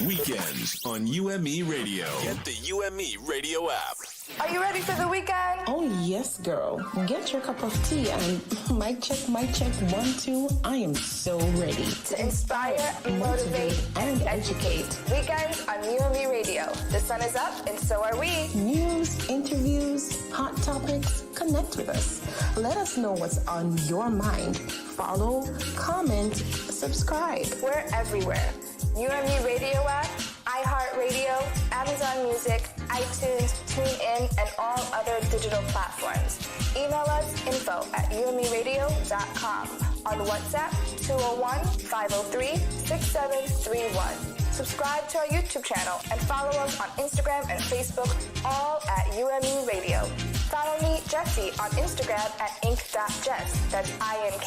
Weekends on UME Radio. Get the UME Radio app. Are you ready for the weekend? Oh, yes, girl. Get your cup of tea and mic check, 1, 2. I am so ready. To inspire, motivate, and educate. Weekends on UME Radio. The sun is up and so are we. News, interviews, hot topics. Connect with us. Let us know what's on your mind. Follow, comment, subscribe. We're everywhere. UME Radio app, iHeartRadio, Amazon Music, iTunes, TuneIn, and all other digital platforms. Email us info@umeradio.com. On WhatsApp, 201-503-6731. Subscribe to our YouTube channel and follow us on Instagram and Facebook, all at UME Radio. Follow me, Jessie, on Instagram at ink.jess. That's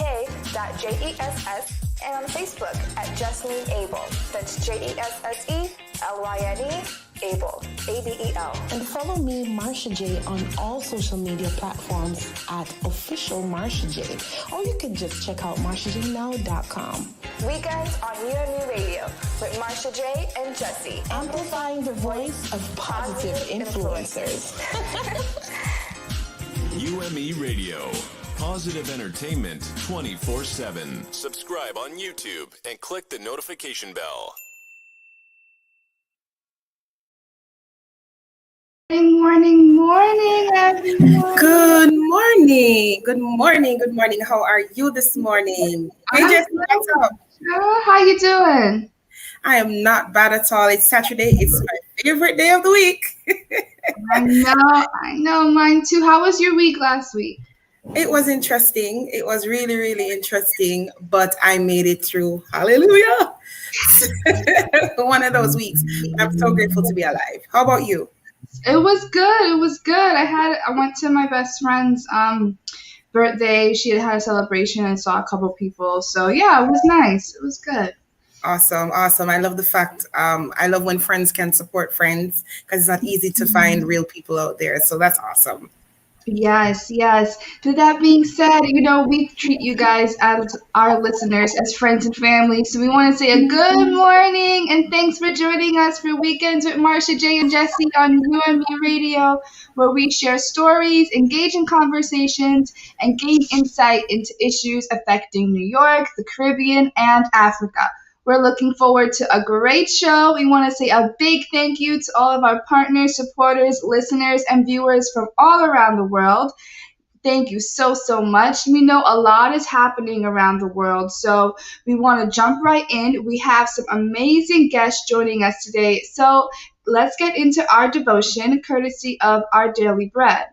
ink.jess. And on Facebook at Jesselyn Abel. That's JESSELYNE Abel. ABEL. And follow me, Marsha J, on all social media platforms at official Marsha J. Or you can just check out marshajnow.com. Weekends on UME Radio with Marsha J and Jessie. Amplifying the voice of positive influencers. UME Radio. Positive entertainment 24/7. Subscribe on YouTube and click the notification bell. Morning, everyone. Good morning. How are you this morning? Hey, Jesse, what's up? How you doing? I am not bad at all. It's Saturday. It's my favorite day of the week. I know, mine too. How was your week last week? It was interesting. It was really, really interesting, but I made it through. Hallelujah. One of those weeks. I'm so grateful to be alive. How about you? It was good. I went to my best friend's birthday. She had a celebration and saw a couple people. So yeah, it was nice. It was good. Awesome. I love the fact, I love when friends can support friends because it's not easy to find real people out there. So that's awesome. Yes. With that being said, we treat you guys as our listeners as friends and family. So we want to say a good morning and thanks for joining us for Weekends with Marsha J and Jessie on UME Radio, where we share stories, engage in conversations, and gain insight into issues affecting New York, the Caribbean, and Africa. We're looking forward to a great show. We want to say a big thank you to all of our partners, supporters, listeners, and viewers from all around the world. Thank you so much. We know a lot is happening around the world, so we want to jump right in. We have some amazing guests joining us today, so let's get into our devotion, courtesy of Our Daily Bread.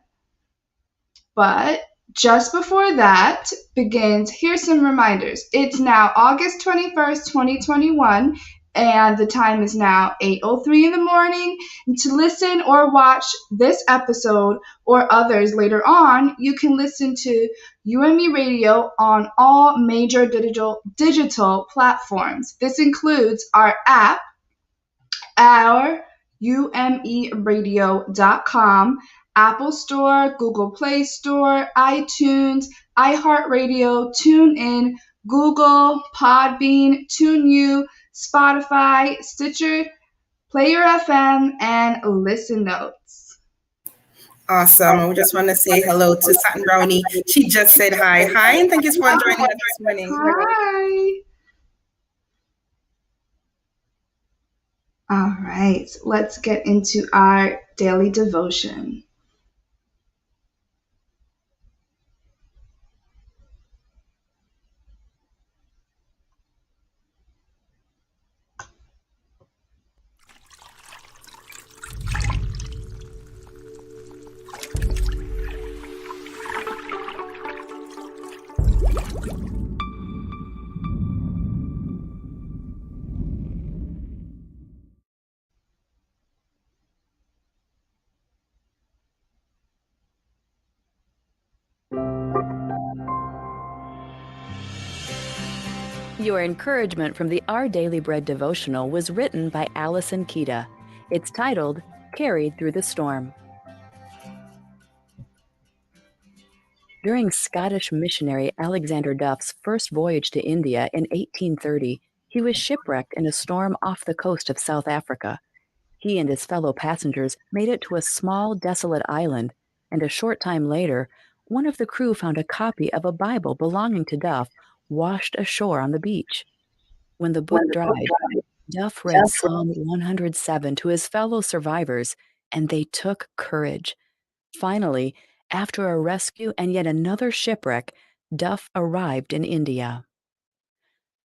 But just before that begins, here's some reminders. It's now August 21st, 2021, and the time is now 8:03 in the morning. And to listen or watch this episode or others later on, you can listen to UME Radio on all major digital platforms. This includes our app, our umeradio.com, Apple Store, Google Play Store, iTunes, iHeartRadio, TuneIn, Google, Podbean, TuneU, Spotify, Stitcher, Player FM, and Listen Notes. Awesome. I just want to say hello to Satin Brownie. She just said hi. Hi, and thank you for joining us this morning. Hi. All right, let's get into our daily devotion. Your encouragement from the Our Daily Bread devotional was written by Allison Kita. It's titled, Carried Through the Storm. During Scottish missionary Alexander Duff's first voyage to India in 1830, he was shipwrecked in a storm off the coast of South Africa. He and his fellow passengers made it to a small, desolate island, and a short time later, one of the crew found a copy of a Bible belonging to Duff washed ashore on the beach. When the book dried, Duff read Psalm 107 to his fellow survivors, and they took courage. Finally, after a rescue and yet another shipwreck, Duff arrived in India.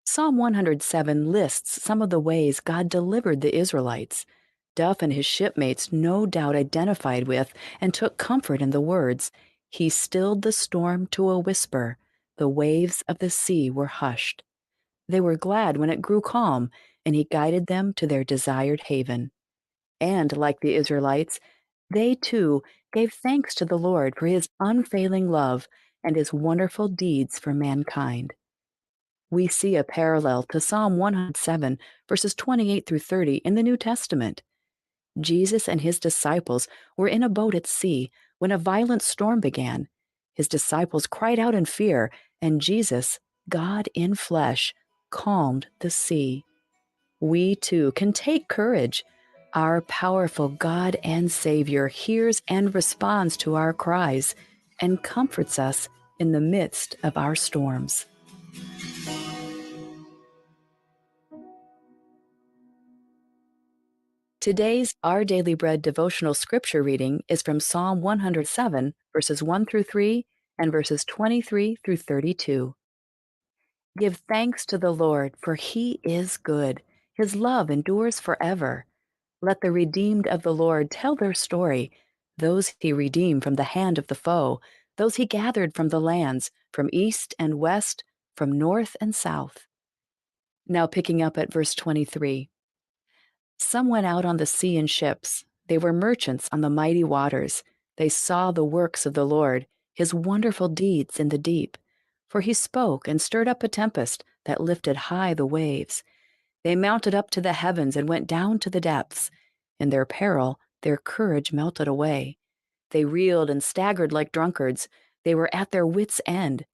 Psalm 107 lists some of the ways God delivered the Israelites. Duff and his shipmates no doubt identified with and took comfort in the words, "He stilled the storm to a whisper. The waves of the sea were hushed." They were glad when it grew calm, and he guided them to their desired haven. And, like the Israelites, they too gave thanks to the Lord for his unfailing love and his wonderful deeds for mankind. We see a parallel to Psalm 107, verses 28 through 30 in the New Testament. Jesus and his disciples were in a boat at sea when a violent storm began. His disciples cried out in fear, and Jesus, God in flesh, calmed the sea. We too can take courage. Our powerful God and Savior hears and responds to our cries and comforts us in the midst of our storms. Today's Our Daily Bread devotional scripture reading is from Psalm 107, verses 1 through 3 and verses 23 through 32. Give thanks to the Lord, for he is good. His love endures forever. Let the redeemed of the Lord tell their story, those he redeemed from the hand of the foe, those he gathered from the lands, from east and west, from north and south. Now picking up at verse 23. Some went out on the sea in ships. They were merchants on the mighty waters. They saw the works of the Lord, his wonderful deeds in the deep. For he spoke and stirred up a tempest that lifted high the waves. They mounted up to the heavens and went down to the depths. In their peril, their courage melted away. They reeled and staggered like drunkards. They were at their wits' end.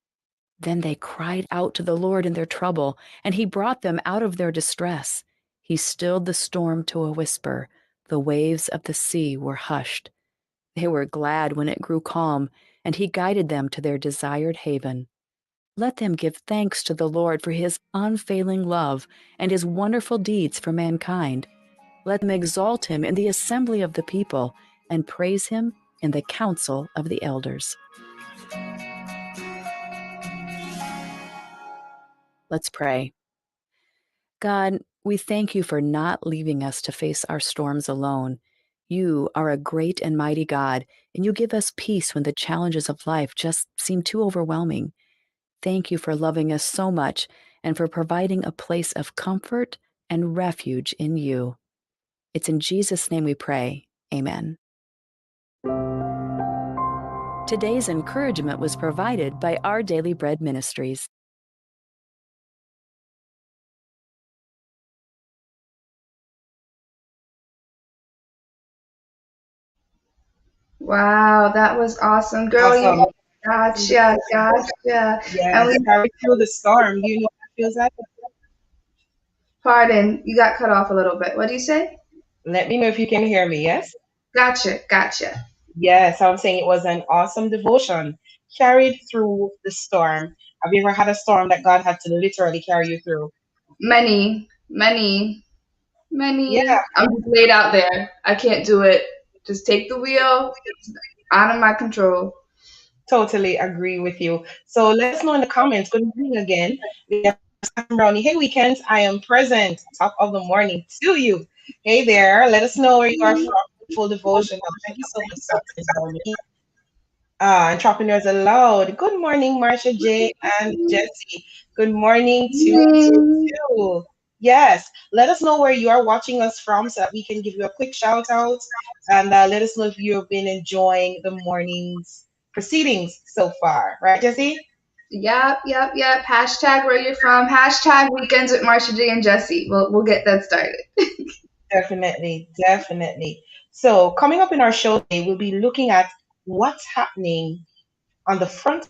Then they cried out to the Lord in their trouble, and he brought them out of their distress. He stilled the storm to a whisper. The waves of the sea were hushed. They were glad when it grew calm, and he guided them to their desired haven. Let them give thanks to the Lord for his unfailing love and his wonderful deeds for mankind. Let them exalt him in the assembly of the people and praise him in the council of the elders. Let's pray. God, we thank you for not leaving us to face our storms alone. You are a great and mighty God, and you give us peace when the challenges of life just seem too overwhelming. Thank you for loving us so much and for providing a place of comfort and refuge in you. It's in Jesus' name we pray. Amen. Today's encouragement was provided by Our Daily Bread Ministries. Wow, that was awesome, girl. Awesome. You gotcha. And Yes, we carry through the storm. Do you know what it feels like? pardon, you got cut off a little bit. What do you say? Let me know if you can hear me, yes? Gotcha. Yes, I'm saying it was an awesome devotion. Carried through the storm. Have you ever had a storm that God had to literally carry you through? Many. Yeah, I'm just laid out there. I can't do it. Just take the wheel. It's out of my control. totally agree with you. So let us know in the comments. Good morning again. We have Sam Brownie. Hey, weekends, I am present. Top of the morning to you. Hey there. Let us know where you are from. Full devotion. Thank you so much, Sam Brownie. Entrepreneurs Aloud. Good morning, Marsha, J, and Jesse. Good morning to you too. Yes, let us know where you are watching us from so that we can give you a quick shout out and let us know if you've been enjoying the morning's proceedings so far. Right, Jesse? Yep. Hashtag where you're from. Hashtag weekends with Marsha J and Jesse. We'll get that started. Definitely, definitely. So, coming up in our show today, we'll be looking at what's happening on the front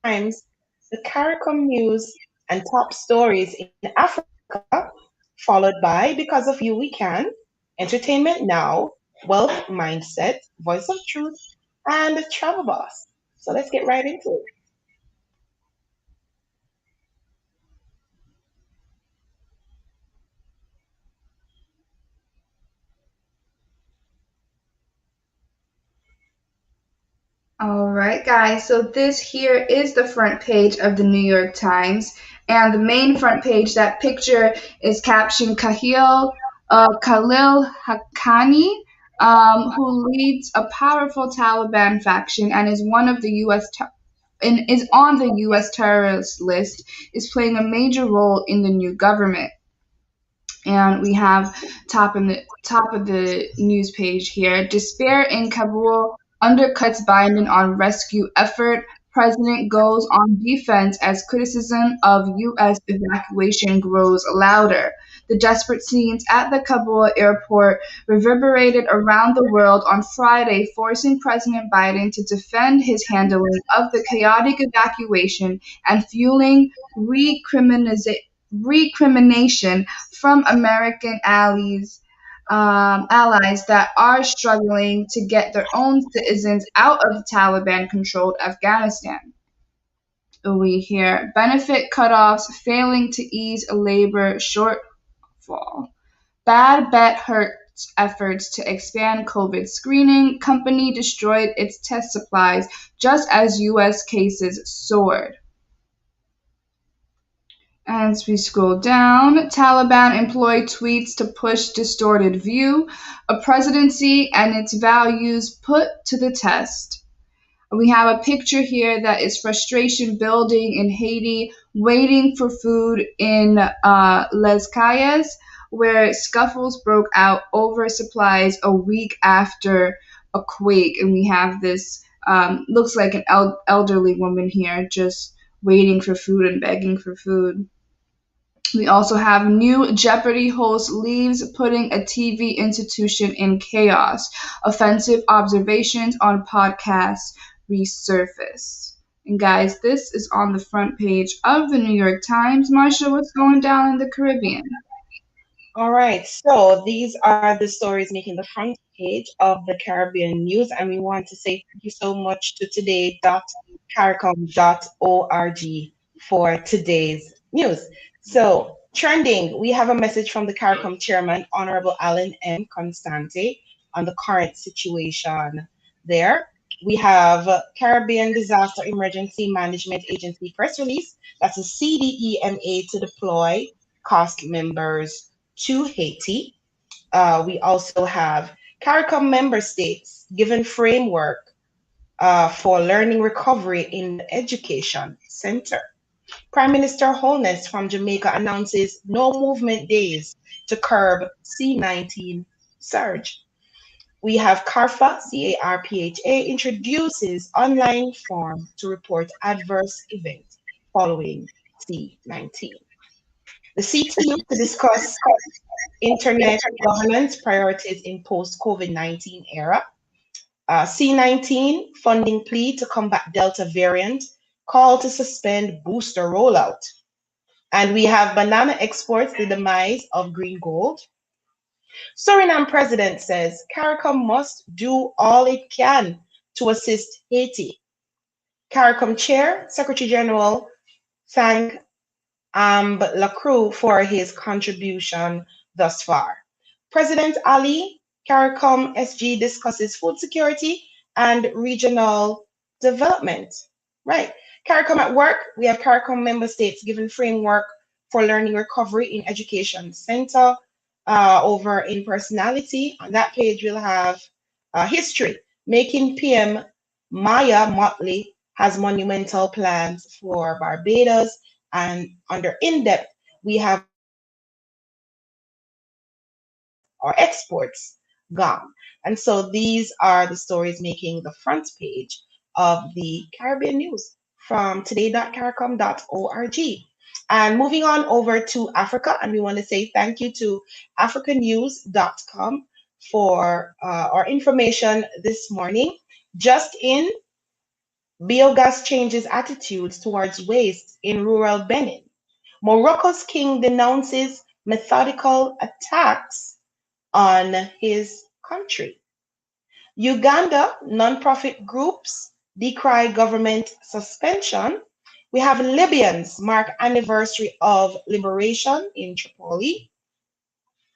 times, the CARICOM news, and top stories in Africa, followed by Because of You We Can, Entertainment Now, Wealth Mindset, Voice of Truth, and Travel Boss. So let's get right into it. All right, guys. So this here is the front page of the New York Times, and the main front page. That picture is captioned Khalil Haqqani, who leads a powerful Taliban faction and is one of the U.S. And is on the U.S. terrorist list, is playing a major role in the new government. And we have top of the news page here. Despair in Kabul undercuts Biden on rescue effort. President goes on defense as criticism of U.S. evacuation grows louder. The desperate scenes at the Kabul airport reverberated around the world on Friday, forcing President Biden to defend his handling of the chaotic evacuation and fueling recrimination from American allies that are struggling to get their own citizens out of Taliban-controlled Afghanistan. We hear benefit cutoffs failing to ease labor shortfall. Bad bet hurts efforts to expand COVID screening. Company destroyed its test supplies just as U.S. cases soared. As we scroll down, Taliban employ tweets to push distorted view, a presidency and its values put to the test. We have a picture here that is frustration building in Haiti, waiting for food in Les Cayes, where scuffles broke out over supplies a week after a quake. And we have this, looks like an elderly woman here, just waiting for food and begging for food. We also have new Jeopardy host leaves putting a TV institution in chaos. Offensive observations on podcasts resurface. And guys, this is on the front page of the New York Times. Marsha, what's going down in the Caribbean? All right, so these are the stories making the front page of the Caribbean news, and we want to say thank you so much to today.caricom.org for today's news. So, trending, we have a message from the CARICOM chairman, Honorable Alan M. Constante, on the current situation there. We have Caribbean Disaster Emergency Management Agency press release. That's a CDEMA to deploy COST members to Haiti. We also have CARICOM member states given framework for learning recovery in the education center. Prime Minister Holness from Jamaica announces no movement days to curb C-19 surge. We have CARPHA, CARPHA, introduces online form to report adverse events following C-19. The CTU to discuss internet governance priorities in post-COVID-19 era. C-19 funding plea to combat Delta variant, call to suspend booster rollout. And we have banana exports, the demise of green gold. Suriname president says CARICOM must do all it can to assist Haiti. CARICOM chair, Secretary General, thank Lacroix for his contribution thus far. President Ali, CARICOM SG discusses food security and regional development. Right. CARICOM at work, we have CARICOM member states given framework for learning recovery in education center. Over in personality, on that page we'll have history, making PM Maya Motley has monumental plans for Barbados, and under in-depth we have our exports gone. And so these are the stories making the front page of the Caribbean News from today.caricom.org. And moving on over to Africa, and we want to say thank you to africanews.com for our information this morning. Just in, biogas changes attitudes towards waste in rural Benin. Morocco's king denounces methodical attacks on his country. Uganda non-profit groups decry government suspension. We have Libyans mark anniversary of liberation in Tripoli.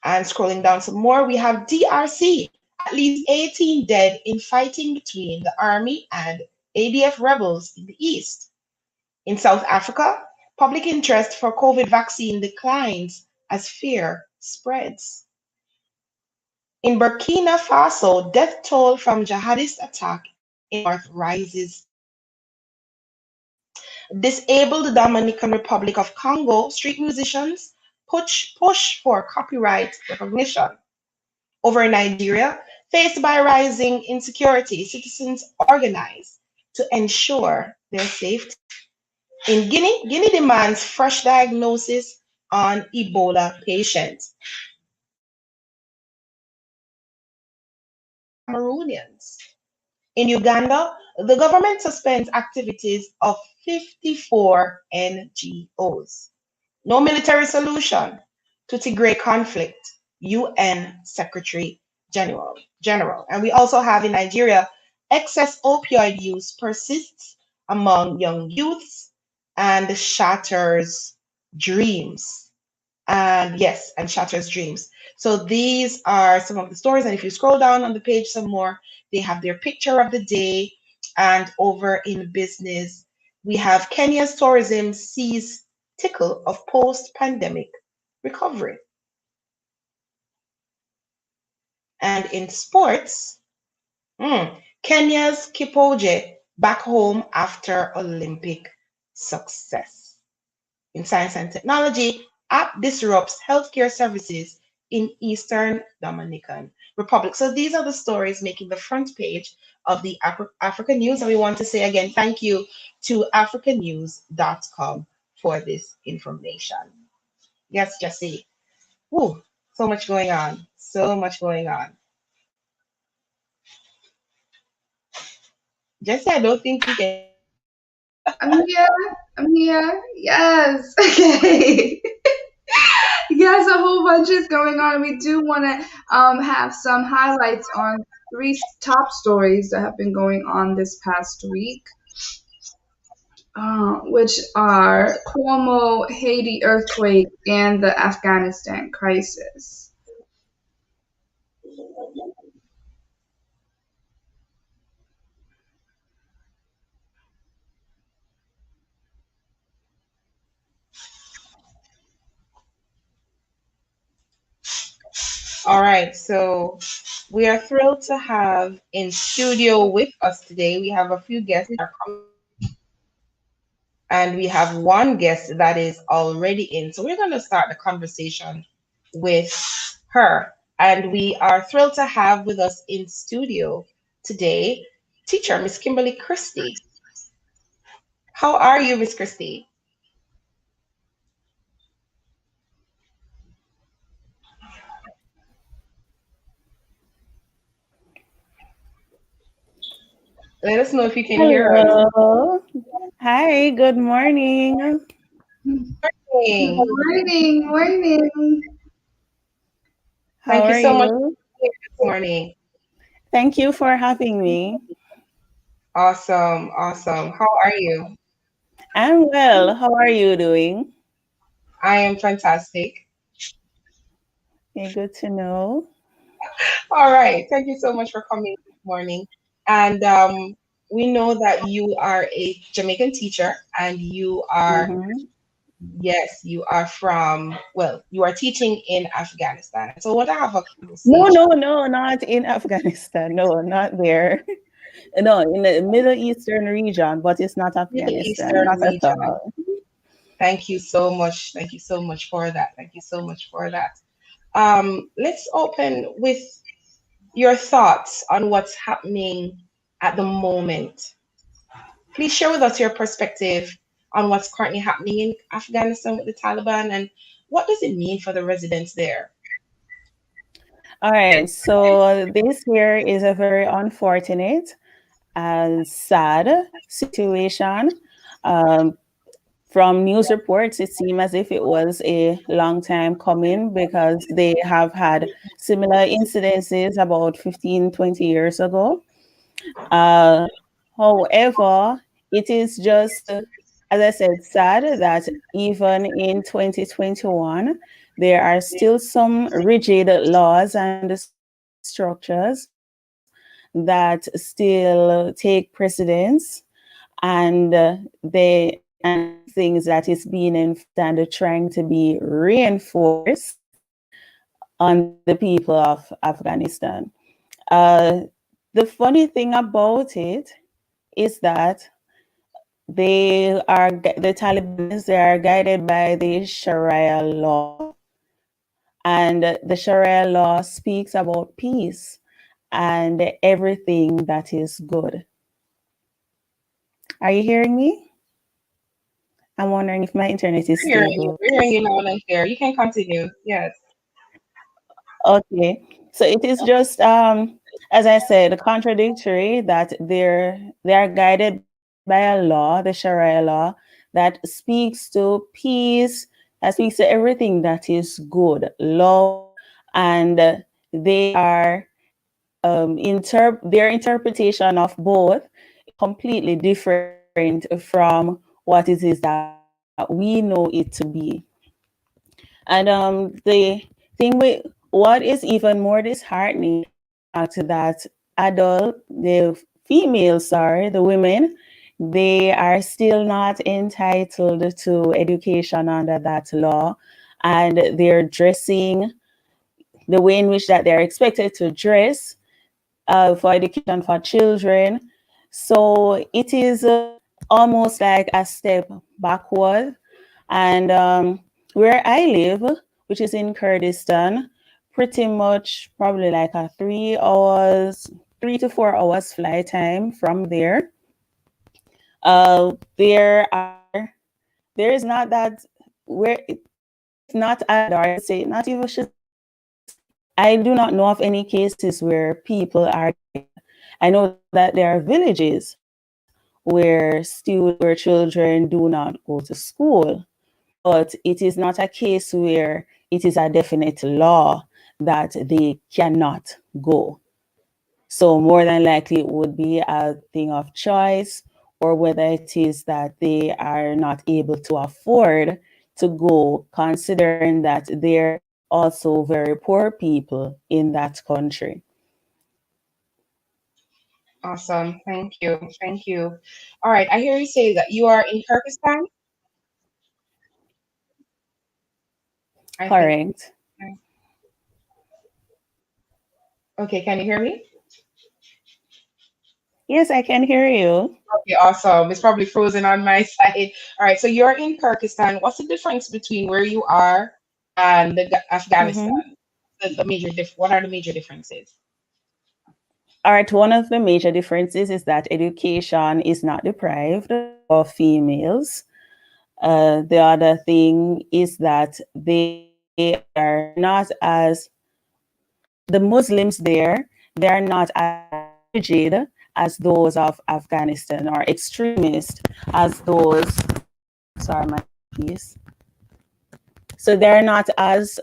And scrolling down some more, we have DRC, at least 18 dead in fighting between the army and ADF rebels in the east. In South Africa, public interest for COVID vaccine declines as fear spreads. In Burkina Faso, death toll from jihadist attack in north rises. Disable the Dominican Republic of Congo, street musicians push for copyright recognition. Over in Nigeria, faced by rising insecurity, citizens organize to ensure their safety. In Guinea demands fresh diagnosis on Ebola patients. Cameroonians. In Uganda, the government suspends activities of 54 NGOs. No military solution to Tigray conflict, UN Secretary General. And we also have in Nigeria, excess opioid use persists among young youths and shatters dreams. And yes, and shatters dreams. So these are some of the stories. And if you scroll down on the page some more, they have their picture of the day. And over in business, we have Kenya's tourism sees tickle of post-pandemic recovery. And in sports, Kenya's Kipoje back home after Olympic success. In science and technology, app disrupts healthcare services in Eastern Dominican Republic. So these are the stories making the front page of the African News. And we want to say again, thank you to africanews.com for this information. Yes, Jesse. Woo, so much going on. So much going on. Jesse, I don't think we can. I'm here. Yes. Okay. Yes, a whole bunch is going on. We do want to have some highlights on three top stories that have been going on this past week, which are Cuomo, Haiti earthquake, and the Afghanistan crisis. All right, so We are thrilled to have in studio with us today. We have a few guests that are coming, and we have one guest that is already in. So we're going to start the conversation with her. And we are thrilled to have with us in studio today teacher Miss Kimberly Christie. How are you, Miss Christie? Let us know if you can hear us. Hello. Hi, good morning. Hey, Morning, morning. How thank you are so much for you? being here this morning. Thank you for having me. Awesome, awesome. How are you? I'm well. How are you doing? I am fantastic. Okay, good to know. All right. Thank you so much for coming this morning. And we know that you are a Jamaican teacher and you are, Mm-hmm. yes, you are from, well, you are teaching in Afghanistan. So I want to have a No, conversation. no, no, not in Afghanistan. No, not there. No, in the Middle Eastern region, but it's not Middle Afghanistan. Eastern Not at region. all. Thank you so much. Thank you so much for that. Thank you so much for that. Let's open with your thoughts on what's happening at the moment. Please share with us your perspective on what's currently happening in Afghanistan with the Taliban and what does it mean for the residents there? All right. So this here is a very unfortunate and sad situation. Um, From news reports, it seemed as if it was a long time coming because they have had similar incidences about 15, 20 years ago. Uh, However, it is just, as I said, sad that even in 2021, there are still some rigid laws and structures that still take precedence and and things that is being enforced and trying to be reinforced on the people of Afghanistan. Uh, the funny thing about it is that the Taliban, they are guided by the Sharia law, and the Sharia law speaks about peace and everything that is good. Are you hearing me? I'm wondering if my internet is We're hearing you. stable. We're hearing you loud and clear. You can continue. Yes. Okay. So it is just as I said, contradictory that they are guided by a law, the Sharia law, that speaks to peace, that speaks to everything that is good, love, and they are their interpretation of both completely different from what it is that we know it to be. And the thing with what is even more disheartening is the fact that the females, sorry, the women, they are still not entitled to education under that law, and they're dressing the way in which that they're expected to dress for education for children. So it is almost like a step backward. And where I live, which is in Kurdistan, pretty much probably like a 3 hours, 3 to 4 hours flight time from there. There are there is not that where it's not either. I say not even should. I do not know of any cases where people are. I know that there are villages where children do not go to school, but it is not a case where it is a definite law that they cannot go. So more than likely it would be a thing of choice, or whether it is that they are not able to afford to go, considering that they're also very poor people in that country. Awesome. Thank you. Thank you. All right. I hear you say that you are in Kyrgyzstan. I think. Correct. Okay, can you hear me? Yes, I can hear you. Okay, awesome. It's probably frozen on my side. All right, so you're in Pakistan. What's the difference between where you are and Afghanistan? Mm-hmm. What are the major differences? All right, one of the major differences is that education is not deprived of females. The other thing is that they are not as the Muslims there, they are not as rigid as those of Afghanistan or extremist as those. Sorry, my piece. So they're not as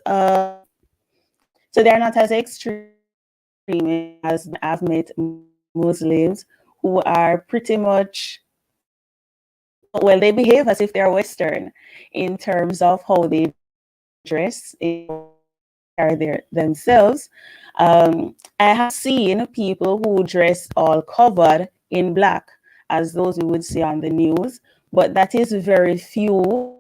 extreme as I've met Muslims who are pretty much, well, they behave as if they're Western in terms of how they dress, are there themselves. I have seen people who dress all covered in black, as those we would see on the news, but that is very few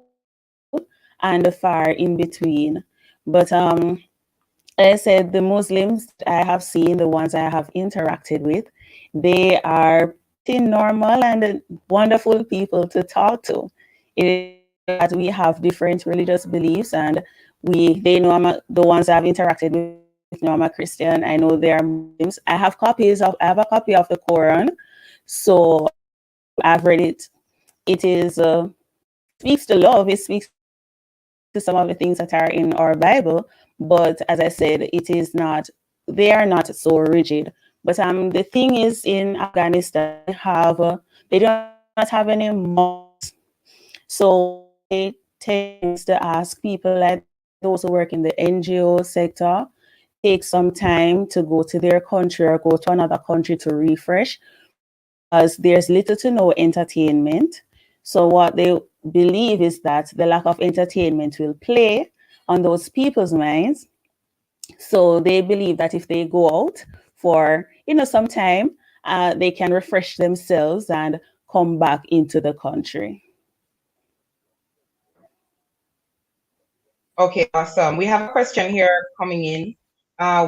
and far in between. But I said the Muslims I have seen, the ones I have interacted with, they are pretty normal and wonderful people to talk to. It is that we have different religious beliefs, and they know the ones I've interacted with know I'm a Christian. I know they are Muslims. I have I have a copy of the Quran, so I've read it. It is speaks to love. It speaks to some of the things that are in our Bible, but as I said, it is not. They are not so rigid. But the thing is, in Afghanistan, they do not have any mosques, so they tend to ask people like those who work in the NGO sector take some time to go to their country or go to another country to refresh, because there's little to no entertainment. So what they believe is that the lack of entertainment will play on those people's minds. So they believe that if they go out for some time, they can refresh themselves and come back into the country. Okay, awesome. We have a question here coming in.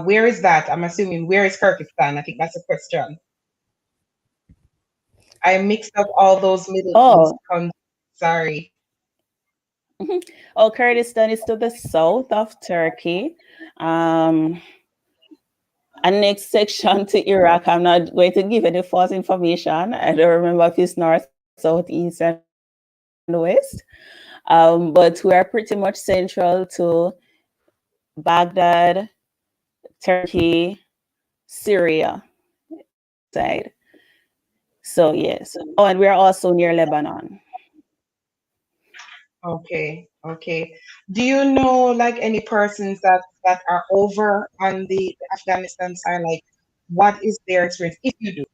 Where is that? I'm assuming where is Kyrgyzstan? I think that's a question. I mixed up all those Middle East Oh, countries. Sorry. oh, Kurdistan is to the south of Turkey. And next section to Iraq, I'm not going to give any false information. I don't remember if it's north, south, east, and west. But we are pretty much central to Baghdad, Turkey, Syria side. So yes. Oh, and we're also near Lebanon. Okay, okay. Do you know like any persons that are over on the Afghanistan side? Like, what is their experience? If you do.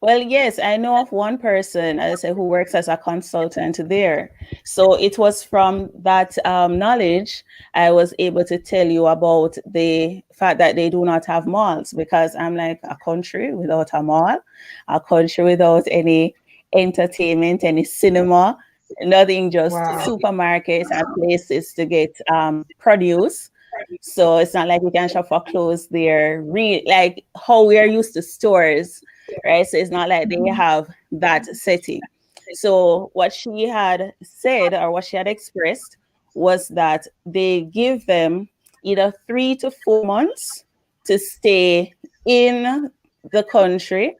Well, yes, I know of one person, as I say, who works as a consultant there. So it was from that knowledge I was able to tell you about the fact that they do not have malls, because I'm like, a country without a mall, a country without any entertainment, any cinema, nothing, just Wow. supermarkets and places to get produce. So it's not like we can shop for clothes there, like how we are used to stores, right? So it's not like they have that setting. So what she had said, or what she had expressed, was that they give them either 3 to 4 months to stay in the country,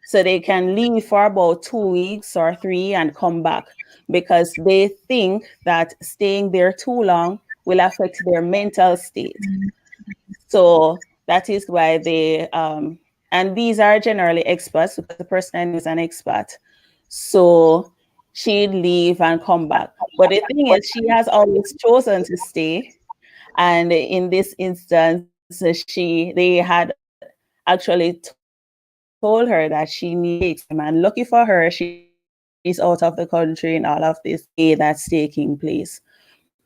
so they can leave for about 2 weeks or 3 and come back, because they think that staying there too long will affect their mental state. So that is why and these are generally experts, because the person I know is an expert. So she'd leave and come back. But the thing is, she has always chosen to stay. And in this instance, they had actually told her that she needs him. And lucky for her, she's out of the country in all of this that's taking place.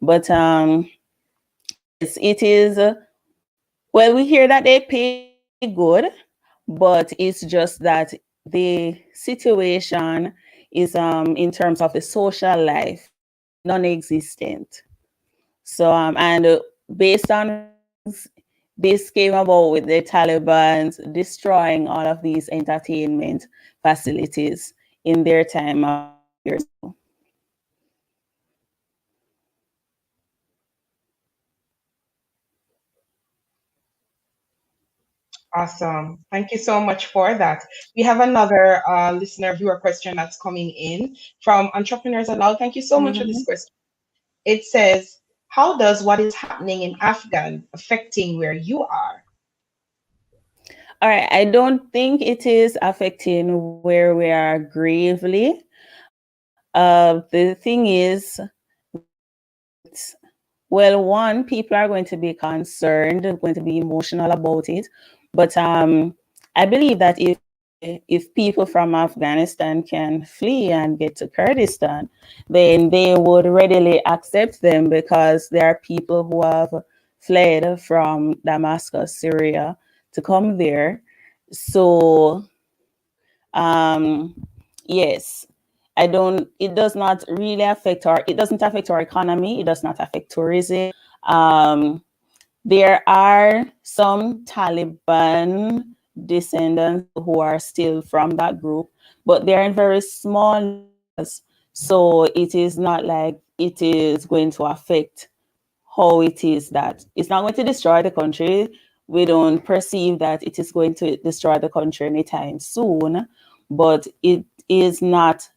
But yes, it is. Well, we hear that they pay good, but it's just that the situation is, in terms of the social life, non-existent. So, and based on this came about with the Taliban destroying all of these entertainment facilities in their time of years. Awesome. Thank you so much for that. We have another listener viewer question that's coming in from Entrepreneurs Aloud. Thank you so much for this question. It says, how does what is happening in Afghan affecting where you are? All right, I don't think it is affecting where we are gravely. The thing is, well, one, people are going to be concerned, going to be emotional about it. But I believe that if people from Afghanistan can flee and get to Kurdistan, then they would readily accept them, because there are people who have fled from Damascus, Syria, to come there. So, yes, it does not really affect it doesn't affect our economy. It does not affect tourism. There are some Taliban descendants who are still from that group, but they're in very small numbers. So it is not like it is going to affect how it is that it's not going to destroy the country. We don't perceive that it is going to destroy the country anytime soon, but it is not,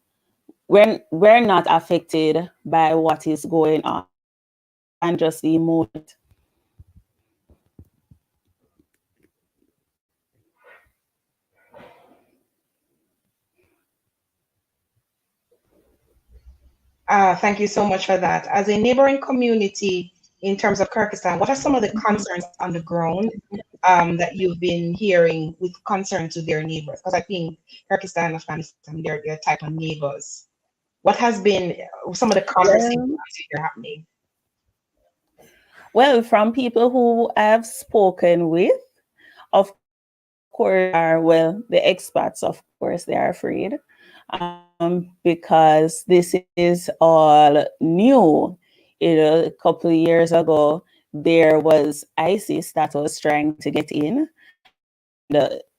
we're not affected by what is going on, and just the emotion. Thank you so much for that. As a neighboring community in terms of Kyrgyzstan, what are some of the concerns on the ground that you've been hearing with concern to their neighbors? Because I think Kyrgyzstan and Afghanistan, they're type of neighbors. What has been some of the conversations that are happening? Well, from people who I've spoken with, of course, the expats, of course, they are afraid, because this is all new. A couple of years ago, there was ISIS that was trying to get in.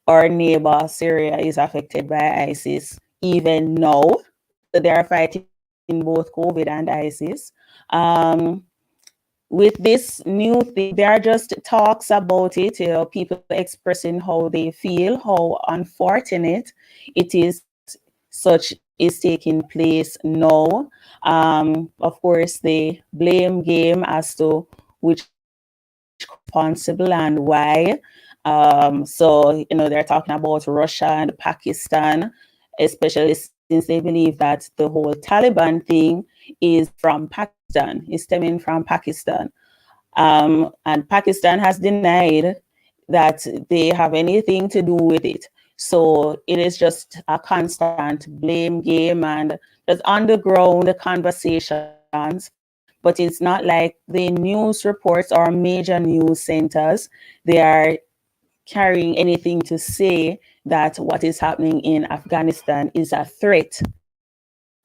Our neighbor Syria is affected by ISIS even now. So they are fighting both COVID and ISIS. With this new thing, there are just talks about it, people expressing how they feel, how unfortunate it is such is taking place now. Of course, the blame game as to which responsible and why. So, they're talking about Russia and Pakistan, especially since they believe that the whole Taliban thing is from Pakistan, is stemming from Pakistan. And Pakistan has denied that they have anything to do with it. So it is just a constant blame game and just underground conversations. But it's not like the news reports or major news centers, they are carrying anything to say that what is happening in Afghanistan is a threat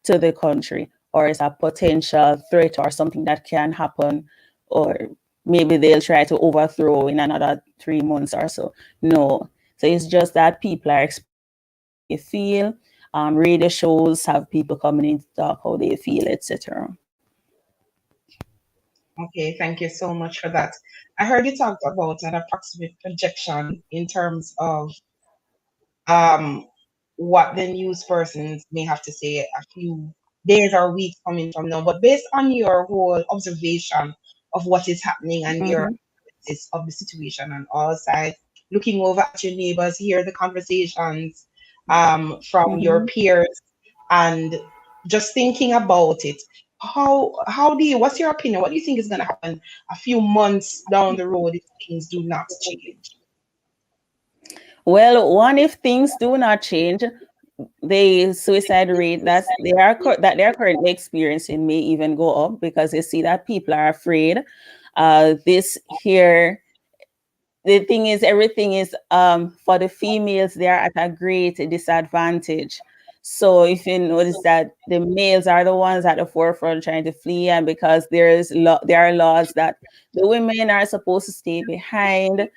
to the country, or is a potential threat or something that can happen, or maybe they'll try to overthrow in another 3 months or so. No. So it's just that people are they feel. Radio shows have people coming in to talk how they feel, etc. Okay, thank you so much for that. I heard you talked about an approximate projection in terms of um, what the news persons may have to say a few days or weeks coming from now. But based on your whole observation of what is happening and your analysis of the situation on all sides, looking over at your neighbors, hear the conversations from your peers, and just thinking about it. What's your opinion? What do you think is going to happen a few months down the road if things do not change? Well, one, if things do not change, the suicide rate that they are currently experiencing may even go up, because they see that people are afraid. This here, the thing is, everything is for the females, they are at a great disadvantage. So if you notice that the males are the ones at the forefront trying to flee, and because there are laws that the women are supposed to stay behind,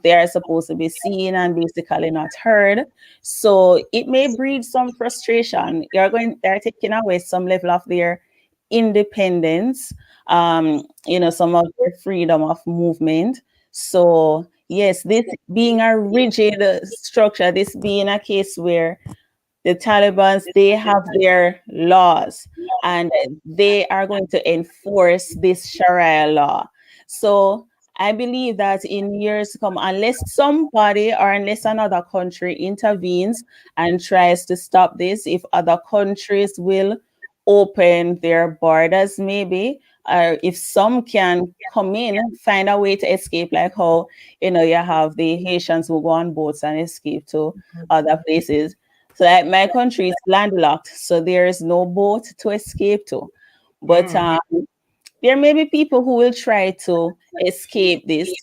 they are supposed to be seen and basically not heard. So it may breed some frustration. They're taking away some level of their independence, some of their freedom of movement. So yes, this being a rigid structure, this being a case where the Taliban, they have their laws and they are going to enforce this Sharia law. So I believe that in years to come, unless somebody or unless another country intervenes and tries to stop this, if other countries will open their borders, maybe, or if some can come in, find a way to escape, like how, you have the Haitians who go on boats and escape to other places. So like my country is landlocked, so there is no boat to escape to. But there may be people who will try to escape this,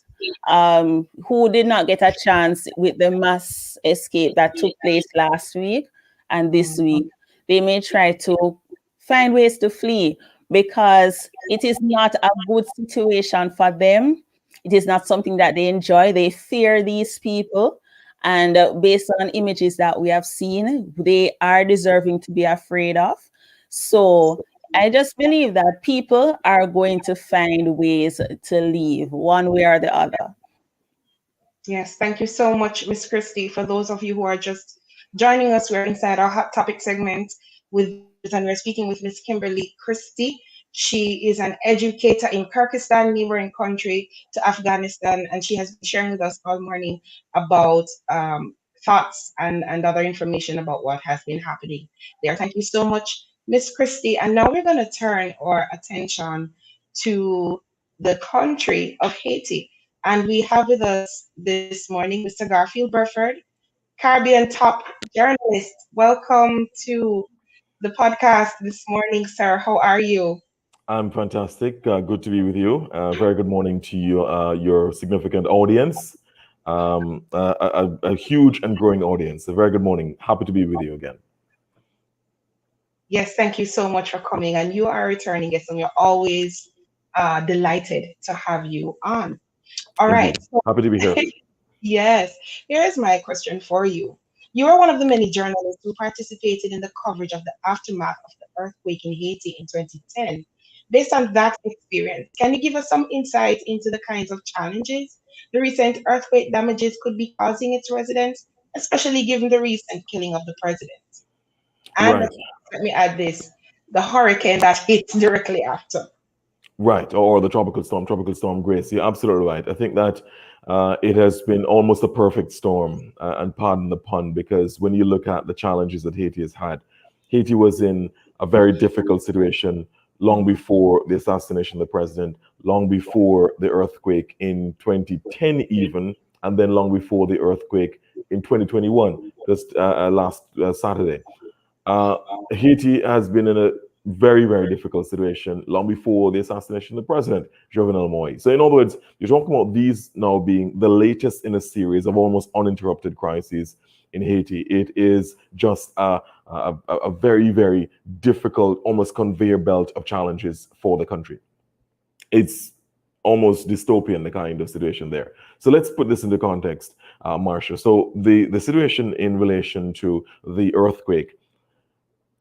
who did not get a chance with the mass escape that took place last week and this week. They may try to find ways to flee because it is not a good situation for them. It is not something that they enjoy. They fear these people. And based on images that we have seen, they are deserving to be afraid of. So I just believe that people are going to find ways to leave one way or the other. Yes, thank you so much, Miss Christie. For those of you who are just joining us, we're inside our hot topic segment and we're speaking with Miss Kimberly Christie. She is an educator in Kyrgyzstan, neighboring country to Afghanistan, and she has been sharing with us all morning about thoughts and other information about what has been happening there. Thank you so much, Miss Christie. And now we're going to turn our attention to the country of Haiti. And we have with us this morning Mr. Garfield Burford, Caribbean top journalist. Welcome to the podcast this morning, sir. How are you? I'm fantastic. Good to be with you. Very good morning to you, your significant audience, a huge and growing audience. A very good morning. Happy to be with you again. Yes, thank you so much for coming. And you are returning guest, and we're always delighted to have you on. All right. Indeed. Happy to be here. Yes. Here's my question for you. You are one of the many journalists who participated in the coverage of the aftermath of the earthquake in Haiti in 2010. Based on that experience, can you give us some insight into the kinds of challenges the recent earthquake damages could be causing its residents, especially given the recent killing of the president? And Right. let me add this, the hurricane that hit directly after. Right. Or the tropical storm Grace. You're absolutely right. I think that it has been almost a perfect storm, and pardon the pun, because when you look at the challenges that Haiti has had, Haiti was in a very difficult situation long before the assassination of the president, long before the earthquake in 2010 even, and then long before the earthquake in 2021, just last Saturday. Haiti has been in a very, very difficult situation long before the assassination of the president, Jovenel Moïse. So in other words, you're talking about these now being the latest in a series of almost uninterrupted crises in Haiti. It is just a very, very difficult, almost conveyor belt of challenges for the country. It's almost dystopian, the kind of situation there. So let's put this into context, Marsha. So the situation in relation to the earthquake,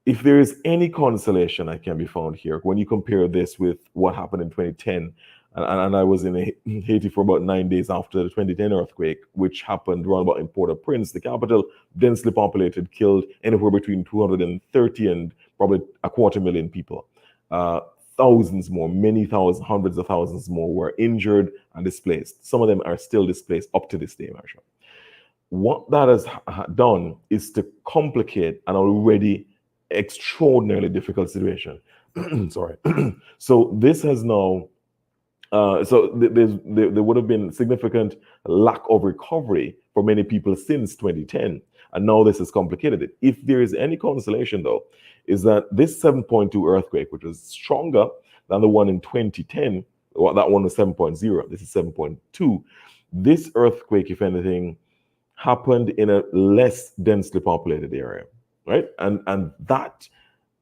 if there is any consolation that can be found here, when you compare this with what happened in 2010, and I was in Haiti for about 9 days after the 2010 earthquake, which happened around about in Port-au-Prince, the capital, densely populated, killed anywhere between 230 and probably 250,000 people. Thousands more, many thousands, hundreds of thousands more were injured and displaced. Some of them are still displaced up to this day, Marsha. What that has done is to complicate an already extraordinarily difficult situation. Sorry. So this has now, there would have been significant lack of recovery for many people since 2010, and now this has complicated it. If there is any consolation, though, is that this 7.2 earthquake, which was stronger than the one in 2010, that one was 7.0, this is 7.2. This earthquake, if anything, happened in a less densely populated area. right? And that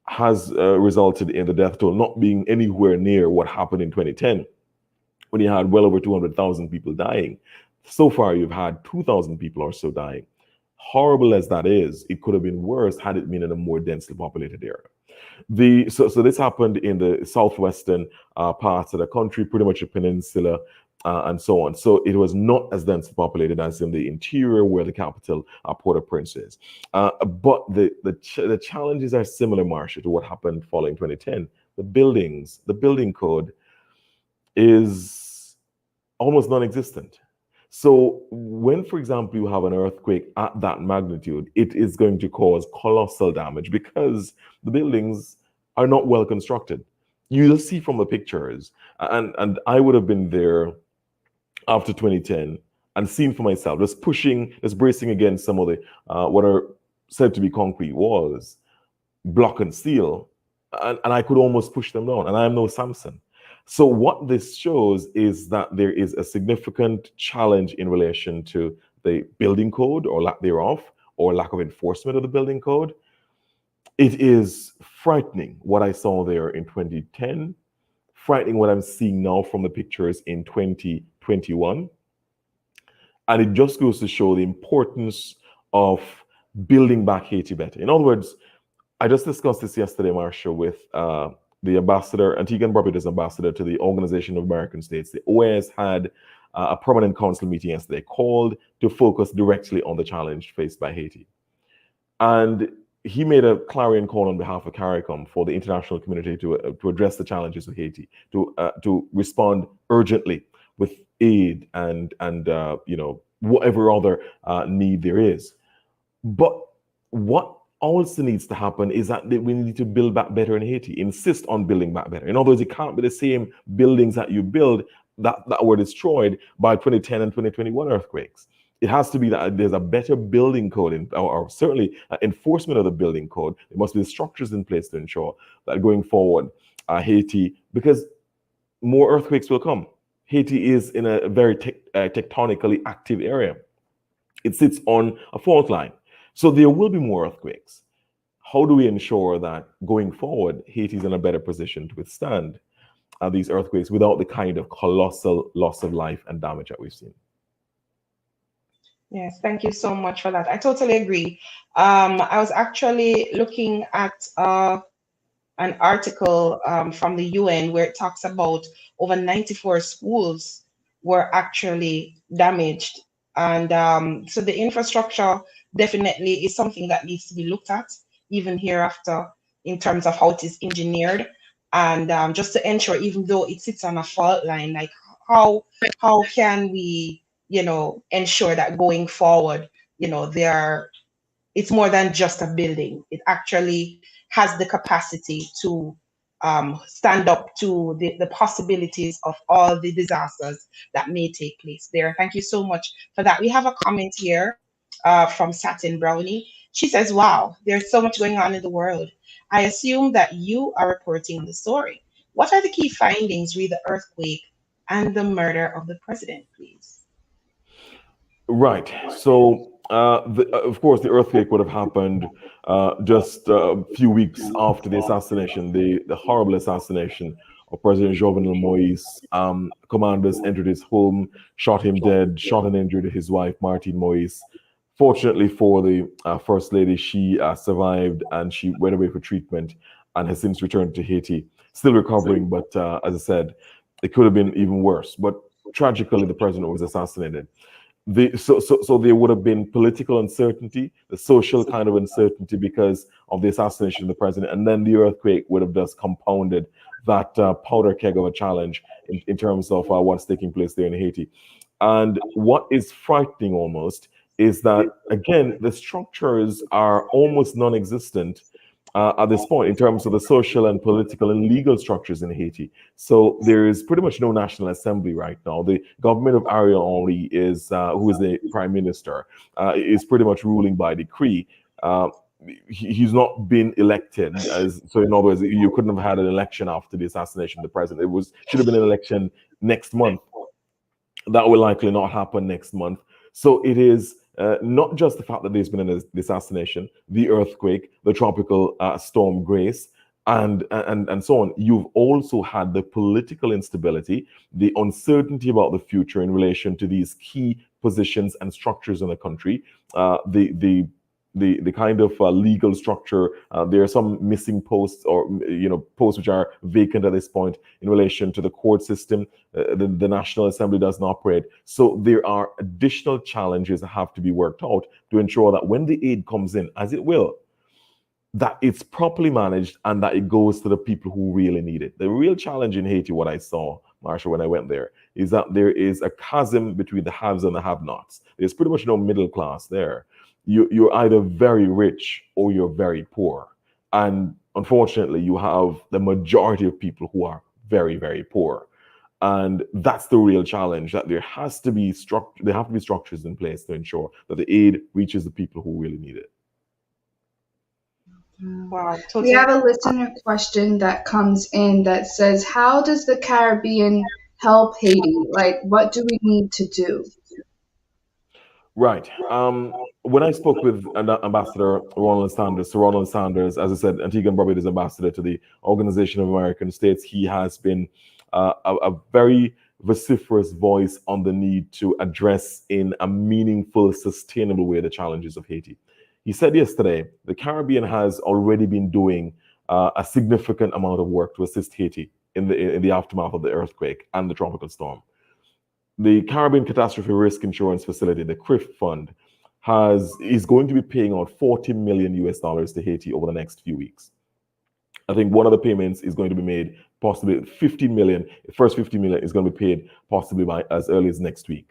has resulted in the death toll not being anywhere near what happened in 2010, when you had well over 200,000 people dying. So far, you've had 2,000 people or so dying. Horrible as that is, it could have been worse had it been in a more densely populated area. So this happened in the southwestern parts of the country, pretty much a peninsula, and so on. So it was not as densely populated as in the interior, where the capital, Port-au-Prince, is. But the challenges are similar, Marsha, to what happened following 2010. The building code is almost non-existent. So when, for example, you have an earthquake at that magnitude, it is going to cause colossal damage because the buildings are not well constructed. You'll see from the pictures, and I would have been there after 2010 and seen for myself, just bracing against some of the what are said to be concrete walls, block and steel, and I could almost push them down, and I am no Samson. So what this shows is that there is a significant challenge in relation to the building code, or lack thereof, or lack of enforcement of the building code. It is frightening what I saw there in 2010, frightening what I'm seeing now from the pictures in 2021. And it just goes to show the importance of building back Haiti better. In other words, I just discussed this yesterday, Marsha, with the ambassador, Antigua and Barbuda's ambassador to the Organization of American States. The OAS had a permanent council meeting yesterday called to focus directly on the challenge faced by Haiti. And he made a clarion call on behalf of CARICOM for the international community to address the challenges of Haiti, to respond urgently with aid and whatever other need there is. But what also needs to happen is that we need to build back better in Haiti, insist on building back better. In other words, it can't be the same buildings that you build that were destroyed by 2010 and 2021 earthquakes. It has to be that there's a better building code, or certainly enforcement of the building code. There must be structures in place to ensure that going forward, Haiti, because more earthquakes will come. Haiti is in a very tectonically active area. It sits on a fault line. So there will be more earthquakes. How do we ensure that going forward, Haiti is in a better position to withstand these earthquakes without the kind of colossal loss of life and damage that we've seen? Yes, thank you so much for that. I totally agree. I was actually looking at an article from the UN where it talks about over 94 schools were actually damaged. And so the infrastructure definitely is something that needs to be looked at, even hereafter, in terms of how it is engineered. And just to ensure, even though it sits on a fault line, like how can we, ensure that going forward, it's more than just a building. It actually has the capacity to stand up to the possibilities of all the disasters that may take place there. Thank you so much for that. We have a comment here from Satin Brownie. She says, wow, there's so much going on in the world. I assume that you are reporting the story. What are the key findings re the earthquake and the murder of the president, please? Right. So, of course, the earthquake would have happened just a few weeks after the assassination, the horrible assassination of President Jovenel Moise. Commanders entered his home, shot him dead, shot and injured his wife, Martine Moise. Fortunately for the First Lady, she survived and she went away for treatment and has since returned to Haiti. Still recovering, but as I said, it could have been even worse. But tragically, the president was assassinated. So there would have been political uncertainty, the social kind of uncertainty because of the assassination of the president, and then the earthquake would have just compounded that powder keg of a challenge in terms of what's taking place there in Haiti. And what is frightening almost is that, again, the structures are almost non-existent at this point in terms of the social and political and legal structures in Haiti. So there is pretty much no national assembly right now. The government of Ariel Henry is, who is the prime minister, is pretty much ruling by decree. He's not been elected, so in other words, you couldn't have had an election after the assassination of the president. Should have been an election next month. That will likely not happen next month. So it is Not just the fact that there's been an assassination, the earthquake, the tropical storm Grace, and so on. You've also had the political instability, the uncertainty about the future in relation to these key positions and structures in the country, the kind of legal structure. There are some missing posts, or posts which are vacant at this point in relation to the court system. The National Assembly doesn't operate. So there are additional challenges that have to be worked out to ensure that when the aid comes in, as it will, that it's properly managed and that it goes to the people who really need it. The real challenge in Haiti, what I saw, Marsha, when I went there, is that there is a chasm between the haves and the have-nots. There's pretty much no middle class there. You're either very rich or you're very poor. And unfortunately, you have the majority of people who are very, very poor. And that's the real challenge, that there have to be structures in place to ensure that the aid reaches the people who really need it. Wow. We have a listener question that comes in that says, how does the Caribbean help Haiti? Like, what do we need to do? Right. When I spoke with Ambassador Ronald Sanders, as I said, Antigua and Barbuda's ambassador to the Organization of American States, he has been a very vociferous voice on the need to address in a meaningful, sustainable way the challenges of Haiti. He said yesterday, the Caribbean has already been doing a significant amount of work to assist Haiti in the aftermath of the earthquake and the tropical storm. The Caribbean Catastrophe Risk Insurance Facility, the CRIF fund, is going to be paying out $40 million to Haiti over the next few weeks. I think one of the payments is going to be made possibly $50 million. The first $50 million is going to be paid possibly by as early as next week,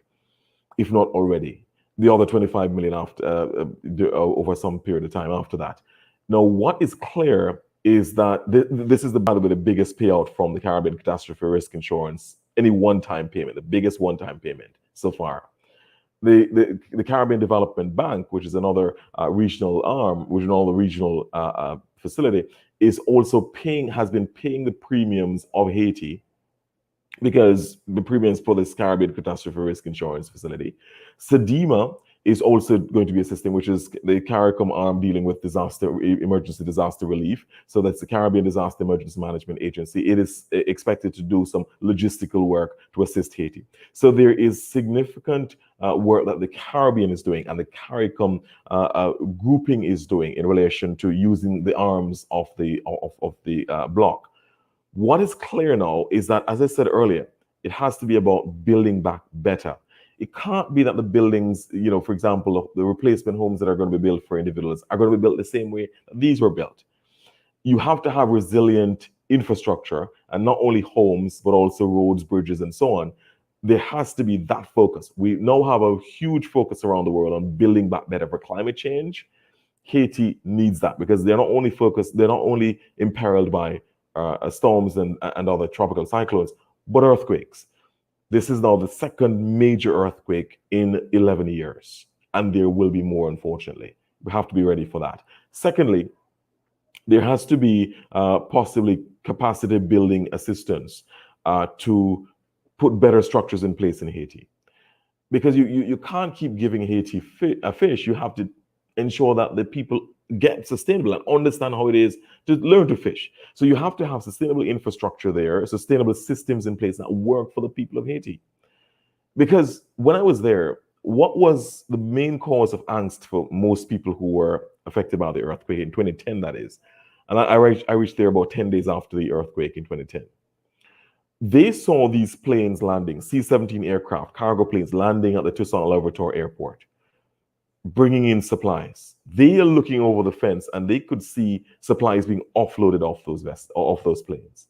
if not already. The other $25 million after over some period of time after that. Now, what is clear is that this is by the way the biggest payout from the Caribbean Catastrophe Risk Insurance, any one-time payment, the biggest one-time payment so far. The Caribbean Development Bank, which is another regional arm, regional facility, has been paying the premiums of Haiti, because the premiums for this Caribbean Catastrophe Risk Insurance Facility. SEDIMA is also going to be assisting, which is the CARICOM arm dealing with emergency disaster relief. So that's the Caribbean Disaster Emergency Management Agency. It is expected to do some logistical work to assist Haiti. So there is significant work that the Caribbean is doing and the CARICOM grouping is doing in relation to using the arms of the bloc. What is clear now is that, as I said earlier, it has to be about building back better. It can't be that the buildings, for example, the replacement homes that are going to be built for individuals are going to be built the same way that these were built. You have to have resilient infrastructure, and not only homes, but also roads, bridges, and so on. There has to be that focus. We now have a huge focus around the world on building back better for climate change. Haiti needs that, because they're not only imperiled by storms and other tropical cyclones, but earthquakes. This is now the second major earthquake in 11 years, and there will be more, unfortunately. We have to be ready for that. Secondly, there has to be possibly capacity building assistance to put better structures in place in Haiti. Because you can't keep giving Haiti a fish. You have to ensure that the people get sustainable and understand how it is to learn to fish. So you have to have sustainable infrastructure there, sustainable systems in place that work for the people of Haiti. Because when I was there, what was the main cause of angst for most people who were affected by the earthquake in 2010, that is? And I reached there about 10 days after the earthquake in 2010. They saw these planes landing, C-17 aircraft, cargo planes landing at the Toussaint Louverture Airport, bringing in supplies. They are looking over the fence and they could see supplies being offloaded off those planes.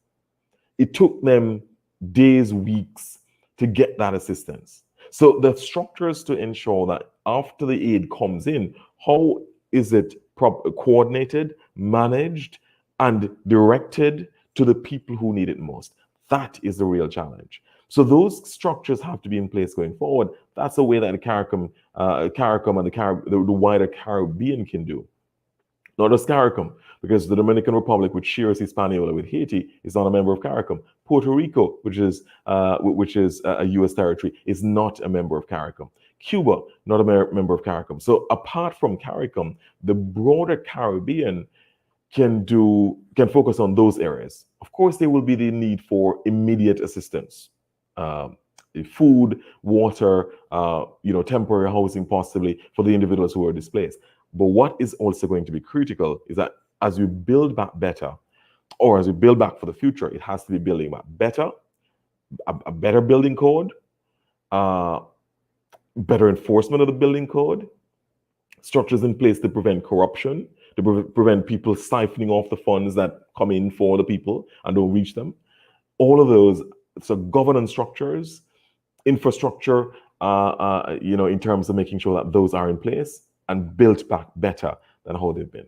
It took them days, weeks to get that assistance. So the structures to ensure that after the aid comes in, how is it coordinated, managed, and directed to the people who need it most? That is the real challenge. So those structures have to be in place going forward. That's the way that the CARICOM and the wider Caribbean can do. Not just CARICOM, because the Dominican Republic, which shares Hispaniola with Haiti, is not a member of CARICOM. Puerto Rico, which is a U.S. territory, is not a member of CARICOM. Cuba, not a member of CARICOM. So apart from CARICOM, the broader Caribbean can focus on those areas. Of course, there will be the need for immediate assistance, food, water, temporary housing, possibly for the individuals who are displaced. But what is also going to be critical is that as we build back better, or as we build back for the future, it has to be building back better, a better building code, better enforcement of the building code, structures in place to prevent corruption, to prevent people siphoning off the funds that come in for the people and don't reach them. All of those, so governance structures, infrastructure, in terms of making sure that those are in place and built back better than how they've been.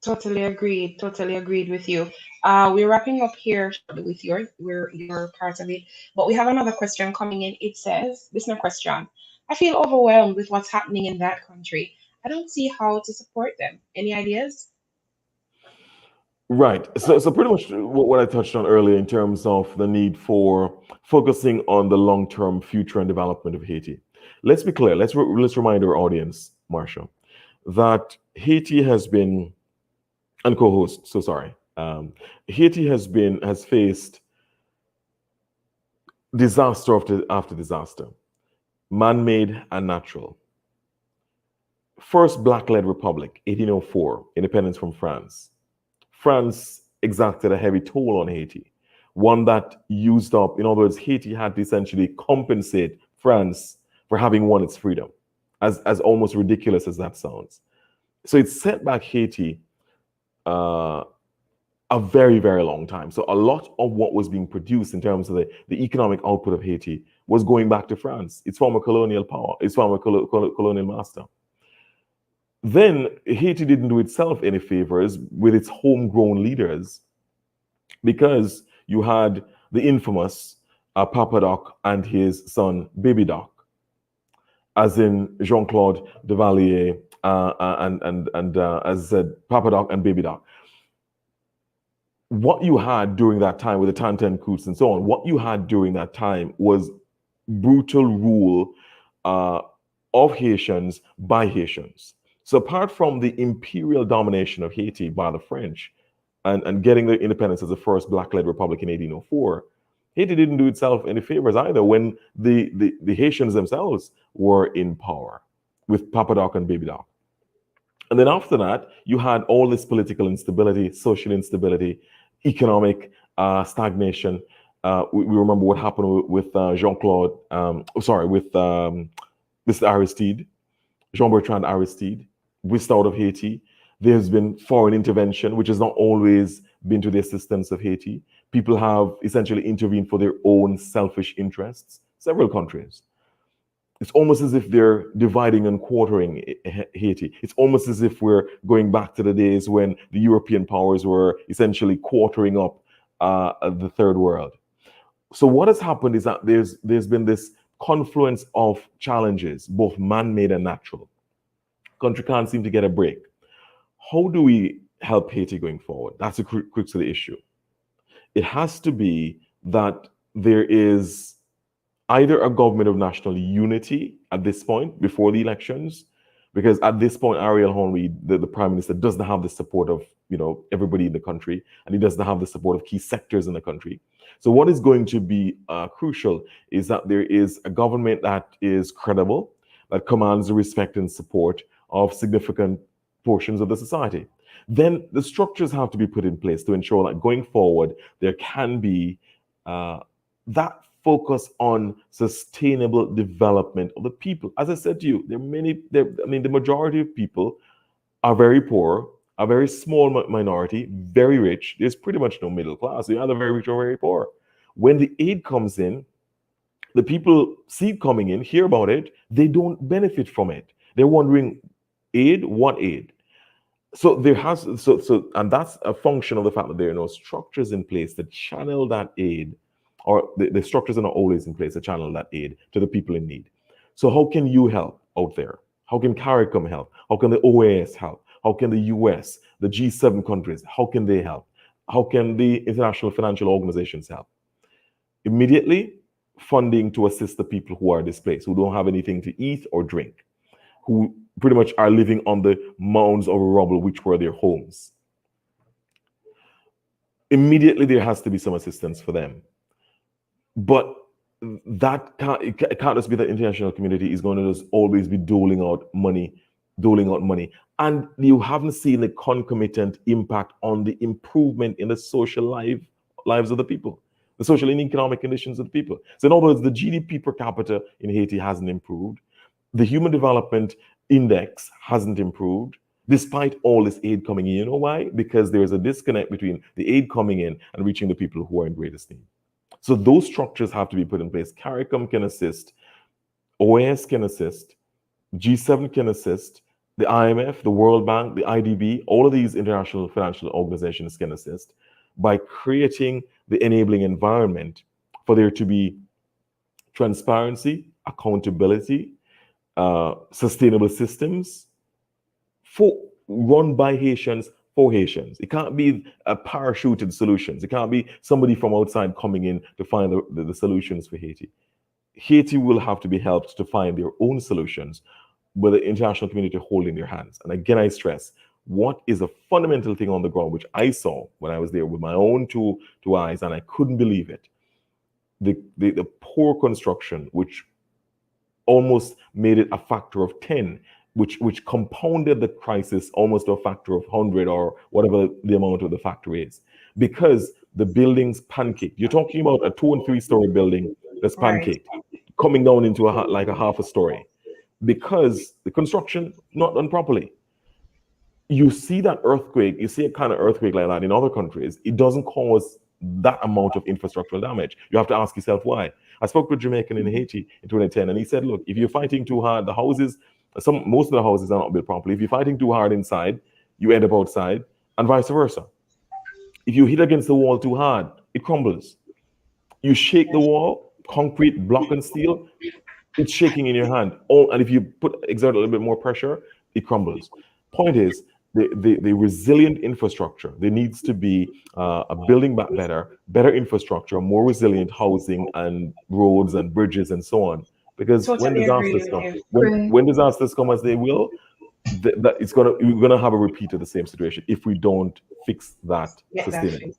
Totally agreed with you. We're wrapping up here with your part of it, but we have another question coming in. It says, listener question: I feel overwhelmed with what's happening in that country. I don't see how to support them. Any ideas? Right. So pretty much what I touched on earlier in terms of the need for focusing on the long-term future and development of Haiti. Let's be clear. Let's remind our audience, Marsha, that Haiti has been, and co-host, so sorry. Haiti has faced disaster after disaster, man-made and natural. First Black-led republic, 1804, independence from France. France exacted a heavy toll on Haiti, one that used up, in other words, Haiti had to essentially compensate France for having won its freedom, as almost ridiculous as that sounds. So it set back Haiti a very, very long time. So a lot of what was being produced in terms of the economic output of Haiti was going back to France, its former colonial power, its former colonial master. Then Haiti didn't do itself any favors with its homegrown leaders, because you had the infamous Papa Doc and his son Baby Doc, as in Jean-Claude Duvalier and as I said, Papa Doc and Baby Doc. What you had during that time with the Tantan coups and so on, what you had during that time was brutal rule of Haitians by Haitians. So apart from the imperial domination of Haiti by the French and getting the independence as the first Black-led republic in 1804, Haiti didn't do itself any favors either when the Haitians themselves were in power with Papa Doc and Baby Doc. And then after that, you had all this political instability, social instability, economic stagnation. We remember what happened with Jean-Claude, with Mr. Aristide, Jean-Bertrand Aristide, whisked out of Haiti. There's been foreign intervention, which has not always been to the assistance of Haiti. People have essentially intervened for their own selfish interests, several countries. It's almost as if they're dividing and quartering Haiti. It's almost as if we're going back to the days when the European powers were essentially quartering up the third world. So what has happened is that there's been this confluence of challenges, both man-made and natural. Country can't seem to get a break. How do we help Haiti going forward? That's the crux of the issue. It has to be that there is either a government of national unity at this point before the elections, because at this point, Ariel Henry, the prime minister, doesn't have the support of everybody in the country, and he doesn't have the support of key sectors in the country. So what is going to be crucial is that there is a government that is credible, that commands the respect and support of significant portions of the society. Then the structures have to be put in place to ensure that going forward, there can be that focus on sustainable development of the people. As I said to you, the majority of people are very poor, a very small minority, very rich. There's pretty much no middle class. You're either very rich or very poor. When the aid comes in, the people see it coming in, hear about it, they don't benefit from it. They're wondering, aid? What aid? So and that's a function of the fact that there are no structures in place to channel that aid, or the structures are not always in place to channel that aid to the people in need. So how can you help out there? How can CARICOM help? How can the OAS help? How can the US, the G7 countries, how can they help? How can the international financial organizations help? Immediately, funding to assist the people who are displaced, who don't have anything to eat or drink, who pretty much are living on the mounds of rubble, which were their homes. Immediately, there has to be some assistance for them. But that it can't just be that international community is going to just always be doling out money. And you haven't seen the concomitant impact on the improvement in the social lives of the people, the social and economic conditions of the people. So in other words, the GDP per capita in Haiti hasn't improved. The Human Development Index hasn't improved, despite all this aid coming in. You know why? Because there's a disconnect between the aid coming in and reaching the people who are in greatest need. So those structures have to be put in place. CARICOM can assist, OAS can assist, G7 can assist, the IMF, the World Bank, the IDB, all of these international financial organizations can assist by creating the enabling environment for there to be transparency, accountability, sustainable systems run by Haitians for Haitians. It can't be parachuted solutions. It can't be somebody from outside coming in to find the solutions for Haiti. Haiti will have to be helped to find their own solutions with the international community holding their hands. And again, I stress, what is a fundamental thing on the ground, which I saw when I was there with my own two eyes, and I couldn't believe it. The poor construction, which almost made it a factor of 10, which compounded the crisis almost to a factor of 100 or whatever the amount of the factor is, because the buildings pancaked. You're talking about a 2 and 3 story building that's pancaked, coming down into like a half a story, because the construction not done properly. You see that earthquake, you see a kind of earthquake like that in other countries, it doesn't cause that amount of infrastructural damage. You have to ask yourself why. I spoke with a Jamaican in Haiti in 2010, and he said, look, if you're fighting too hard, the houses, most of the houses are not built properly. If you're fighting too hard inside, you end up outside, and vice versa. If you hit against the wall too hard, it crumbles. You shake the wall, concrete, block and steel, it's shaking in your hand. And if you exert a little bit more pressure, it crumbles. Point is, the resilient infrastructure, there needs to be a building back better infrastructure, more resilient housing and roads and bridges and so on. Because when disasters come, when disasters come as they will, we're gonna have a repeat of the same situation if we don't fix that sustainably.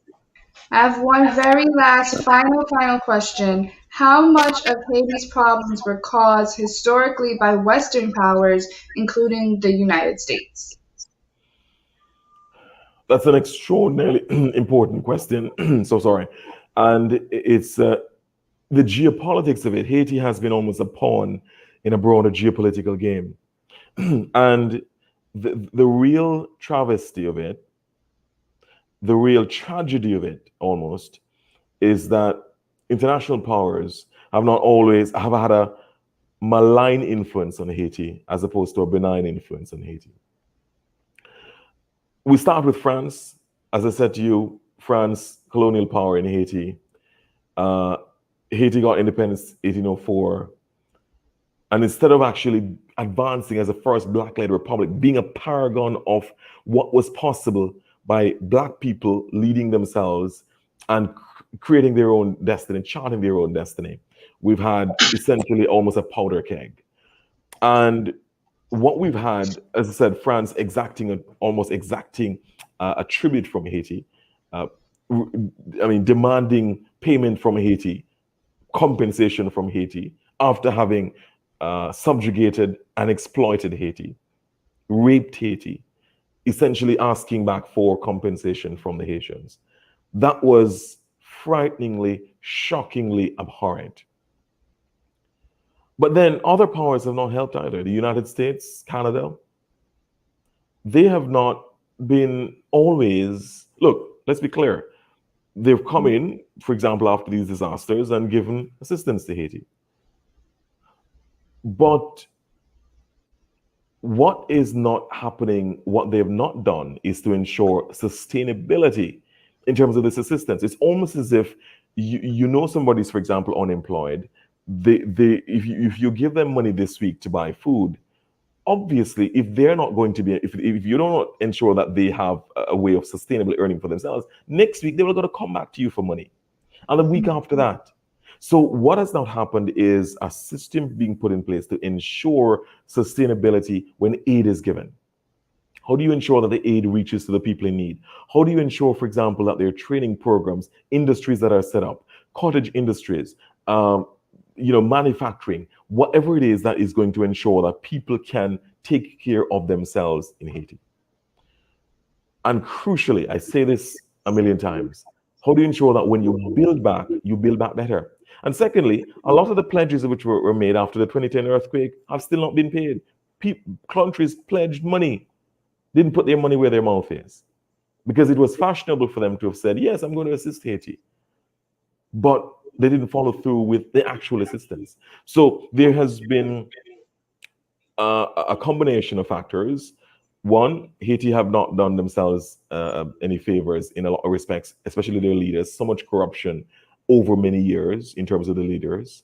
I have one very last final question. How much of Haiti's problems were caused historically by Western powers, including the United States? That's an extraordinarily important question. So sorry. And it's the geopolitics of it. Haiti has been almost a pawn in a broader geopolitical game. And the real travesty of it, the real tragedy of it almost, is that international powers have had a malign influence on Haiti as opposed to a benign influence on Haiti. We start with France. As I said to you, France, colonial power in Haiti. Haiti got independence 1804. And instead of actually advancing as a first Black-led republic, being a paragon of what was possible by Black people leading themselves and creating their own destiny, charting their own destiny, we've had essentially almost a powder keg. And what we've had, as I said, France almost exacting a tribute from Haiti, demanding payment from Haiti, compensation from Haiti, after having subjugated and exploited Haiti, raped Haiti, essentially asking back for compensation from the Haitians. That was frighteningly, shockingly abhorrent. But then other powers have not helped either. The United States, Canada, they have not been always, look, let's be clear. They've come in, for example, after these disasters and given assistance to Haiti. But what is not happening, what they have not done, is to ensure sustainability in terms of this assistance. It's almost as if you know somebody's, for example, unemployed. If you give them money this week to buy food, obviously, if they're not going to be, if you don't ensure that they have a way of sustainably earning for themselves, next week they will going to come back to you for money, and the week after that. So what has now happened is a system being put in place to ensure sustainability when aid is given. How do you ensure that the aid reaches to the people in need? How do you ensure, for example, that there are training programs, industries that are set up, cottage industries, manufacturing, whatever it is that is going to ensure that people can take care of themselves in Haiti? And crucially, I say this a million times, how do you ensure that when you build back better? And secondly, a lot of the pledges which were made after the 2010 earthquake have still not been paid. Countries pledged money, didn't put their money where their mouth is, because it was fashionable for them to have said, yes, I'm going to assist Haiti. But they didn't follow through with the actual assistance. So there has been a combination of factors. One, Haiti have not done themselves any favors in a lot of respects, especially their leaders. So much corruption over many years in terms of the leaders.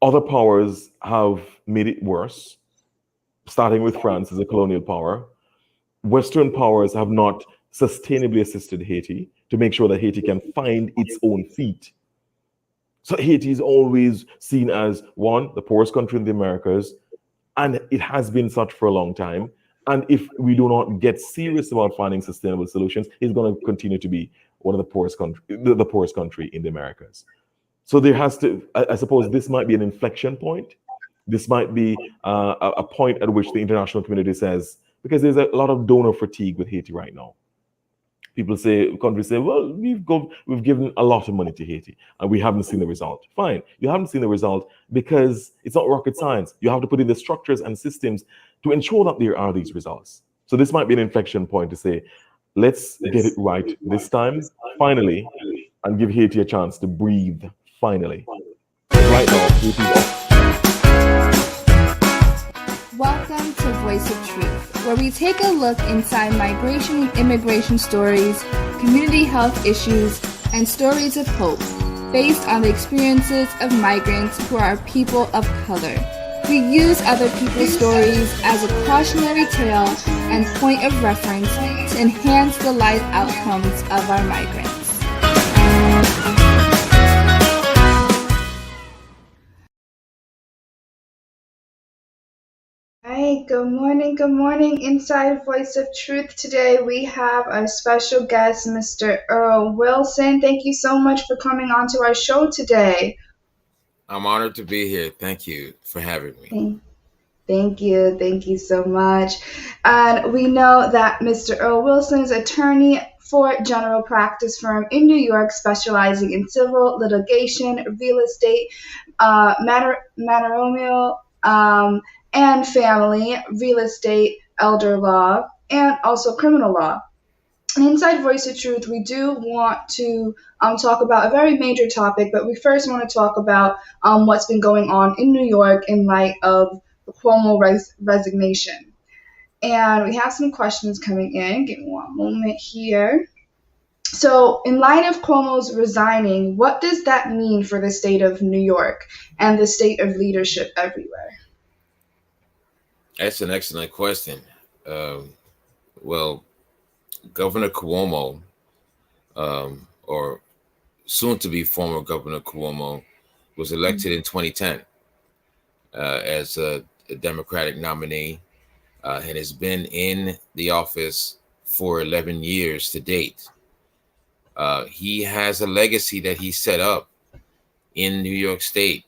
Other powers have made it worse, starting with France as a colonial power. Western powers have not sustainably assisted Haiti to make sure that Haiti can find its own feet. So Haiti is always seen as, one, the poorest country in the Americas, and it has been such for a long time. And if we do not get serious about finding sustainable solutions, it's going to continue to be one of the poorest country in the Americas. So there has to, I suppose this might be an inflection point. This might be a point at which the international community says, because there's a lot of donor fatigue with Haiti right now. Countries say, well, we've given a lot of money to Haiti and we haven't seen the result. Fine, you haven't seen the result because it's not rocket science. You have to put in the structures and systems to ensure that there are these results. So this might be an inflection point to say, let's get it right this time, finally, and give Haiti a chance to breathe, finally. Right now, Haiti's Welcome to Voice of Truth, where we take a look inside migration and immigration stories, community health issues, and stories of hope, based on the experiences of migrants who are people of color. We use other people's stories as a cautionary tale and point of reference to enhance the life outcomes of our migrants. Hi, good morning, Inside Voice of Truth. Today we have a special guest, Mr. Earl Wilson. Thank you so much for coming onto our show today. I'm honored to be here. Thank you for having me. Thank you so much. And we know that Mr. Earl Wilson is attorney for general practice firm in New York, specializing in civil litigation, real estate, matrimonial, and family, real estate, elder law, and also criminal law. Inside Voice of Truth, we do want to talk about a very major topic, but we first want to talk about what's been going on in New York in light of the Cuomo resignation. And we have some questions coming in. Give me one moment here. So, in light of Cuomo's resigning, what does that mean for the state of New York and the state of leadership everywhere? That's an excellent question. Well, Governor Cuomo, or soon to be former Governor Cuomo, was elected in 2010 as a Democratic nominee and has been in the office for 11 years to date. He has a legacy that he set up in New York State.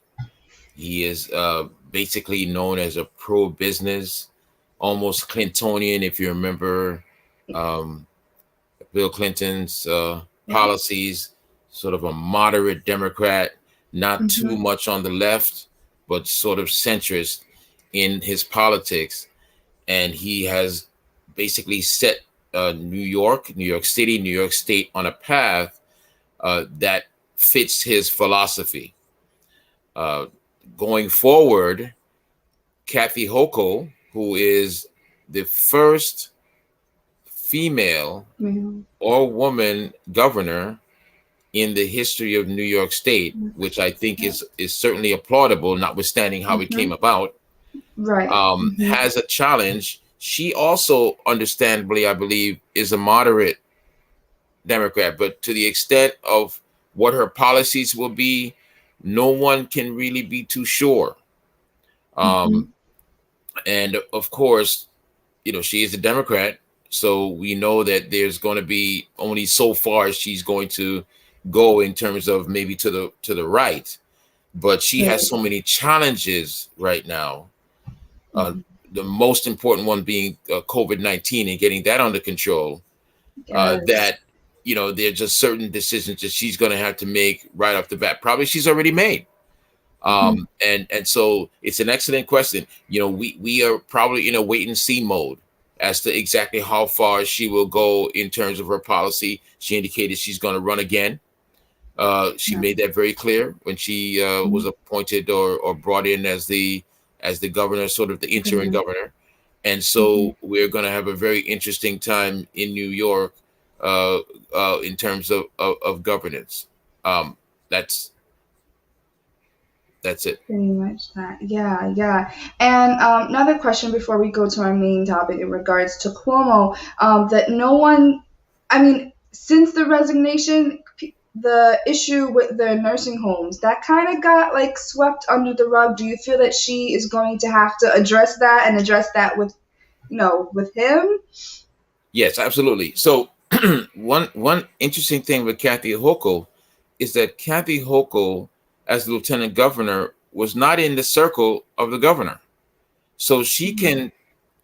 He is basically known as a pro-business, almost Clintonian, if you remember Bill Clinton's policies, sort of a moderate Democrat, not too much on the left, but sort of centrist in his politics. And he has basically set New York City, New York State on a path that fits his philosophy. Going forward, Kathy Hochul, who is the first female or woman governor in the history of New York State, which I think is certainly applaudable, notwithstanding how it came about, has a challenge. She also, understandably, I believe, is a moderate Democrat, but to the extent of what her policies will be, no one can really be too sure. And of course, she is a Democrat, so we know that there's going to be only so far she's going to go in terms of maybe to the right, but she has so many challenges right now. The most important one being COVID-19 and getting that under control. That there are just certain decisions that she's going to have to make right off the bat. Probably she's already made. And so it's an excellent question. We are probably in a wait and see mode as to exactly how far she will go in terms of her policy. She indicated she's going to run again. She made that very clear when she was appointed or brought in as the governor, sort of the interim governor. And so we're going to have a very interesting time in New York in terms of governance. That's it. Pretty much that. Yeah. And another question before we go to our main topic in regards to Cuomo, that no one, since the resignation, the issue with the nursing homes, that kind of got like swept under the rug. Do you feel that she is going to have to address that with, with him? Yes, absolutely. So one interesting thing with Kathy Hochul is that Kathy Hochul, as the lieutenant governor, was not in the circle of the governor. So she can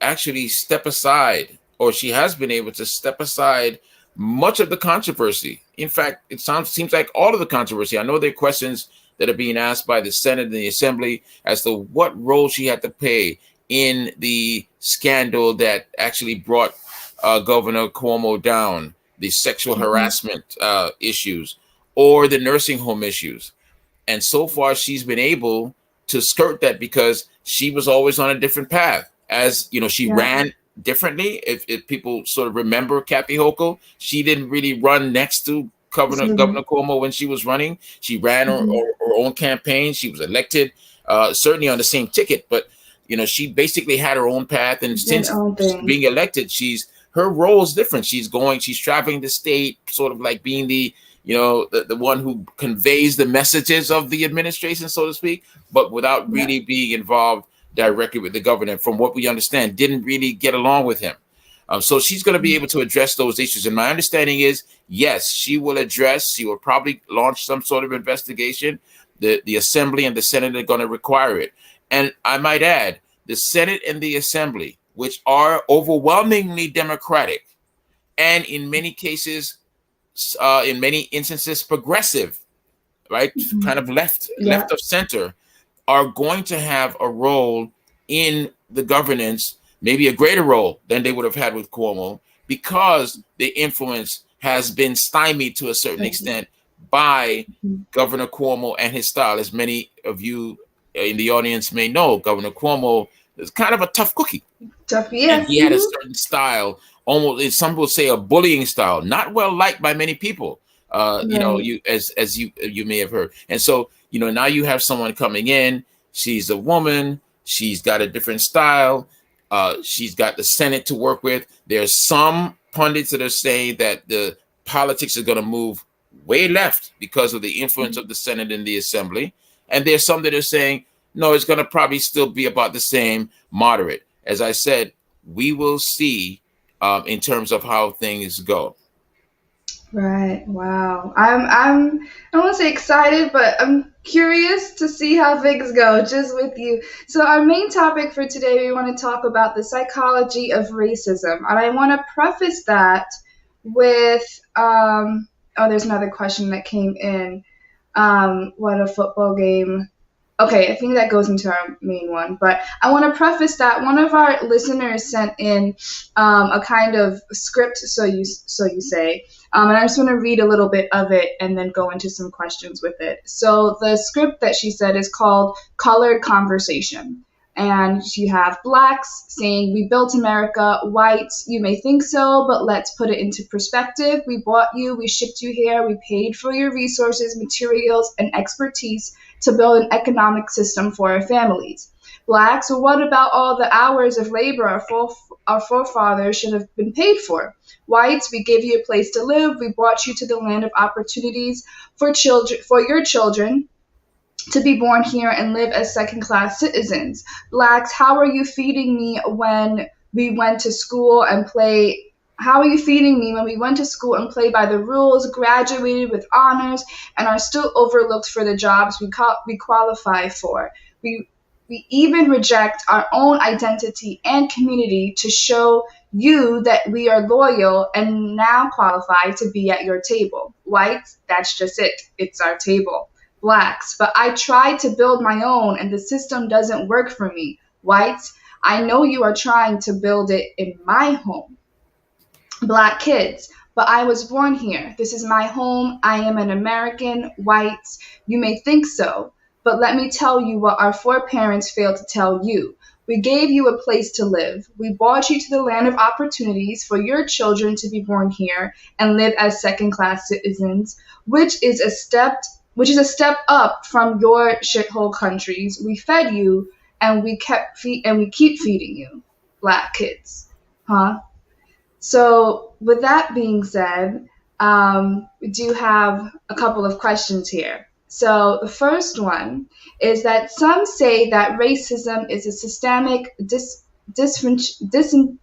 actually step aside, or she has been able to step aside much of the controversy. In fact, seems like all of the controversy. I know there are questions that are being asked by the Senate and the Assembly as to what role she had to play in the scandal that actually brought Governor Cuomo down, the sexual harassment issues, or the nursing home issues. And so far, she's been able to skirt that because she was always on a different path. As she ran differently. If people sort of remember Kathy Hochul, she didn't really run next to Governor Cuomo when she was running. She ran her own campaign. She was elected, certainly on the same ticket, but she basically had her own path. And since being elected, her role is different. She's traveling the state, sort of like being the one who conveys the messages of the administration, so to speak, but without really being involved directly with the governor. From what we understand, didn't really get along with him. So she's going to be able to address those issues. And my understanding is, yes, she will probably launch some sort of investigation. The Assembly and the Senate are going to require it. And I might add, the Senate and the Assembly, which are overwhelmingly Democratic, and in many cases, in many instances, progressive, right? Kind of left of center, are going to have a role in the governance, maybe a greater role than they would have had with Cuomo, because the influence has been stymied to a certain extent by Governor Cuomo and his style. As many of you in the audience may know, Governor Cuomo is kind of a tough cookie. And he had a certain style, almost, some will say, a bullying style, not well liked by many people. You may have heard. And so, now you have someone coming in. She's a woman. She's got a different style. She's got the Senate to work with. There's some pundits that are saying that the politics are going to move way left because of the influence of the Senate and the Assembly. And there's some that are saying, no, it's going to probably still be about the same, moderate. As I said, we will see in terms of how things go. Right. Wow. I don't want to say excited, but I'm curious to see how things go just with you. So our main topic for today, we want to talk about the psychology of racism. And I want to preface that with, there's another question that came in. What a football game. Okay, I think that goes into our main one, but I want to preface that one of our listeners sent in a kind of script, so you say, and I just want to read a little bit of it and then go into some questions with it. So the script that she said is called Colored Conversation. And you have blacks saying, "We built America." Whites, "You may think so, but let's put it into perspective. We bought you, we shipped you here, we paid for your resources, materials, and expertise to build an economic system for our families. Blacks, well, what about all the hours of labor our forefathers should have been paid for? Whites, we gave you a place to live. We brought you to the land of opportunities for your children to be born here and live as second-class citizens. Blacks, how are you feeding me when we went to school and play? How are you feeding me when we went to school and played by the rules, graduated with honors, and are still overlooked for the jobs we qualify for? We even reject our own identity and community to show you that we are loyal and now qualify to be at your table. Whites, that's just it. It's our table. Blacks, but I tried to build my own and the system doesn't work for me. Whites, I know you are trying to build it in my home. Black kids, but I was born here. This is my home. I am an American. Whites, you may think so, but let me tell you what our foreparents failed to tell you. We gave you a place to live. We brought you to the land of opportunities for your children to be born here and live as second-class citizens, which is a step up from your shithole countries. We fed you and we keep feeding you, Black kids, huh? So with that being said, we do have a couple of questions here. So the first one is that some say that racism is a systemic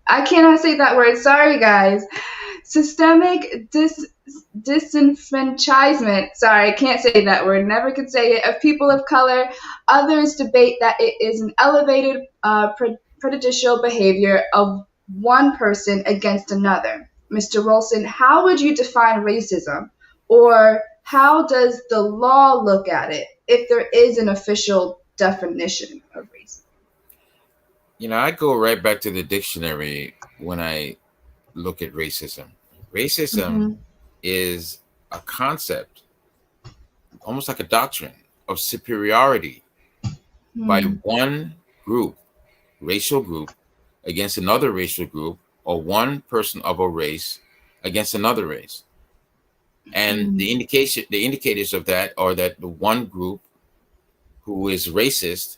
I cannot say that word. Sorry, guys. Systemic disenfranchisement. Sorry, I can't say that word. Never could say it. Of people of color. Others debate that it is an elevated prejudicial behavior of one person against another. Mr. Wilson, how would you define racism? Or how does the law look at it if there is an official definition of racism? I go right back to the dictionary when I look at racism. Racism is a concept, almost like a doctrine, of superiority by one group, racial group, against another racial group, or one person of a race against another race. And the indicators of that are that the one group who is racist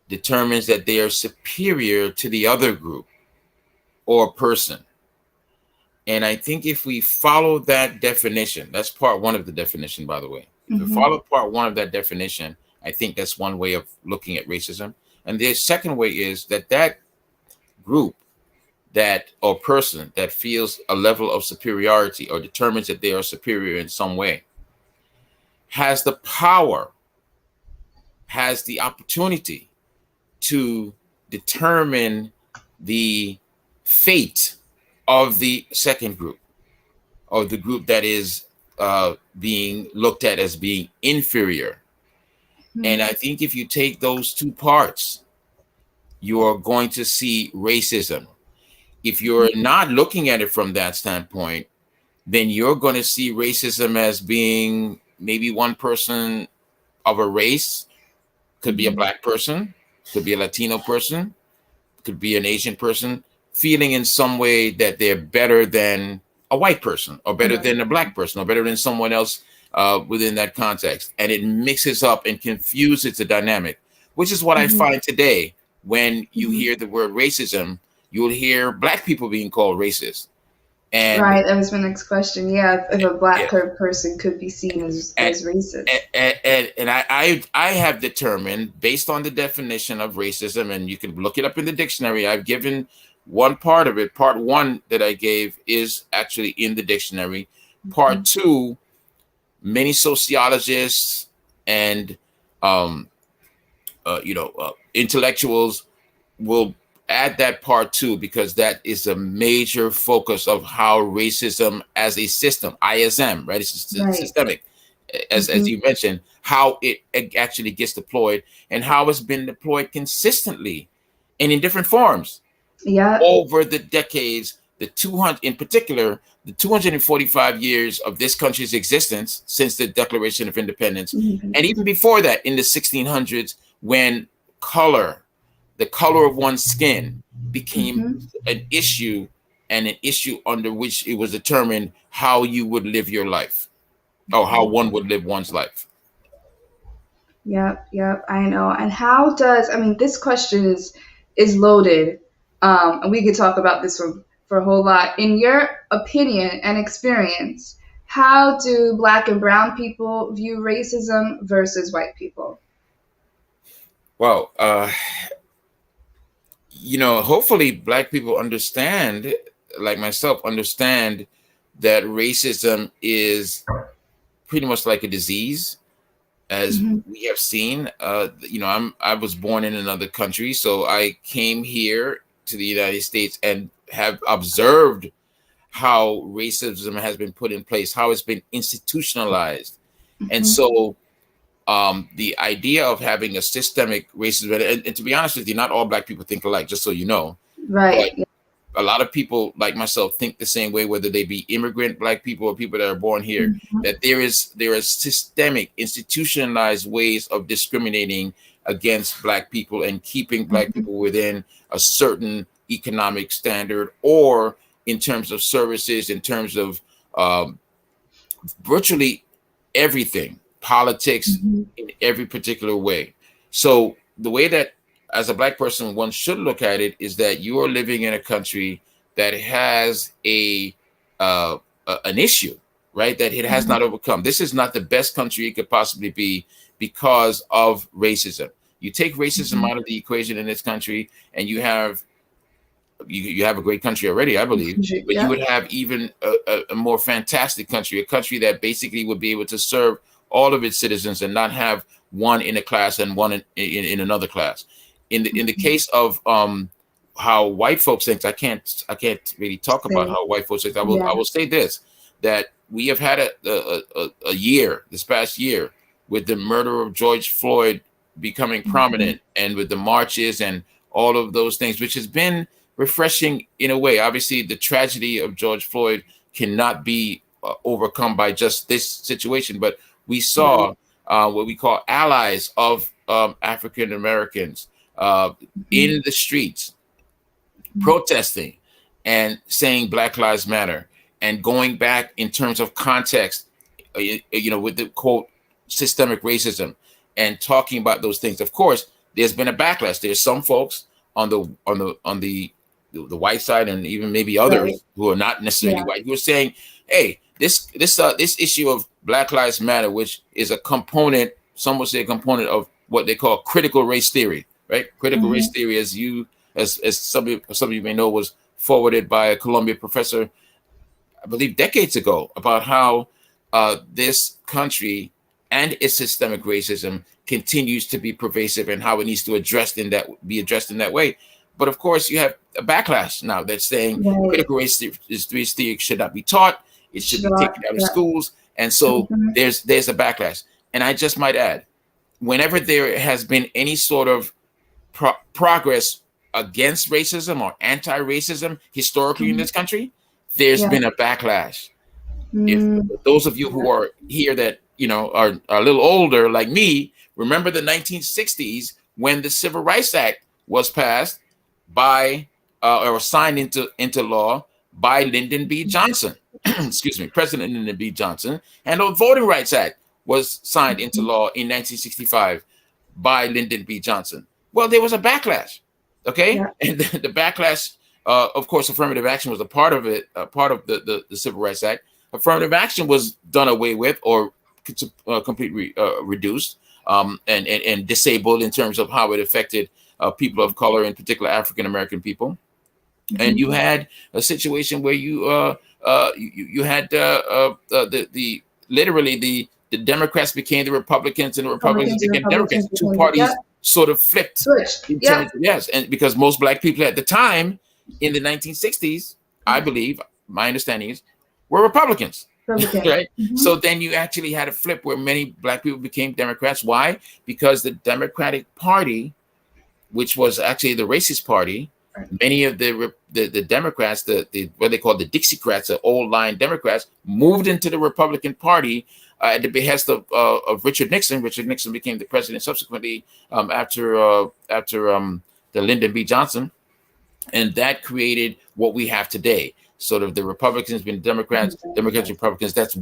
determines that they are superior to the other group or person. And I think if we follow that definition, that's part one of the definition, by the way. If we follow part one of that definition, I think that's one way of looking at racism. And the second way is that group or person that feels a level of superiority or determines that they are superior in some way has the power, has the opportunity to determine the fate of the second group, or the group that is being looked at as being inferior. And I think if you take those two parts, you are going to see racism. If you're not looking at it from that standpoint, then you're going to see racism as being maybe one person of a race, could be a Black person, could be a Latino person, could be an Asian person, feeling in some way that they're better than a white person, or better than a Black person, or better than someone else within that context. And it mixes up and confuses the dynamic, which is what I find today. When you hear the word racism, you'll hear Black people being called racist. And right, that was my next question. Yeah, if a Black person could be seen as racist. And I have determined, based on the definition of racism, and you can look it up in the dictionary, I've given one part of it. Part one that I gave is actually in the dictionary. Part two, many sociologists and intellectuals will add that part too, because that is a major focus of how racism as a system, ISM, right? It's systemic, as you mentioned, how it actually gets deployed and how it's been deployed consistently and in different forms over the decades. The 245 years of this country's existence since the Declaration of Independence, and even before that, in the 1600s, when the color of one's skin became an issue, and an issue under which it was determined how you would live your life, or how one would live one's life. Yep, I know. And how does, I mean, this question is loaded. And we could talk about this for a whole lot. In your opinion and experience, how do Black and brown people view racism versus white people? Well, hopefully Black people understand, like myself, understand that racism is pretty much like a disease, as we have seen. I was born in another country, so I came here to the United States and have observed how racism has been put in place, how it's been institutionalized. And so the idea of having a systemic racism, and to be honest with you, not all Black people think alike, just so you know. Right. But a lot of people like myself think the same way, whether they be immigrant Black people or people that are born here, that there is systemic, institutionalized ways of discriminating against Black people and keeping Black people within a certain economic standard, or in terms of services, in terms of virtually everything, politics, in every particular way. So the way that as a Black person one should look at it is that you are living in a country that has an issue, right, that it has not overcome. This is not the best country it could possibly be because of racism. You take racism out of the equation in this country, and you have a great country already, I believe, but you would have even a more fantastic country, a country that basically would be able to serve all of its citizens and not have one in a class and one in another class. In the case of how white folks think, I can't really talk about how white folks think. I will say this, that we have had a year, this past year, with the murder of George Floyd becoming prominent, and with the marches and all of those things, which has been refreshing in a way. Obviously, the tragedy of George Floyd cannot be overcome by just this situation, but we saw what we call allies of African Americans in the streets protesting and saying Black Lives Matter, and going back in terms of context, with the quote systemic racism, and talking about those things. Of course, there's been a backlash. There's some folks on the white side, and even maybe others who are not necessarily white, who are saying, hey, this issue of Black Lives Matter, which is a component, some would say a component of what they call critical race theory, right? Critical race theory, as some of you may know, was forwarded by a Columbia professor, I believe decades ago, about how this country and its systemic racism continues to be pervasive, and how it needs to be addressed in that way. But of course, you have a backlash now that's saying critical race theory should not be taught. It should be taken out of schools. And so there's a backlash. And I just might add, whenever there has been any sort of progress against racism or anti-racism historically in this country, there's been a backlash. If those of you who are here that are a little older like me, remember the 1960s when the Civil Rights Act was passed by or signed into law by Lyndon B. Johnson, excuse me, President Lyndon B. Johnson, and the Voting Rights Act was signed into law in 1965 by Lyndon B. Johnson. Well, there was a backlash, okay? And the backlash, of course, affirmative action was a part of it, part of the Civil Rights Act. Affirmative action was done away with, or completely reduced and disabled in terms of how it affected people of color, in particular African American people. And you had a situation where you had literally the Democrats became the Republicans, and the Republicans became Democrats. Two parties sort of flipped. Yes, and because most Black people at the time in the 1960s, I believe, my understanding is, were Republicans. Right? So then you actually had a flip where many Black people became Democrats. Why? Because the Democratic Party, which was actually the racist party, many of the Democrats, the what they call the Dixiecrats, the old line Democrats, moved into the Republican Party at the behest of Richard Nixon. Richard Nixon became the president subsequently after the Lyndon B. Johnson, and that created what we have today. Sort of the Republicans being Democrats, Republicans. That's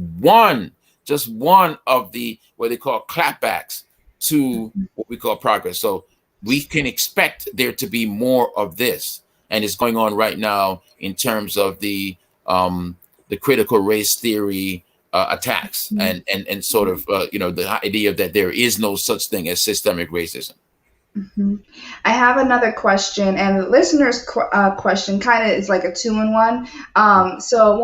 just one of the what they call clapbacks to what we call progress. So we can expect there to be more of this, and it's going on right now in terms of the critical race theory attacks, and sort of the idea that there is no such thing as systemic racism. I have another question, and the listener's question kind of is like a two-in-one. So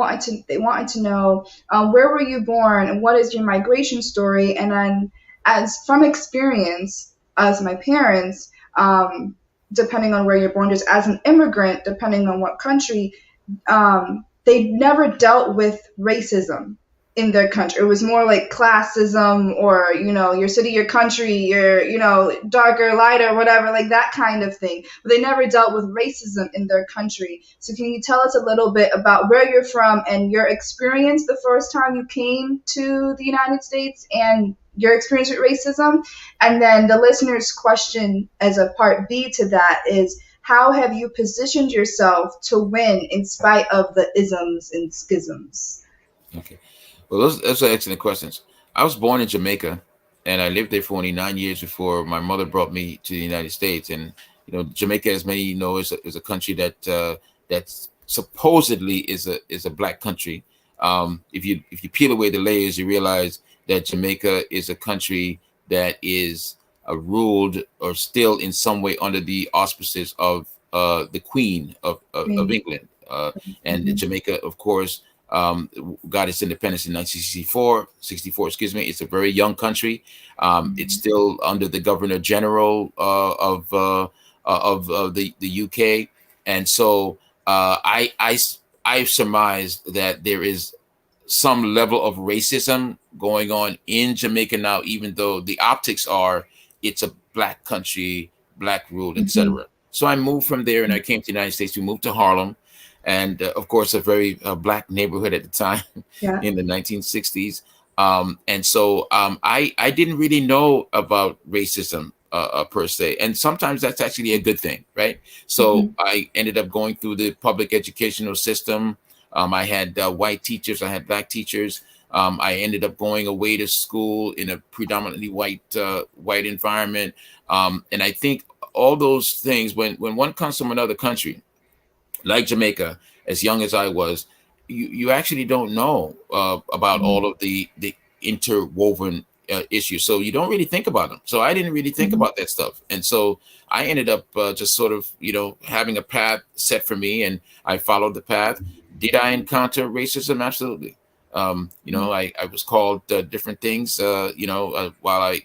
they wanted to know where were you born and what is your migration story? And then, as from experience, as my parents, depending on where you're born, just as an immigrant, depending on what country, they never dealt with racism in their country. It was more like classism, or, your city, your country, your, darker, lighter, whatever, like that kind of thing. But they never dealt with racism in their country. So can you tell us a little bit about where you're from and your experience the first time you came to the United States and your experience with racism? And then the listener's question as a part B to that is, how have you positioned yourself to win in spite of the isms and schisms? Okay. Well, those are excellent questions. I was born in Jamaica, and I lived there for only 9 years before my mother brought me to the United States. And Jamaica, as many know, is a country that supposedly is a black country. If you peel away the layers, you realize that Jamaica is a country that is ruled or still in some way under the auspices of the Queen of England, and Jamaica, of course, got its independence in 1964. It's a very young country. It's still under the Governor General of the UK, and so I surmised that there is some level of racism going on in Jamaica now, even though the optics are it's a black country, black ruled, etc. So I moved from there and I came to the United States. We moved to Harlem, and of course, a very black neighborhood at the time in the 1960s. And so I didn't really know about racism per se. And sometimes that's actually a good thing, right? So I ended up going through the public educational system. I had white teachers, I had black teachers. I ended up going away to school in a predominantly white environment. And I think all those things, when one comes from another country, like Jamaica, as young as I was, you actually don't know about all of the interwoven issues. So you don't really think about them. So I didn't really think about that stuff. And so I ended up just sort of, having a path set for me, and I followed the path. Did I encounter racism? Absolutely. I was called different things, while I,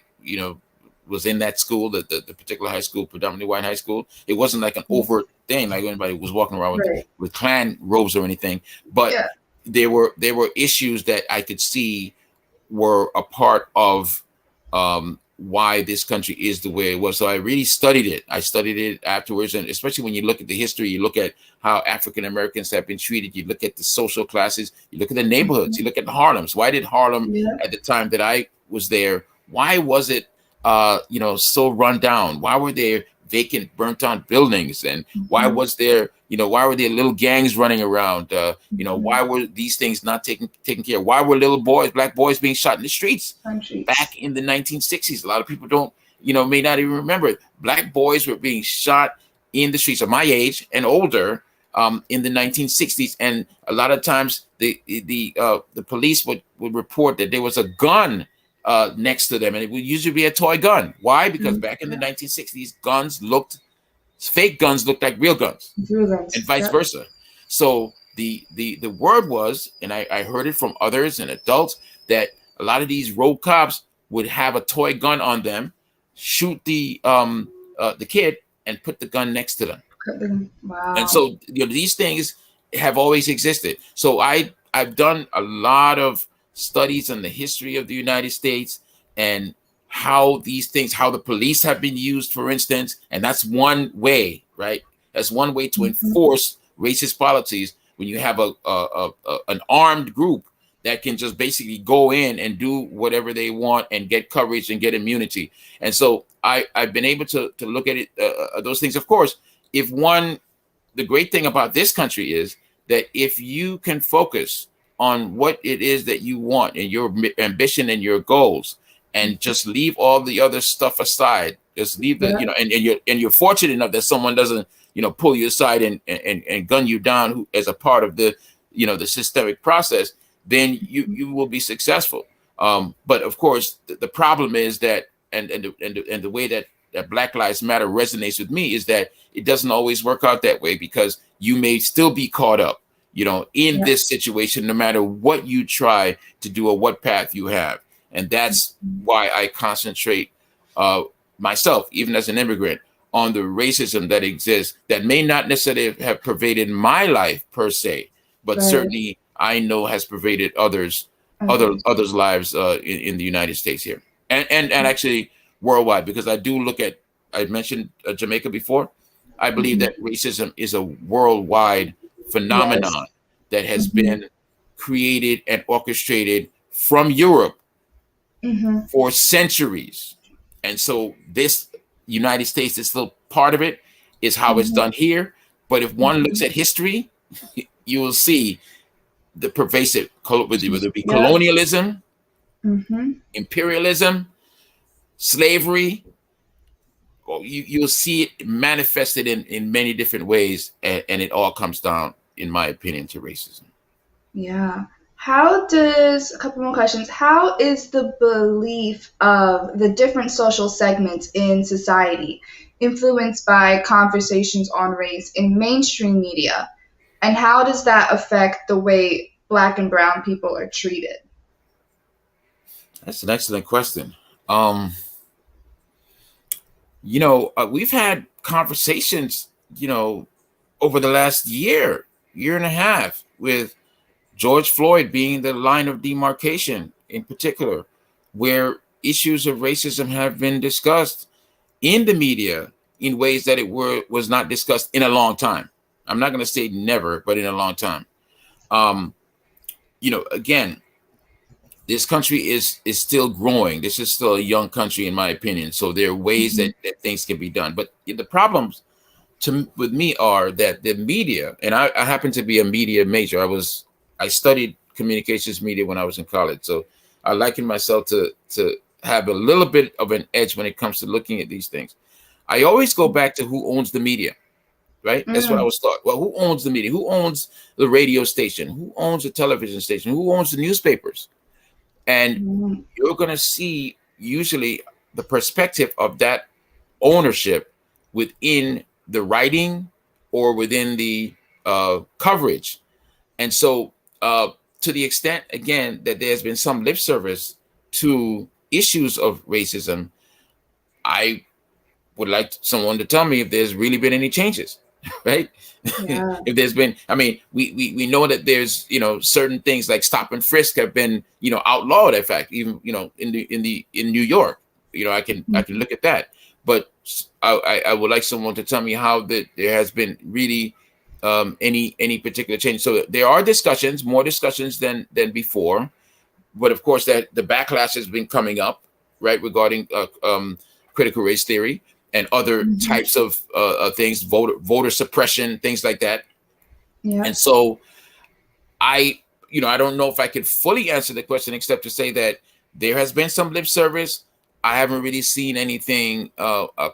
was in that school, the particular high school, predominantly white high school. It wasn't like an overt thing, like anybody was walking around with Klan robes or anything. But there were issues that I could see were a part of why this country is the way it was. So I really studied it. I studied it afterwards, and especially when you look at the history, you look at how African Americans have been treated. You look at the social classes. You look at the neighborhoods. You look at the Harlems. Why did Harlem, at the time that I was there, why was it so run down? Why were there vacant, burnt out buildings? And why was there, why were there little gangs running around? Why were these things not taken care of? Why were little boys, black boys, being shot in the streets back in the 1960s? A lot of people don't, may not even remember it. Black boys were being shot in the streets of my age and older in the 1960s. And a lot of times the police would report that there was a gun next to them, and it would usually be a toy gun. Why? Because back in the 1960s, fake guns looked like real guns, and vice versa. So the word was, and I heard it from others and adults, that a lot of these road cops would have a toy gun on them, shoot the kid, and put the gun next to them. Wow. And so these things have always existed. So I've done a lot of studies on the history of the United States and how these things, how the police have been used, for instance, and that's one way, right? That's one way to enforce racist policies, when you have an armed group that can just basically go in and do whatever they want and get coverage and get immunity. And so I've been able to look at it, those things. Of course, the great thing about this country is that if you can focus on what it is that you want and your ambition and your goals, and just leave all the other stuff aside. Just leave the, and you're fortunate enough that someone doesn't, pull you aside and gun you down as a part of the, the systemic process, then you will be successful. But of course, the problem is that, and the way that Black Lives Matter resonates with me is that it doesn't always work out that way, because you may still be caught up, in this situation, no matter what you try to do or what path you have. And that's why I concentrate myself, even as an immigrant, on the racism that exists that may not necessarily have pervaded my life per se, but certainly I know has pervaded others' lives in the United States here, and actually worldwide. Because I do look at, I mentioned Jamaica before. I believe that racism is a worldwide phenomenon that has been created and orchestrated from Europe for centuries. And so this United States is still part of it, is how it's done here. But if one looks at history, you will see the pervasive, whether it be colonialism, imperialism, slavery, you'll see it manifested in many different ways. And it all comes down, in my opinion, to racism. Yeah. A couple more questions. How is the belief of the different social segments in society influenced by conversations on race in mainstream media? And how does that affect the way Black and brown people are treated? That's an excellent question. We've had conversations, over the last year and a half, with George Floyd being the line of demarcation in particular, where issues of racism have been discussed in the media in ways that was not discussed in a long time. I'm not going to say never, but in a long time. Again, this country is still growing. This is still a young country, in my opinion. So there are ways that things can be done. But the problems with me are that the media, and I happen to be a media major. I studied communications media when I was in college. So I liken myself to have a little bit of an edge when it comes to looking at these things. I always go back to who owns the media, right? That's what I was taught. Well, who owns the media? Who owns the radio station? Who owns the television station? Who owns the newspapers? And you're going to see usually the perspective of that ownership within the writing or within the coverage. And so to the extent, again, that there's been some lip service to issues of racism, I would like someone to tell me if there's really been any changes, right? Yeah. If there's been, we know that there's, certain things like stop and frisk have been, outlawed. In fact, even, in New York, I can look at that. But I would like someone to tell me how there has been really any particular change. So there are discussions, more discussions than before, but of course that the backlash has been coming up, right, regarding critical race theory and other types of things, voter suppression, things like that. Yeah. And so I don't know if I could fully answer the question, except to say that there has been some lip service. I haven't really seen anything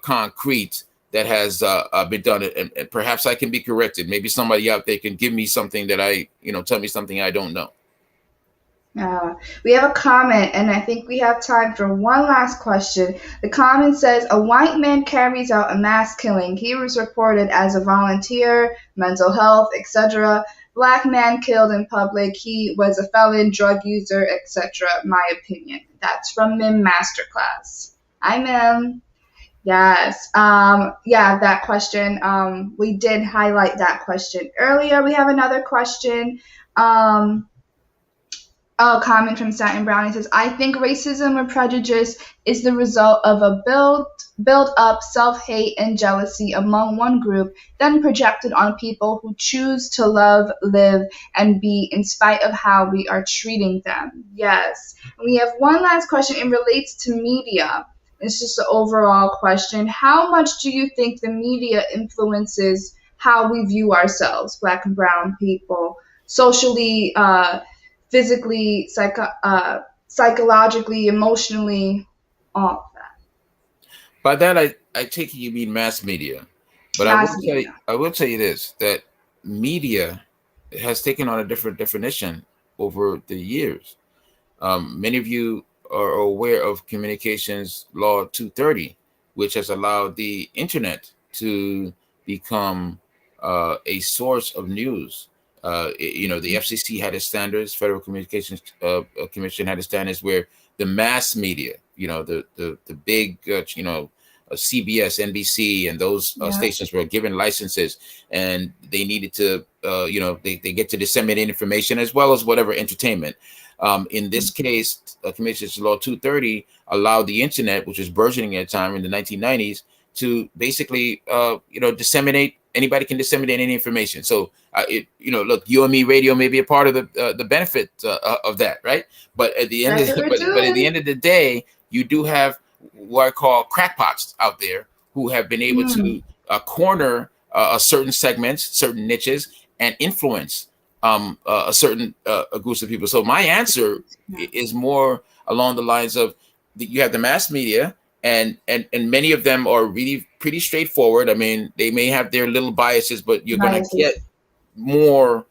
concrete that has been done, and perhaps I can be corrected. Maybe somebody out there can give me something that tell me something I don't know. We have a comment, and I think we have time for one last question. The comment says, a white man carries out a mass killing. He was reported as a volunteer, mental health, etc. Black man killed in public. He was a felon, drug user, etc. My opinion. That's from Mim Masterclass. Hi, Mim. Yes. That question. We did highlight that question earlier. We have another question. A comment from Satin Brownie says, I think racism or prejudice is the result of a build up self-hate and jealousy among one group, then projected on people who choose to love, live, and be in spite of how we are treating them. Yes. And we have one last question. It relates to media. It's just an overall question. How much do you think the media influences how we view ourselves, Black and brown people, socially, physically, psychologically, emotionally? all of that. By that, I take it you mean mass media. But I will tell you this, that media has taken on a different definition over the years. Many of you are aware of Communications Law 230, which has allowed the internet to become a source of news. The FCC had its standards, Federal Communications Commission had its standards where the mass media, the big, CBS, NBC, and those stations were given licenses, and they needed to, they get to disseminate information as well as whatever entertainment. In this case, Communications Law 230 allowed the internet, which was burgeoning at the time in the 1990s, to basically, disseminate. Anybody can disseminate any information. So, look, UME radio may be a part of the benefit of that, right? But at the end, at the end of the day, you do have what I call crackpots out there who have been able to corner certain segments, certain niches, and influence a certain groups of people. So my answer is more along the lines of you have the mass media, and many of them are really pretty straightforward. I mean, they may have their little biases, but you're going to get more,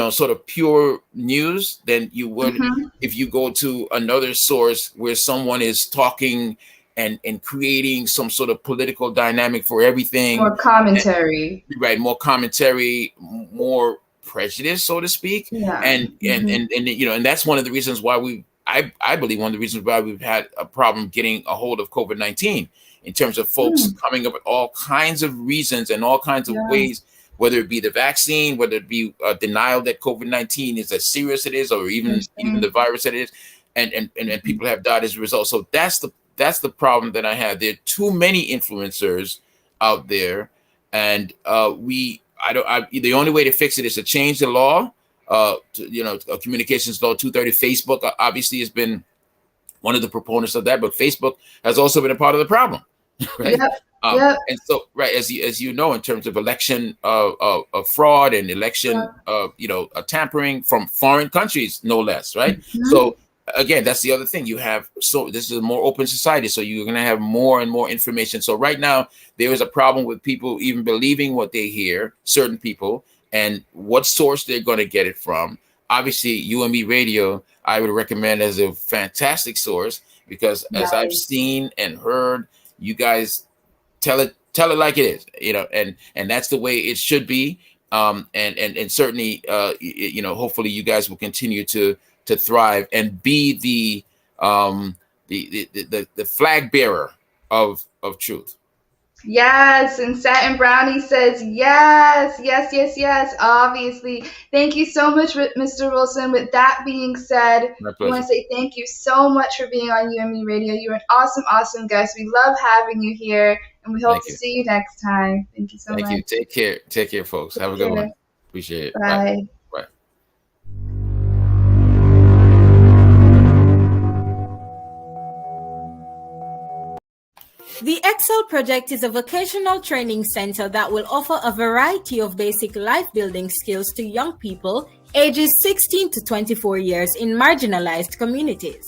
sort of pure news than you would if you go to another source where someone is talking and creating some sort of political dynamic for everything. More commentary. Right, more commentary, more prejudice, so to speak. Yeah. And that's one of the reasons why I believe one of the reasons why we've had a problem getting a hold of COVID-19, in terms of folks coming up with all kinds of reasons and all kinds of ways, whether it be the vaccine, whether it be denial that COVID-19 is as serious it is, or even the virus that it is, and people have died as a result. So that's the problem that I have. There are too many influencers out there, and the only way to fix it is to change the law. Communications Law 230. Facebook obviously has been one of the proponents of that, but Facebook has also been a part of the problem, right? And so, right, as you know, in terms of election fraud and election tampering from foreign countries, no less, right? So again, that's the other thing. This is a more open society, so you're going to have more and more information. So right now, there is a problem with people even believing what they hear, certain people, and what source they're going to get it from. Obviously, UME Radio, I would recommend as a fantastic source, because as I've seen and heard, you guys tell it like it is, and that's the way it should be. And certainly, hopefully you guys will continue to thrive and be the flag bearer of truth. Yes, and Satin Brownie says yes, obviously. Thank you so much, Mr. Wilson. With that being said, I want to say thank you so much for being on UME Radio. You're an awesome guest. We love having you here, and we hope to see you next time. Thank you so much. Thank you. Take care, folks. Have a good one. Appreciate it. Bye. Bye. The Excel project is a vocational training center that will offer a variety of basic life-building skills to young people ages 16 to 24 years in marginalized communities.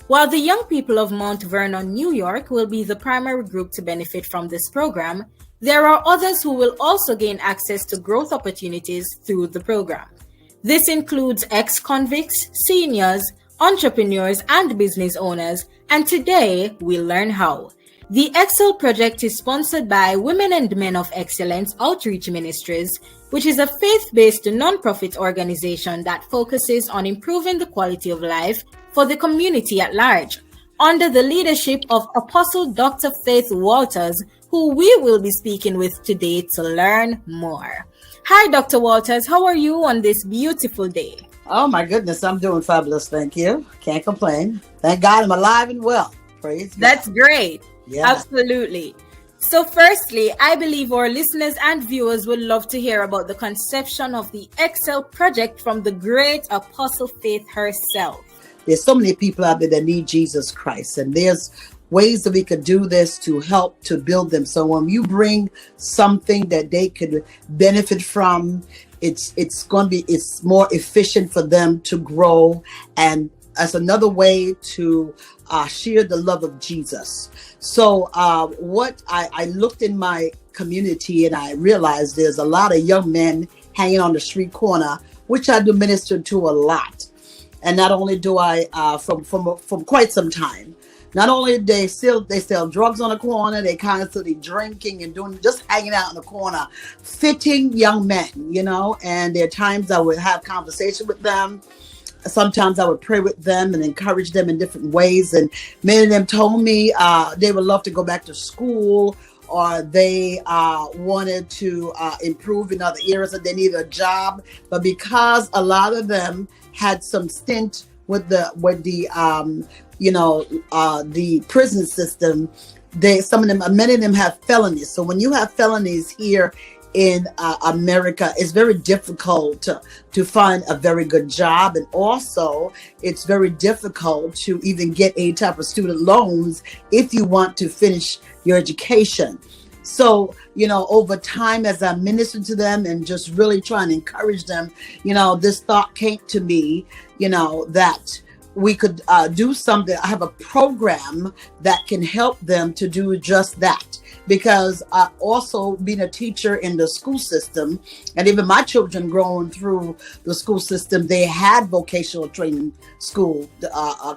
While the young people of Mount Vernon, New York will be the primary group to benefit from this program, there are others who will also gain access to growth opportunities through the program. This includes ex-convicts, seniors, entrepreneurs, and business owners, and today we'll learn how. The Excel project is sponsored by Women and Men of Excellence Outreach Ministries, which is a faith-based nonprofit organization that focuses on improving the quality of life for the community at large, under the leadership of Apostle Dr. Faith Walters, who we will be speaking with today to learn more. Hi, Dr. Walters. How are you on this beautiful day? Oh, my goodness. I'm doing fabulous. Thank you. Can't complain. Thank God I'm alive and well. Praise God. That's great. Yeah. Absolutely. So firstly, I believe our listeners and viewers would love to hear about the conception of the Excel project from the great Apostle Faith herself. There's so many people out there that need Jesus Christ, and there's ways that we could do this to help to build them. So when you bring something that they could benefit from, it's more efficient for them to grow and as another way to share the love of Jesus. So what I looked in my community and I realized there's a lot of young men hanging on the street corner, which I do minister to a lot. And not only do I from quite some time, not only they sell drugs on the corner, they constantly drinking and doing just hanging out in the corner, fitting young men, and there are times I would have conversation with them. Sometimes I would pray with them and encourage them in different ways. And many of them told me they would love to go back to school, or they wanted to improve in other areas, and they needed a job. But because a lot of them had some stint with the prison system, many of them have felonies. So when you have felonies here in America, it's very difficult to find a very good job. And also it's very difficult to even get any type of student loans if you want to finish your education. So, over time, as I ministered to them and just really trying to encourage them, this thought came to me, that we could do something. I have a program that can help them to do just that. Because also being a teacher in the school system, and even my children growing through the school system, they had vocational training school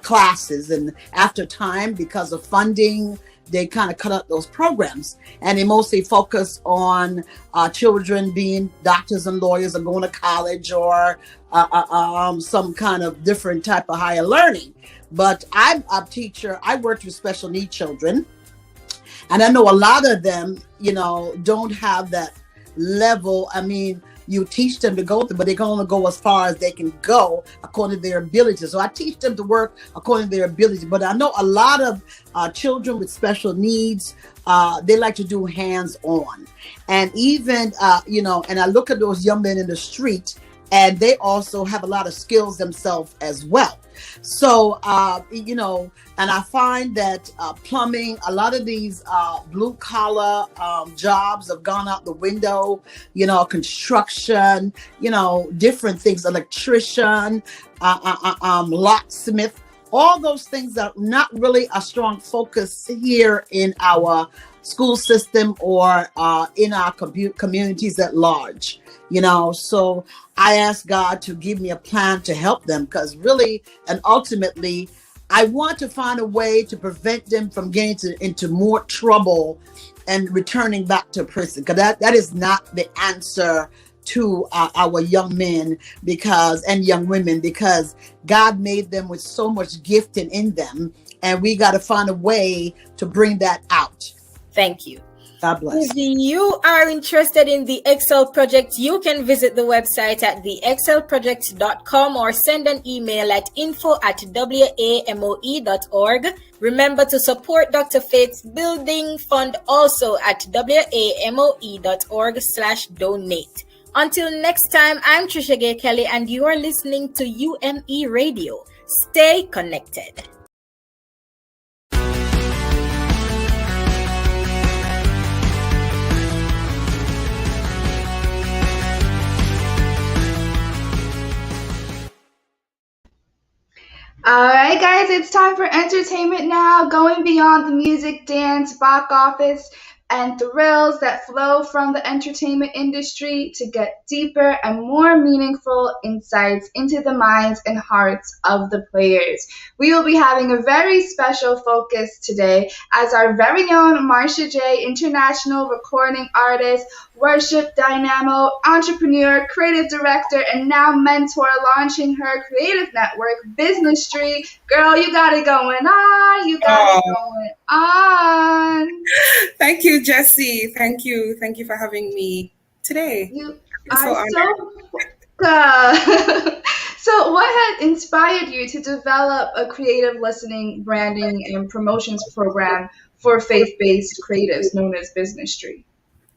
classes. And after time, because of funding, they kind of cut out those programs, and they mostly focus on children being doctors and lawyers, or going to college, or some kind of different type of higher learning. But I'm a teacher. I worked with special needs children, and I know a lot of them, don't have that level. I mean, you teach them to go through, but they can only go as far as they can go according to their abilities. So I teach them to work according to their abilities. But I know a lot of children with special needs, they like to do hands-on. And even, and I look at those young men in the street, and they also have a lot of skills themselves as well. So, and I find that plumbing, a lot of these blue collar jobs have gone out the window, construction, different things, electrician, locksmith, all those things are not really a strong focus here in our school system or in our communities at large. So I asked God to give me a plan to help them, because really and ultimately I want to find a way to prevent them from getting into more trouble and returning back to prison, because that is not the answer to our young men and young women, because God made them with so much gifting in them, and we got to find a way to bring that out. Thank you. God bless. If you are interested in the Excel project, you can visit the website at theexcelproject.com or send an email at info@wamo.org. Remember to support Dr. Faith's building fund also at wamo.org/donate. Until next time, I'm Trisha Gay Kelly, and you are listening to UME Radio. Stay connected. All right, guys, it's time for entertainment now, going beyond the music, dance, box office, and thrills that flow from the entertainment industry to get deeper and more meaningful insights into the minds and hearts of the players. We will be having a very special focus today as our very own Marsha J, international recording artist, worship dynamo, entrepreneur, creative director, and now mentor, launching her creative network, Business Street. Girl, you got it going on. You got it going on. Thank you, Jessie. Thank you. Thank you for having me today. You I'm are so So what had inspired you to develop a creative listening, branding, and promotions program for faith-based creatives known as Business Street?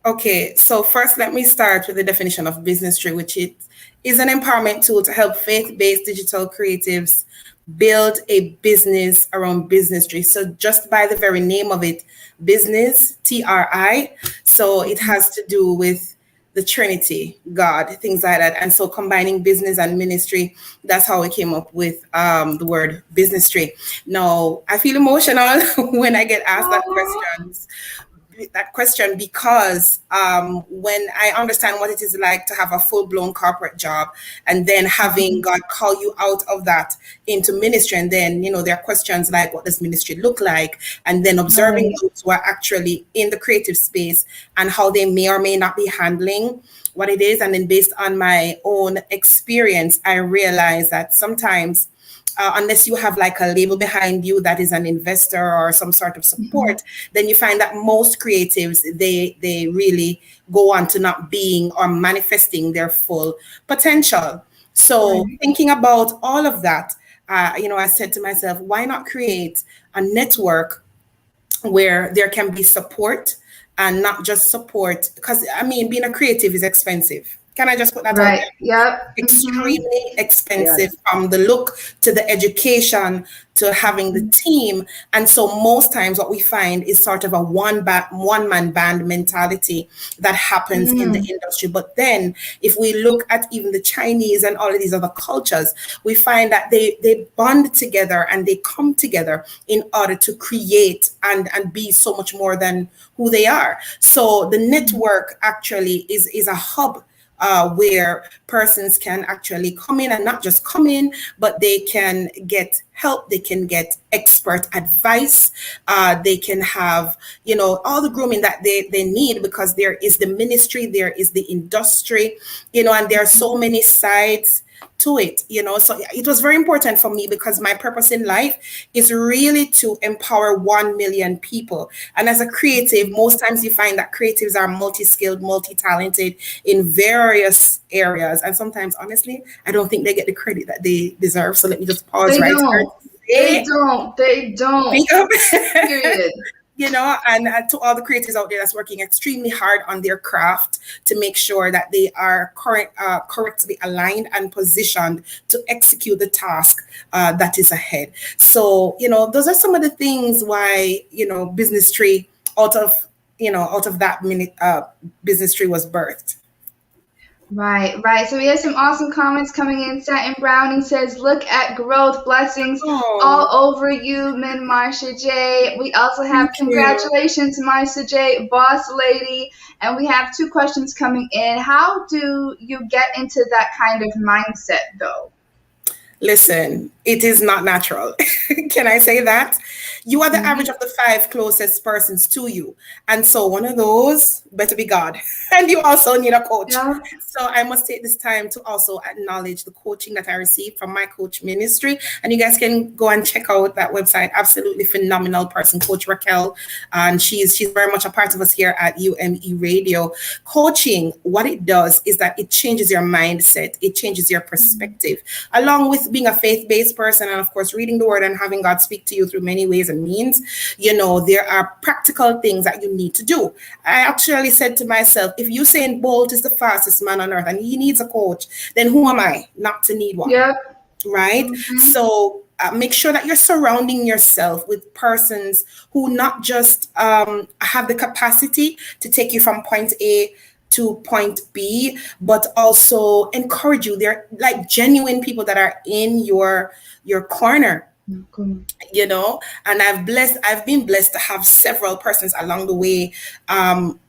Okay, so first let me start with the definition of Business Tree, which is an empowerment tool to help faith-based digital creatives build a business around Business Tree. So just by the very name of it, business, TRI. So it has to do with the Trinity, God, things like that. And so combining business and ministry, that's how we came up with the word business tree. Now, I feel emotional when I get asked that question because when I understand what it is like to have a full-blown corporate job and then having God call you out of that into ministry, and then there are questions like, what does ministry look like, and then observing those who are actually in the creative space and how they may or may not be handling what it is. And then based on my own experience, I realize that sometimes unless you have like a label behind you that is an investor or some sort of support, then you find that most creatives, they really go on to not being or manifesting their full potential. So thinking about all of that, I said to myself, why not create a network where there can be support and not just support? Because being a creative is expensive. Can I just put that out there? Yep. Extremely expensive, from the look to the education to having the team. And so most times what we find is sort of a one-man band mentality that happens in the industry. But then if we look at even the Chinese and all of these other cultures, we find that they bond together and they come together in order to create and be so much more than who they are. So the network actually is a hub where persons can actually come in, and not just come in, but they can get help, they can get expert advice, they can have, all the grooming that they need, because there is the ministry, there is the industry, and there are so many sides to it, so it was very important for me, because my purpose in life is really to empower 1 million people. And as a creative, most times you find that creatives are multi-skilled, multi-talented in various areas, and sometimes, honestly, I don't think they get the credit that they deserve. So let me just pause They don't. Period. And to all the creators out there that's working extremely hard on their craft to make sure that they are correctly aligned and positioned to execute the task that is ahead. So, those are some of the things why, Business Tree, out of that Business Tree was birthed. Right. So we have some awesome comments coming in. Satin Browning says, look at growth, blessings all over you, Min Marsha J. We also have congratulations, Marsha J, boss lady. And we have 2 questions coming in. How do you get into that kind of mindset, though? Listen, it is not natural. Can I say that? You are the average of the 5 closest persons to you. And so one of those better be God. And you also need a coach. Yeah. So I must take this time to also acknowledge the coaching that I received from my coach ministry. And you guys can go and check out that website. Absolutely phenomenal person, Coach Racquel. And she's very much a part of us here at UME Radio. Coaching, what it does is that it changes your mindset. It changes your perspective. Along with being a faith-based person, and of course, reading the word and having God speak to you through many ways and means, there are practical things that you need to do. I actually said to myself, if Usain Bolt is the fastest man on earth and he needs a coach, then who am I not to need one? Yeah. Right? So make sure that you're surrounding yourself with persons who not just have the capacity to take you from point A to point B, but also encourage you. They're like genuine people that are in your corner. And I've been blessed to have several persons along the way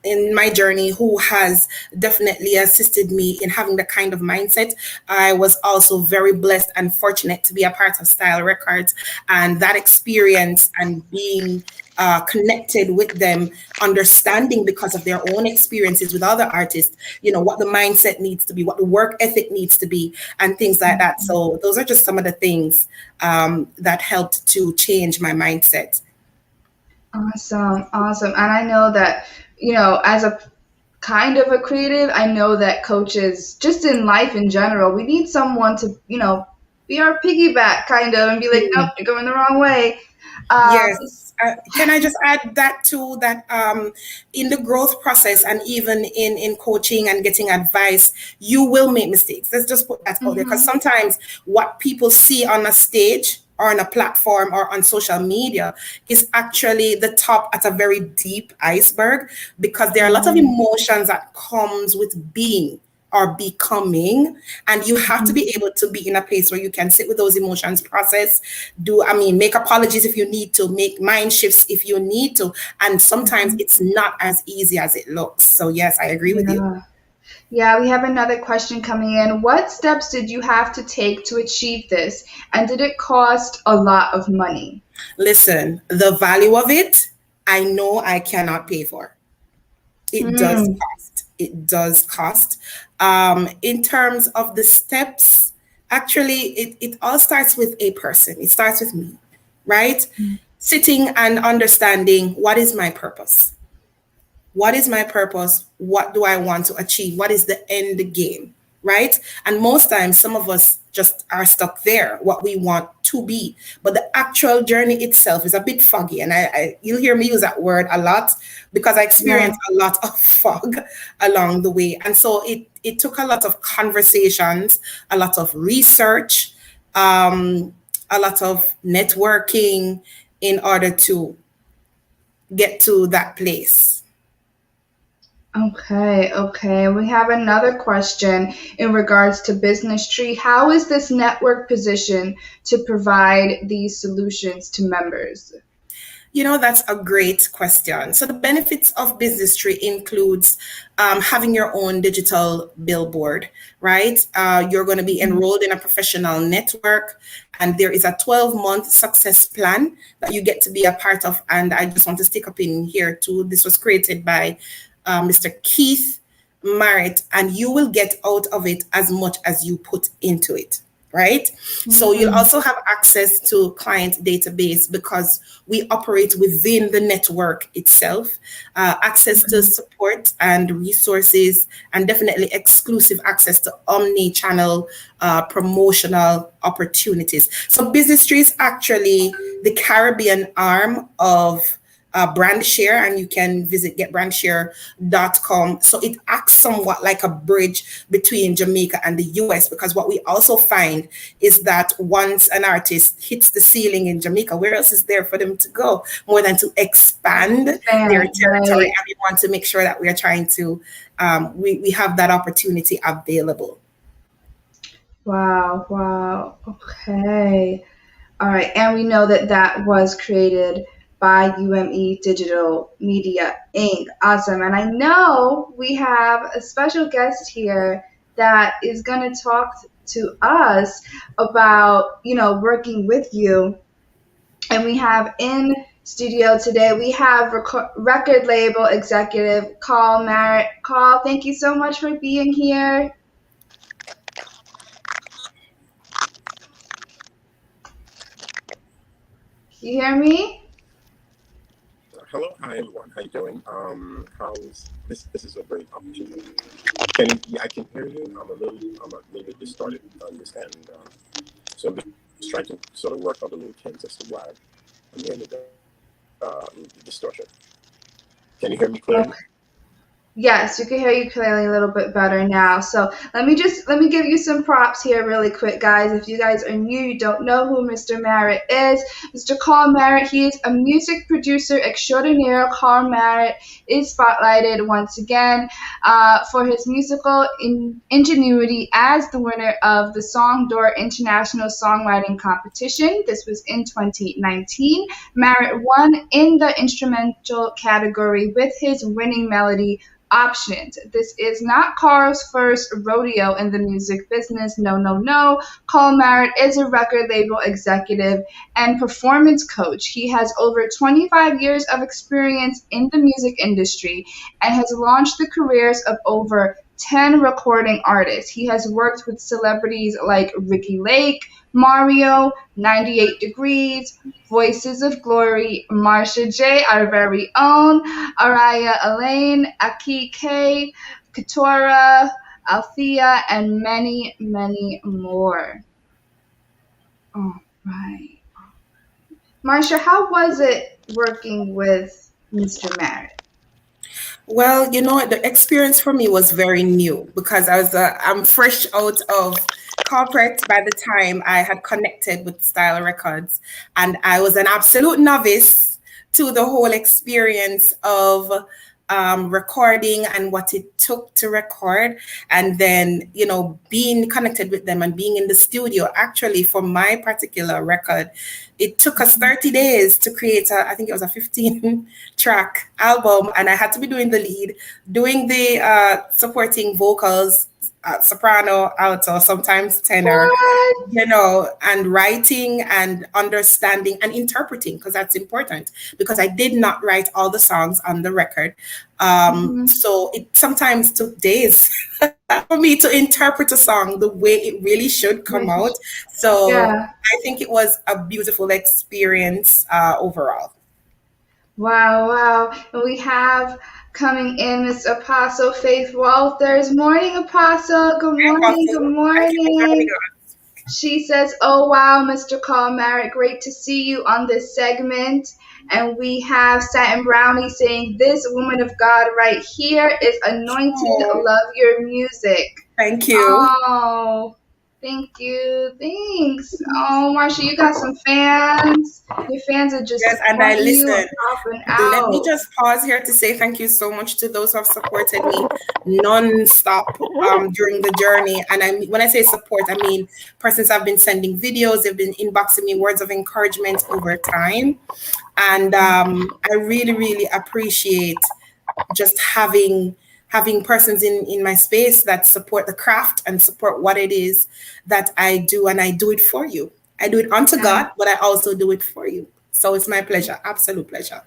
in my journey who has definitely assisted me in having the kind of mindset. I was also very blessed and fortunate to be a part of Style Records, and that experience and being connected with them, understanding because of their own experiences with other artists, what the mindset needs to be, what the work ethic needs to be, and things like that. So those are just some of the things that helped to change my mindset. Awesome. And I know that, as a kind of a creative, I know that coaches, just in life in general, we need someone to, be our piggyback kind of and be like, nope, you're going the wrong way. Yes. Can I just add that too, that in the growth process and even in coaching and getting advice, you will make mistakes. Let's just put that out there, because sometimes what people see on a stage or on a platform or on social media is actually the top at a very deep iceberg, because there are a lot of emotions that comes with being or becoming, and you have to be able to be in a place where you can sit with those emotions, process, make apologies if you need to, make mind shifts if you need to, and sometimes it's not as easy as it looks. So yes, I agree with you. Yeah, we have another question coming in. What steps did you have to take to achieve this, and did it cost a lot of money? Listen, the value of it, I know I cannot pay for. It does cost. It does cost. In terms of the steps, actually, it all starts with a person. It starts with me, right? Sitting and understanding, what is my purpose? What is my purpose? What do I want to achieve? What is the end game, right? And most times, some of us just are stuck there, what we want to be. But the actual journey itself is a bit foggy. And you'll hear me use that word a lot because I experienced a lot of fog along the way. And so it took a lot of conversations, a lot of research, a lot of networking in order to get to that place. Okay. We have another question in regards to Business Tree. How is this network positioned to provide these solutions to members? That's a great question. So the benefits of Business Tree includes having your own digital billboard, right? You're going to be enrolled in a professional network, and there is a 12-month success plan that you get to be a part of. And I just want to stick up in here too. This was created by Mr. Keith Marrett, and you will get out of it as much as you put into it, right? So you'll also have access to client database because we operate within the network itself, access to support and resources, and definitely exclusive access to omni-channel promotional opportunities. So Business Tree is actually the Caribbean arm of BrandShare, and you can visit getbrandshare.com. So it acts somewhat like a bridge between Jamaica and the US, because what we also find is that once an artist hits the ceiling in Jamaica, where else is there for them to go more than to expand their territory? And we want to make sure that we are trying to, we have that opportunity available. Wow. Okay. All right. And we know that was created by UME Digital Media Inc. Awesome. And I know we have a special guest here that is going to talk to us about, working with you. And we have in studio today, we have record label executive Karl Marrett. Karl, thank you so much for being here. You hear me? Hello, hi everyone. How you doing? How's this? This is a great opportunity. I can hear you. I'm a little bit distorted to understand. So I'm just trying to sort of work out the little kinks as to why I'm hearing the distortion. Can you hear me clearly? Okay. Yes, you can hear you clearly a little bit better now. So let me give you some props here really quick, guys. If you guys are new, you don't know who Mr. Marrett is. Mr. Karl Marrett, he is a music producer extraordinaire. Karl Marrett is spotlighted once again for his musical ingenuity as the winner of the Song d'Or International Songwriting Competition. This was in 2019. Marrett won in the instrumental category with his winning melody, Options. This is not Karl's first rodeo in the music business. No. Karl Marrett is a record label executive and performance coach. He has over 25 years of experience in the music industry and has launched the careers of over 10 recording artists. He has worked with celebrities like Ricky Lake, Mario, 98 Degrees, Voices of Glory, Marsha J, our very own, Araya Elaine, Aki K, Katora, Althea, and many, many more. All right. Marsha, how was it working with Mr. Marrett? Well, the experience for me was very new because I'm fresh out of corporate by the time I had connected with Style Records, and I was an absolute novice to the whole experience of recording and what it took to record, and then being connected with them and being in the studio. Actually, for my particular record, it took us 30 days to create I think it was a 15 track album, and I had to be doing the lead, doing the supporting vocals, soprano, alto, sometimes tenor, and writing and understanding and interpreting, because that's important, because I did not write all the songs on the record. So it sometimes took days for me to interpret a song the way it really should come out. So I think it was a beautiful experience overall. Wow. And we have coming in Miss Apostle Faith Walters. Morning, Apostle. Good morning. Good morning. She says, "Oh, wow, Mr. Karl Marrett, great to see you on this segment." And we have Satin Brownie saying, "This woman of God right here is anointed. Love your music." Thank you. Oh, thank you. Thanks. Oh, Marsha, you got some fans. Your fans are just and I listen. Let me just pause here to say thank you so much to those who have supported me non-stop during the journey. And when I say support, I mean persons have been sending videos, they've been inboxing me words of encouragement over time. And I really, really appreciate just having persons in my space that support the craft and support what it is that I do, and I do it for you. I do it unto God, but I also do it for you. So it's my pleasure, absolute pleasure.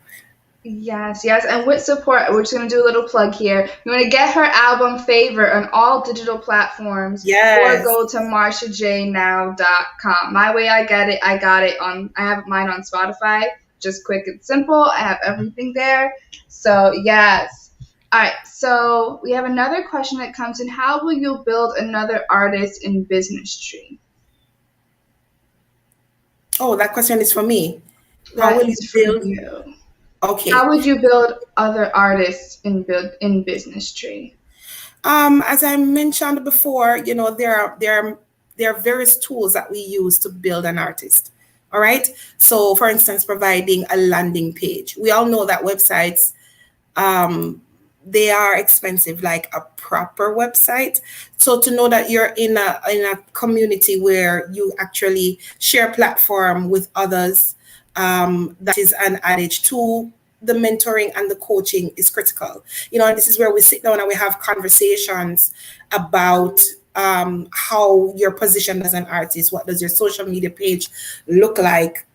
Yes. And with support, we're just going to do a little plug here. You want to get her album Favor on all digital platforms. Or go to marshajnow.com. My Way I Get It, I got it I have mine on Spotify. Just quick and simple. I have everything there. So, yes. All right, so we have another question that comes in. How will you build another artist in business tree? Oh, that question is for me. How will you build you? Okay. How would you build other artists in business tree? As I mentioned before, there are various tools that we use to build an artist. All right. So, for instance, providing a landing page. We all know that websites, they are expensive, like a proper website. So to know that you're in a community where you actually share platform with others, that is an adage to the mentoring and the coaching is critical. And this is where we sit down and we have conversations about how you're positioned as an artist. What does your social media page look like?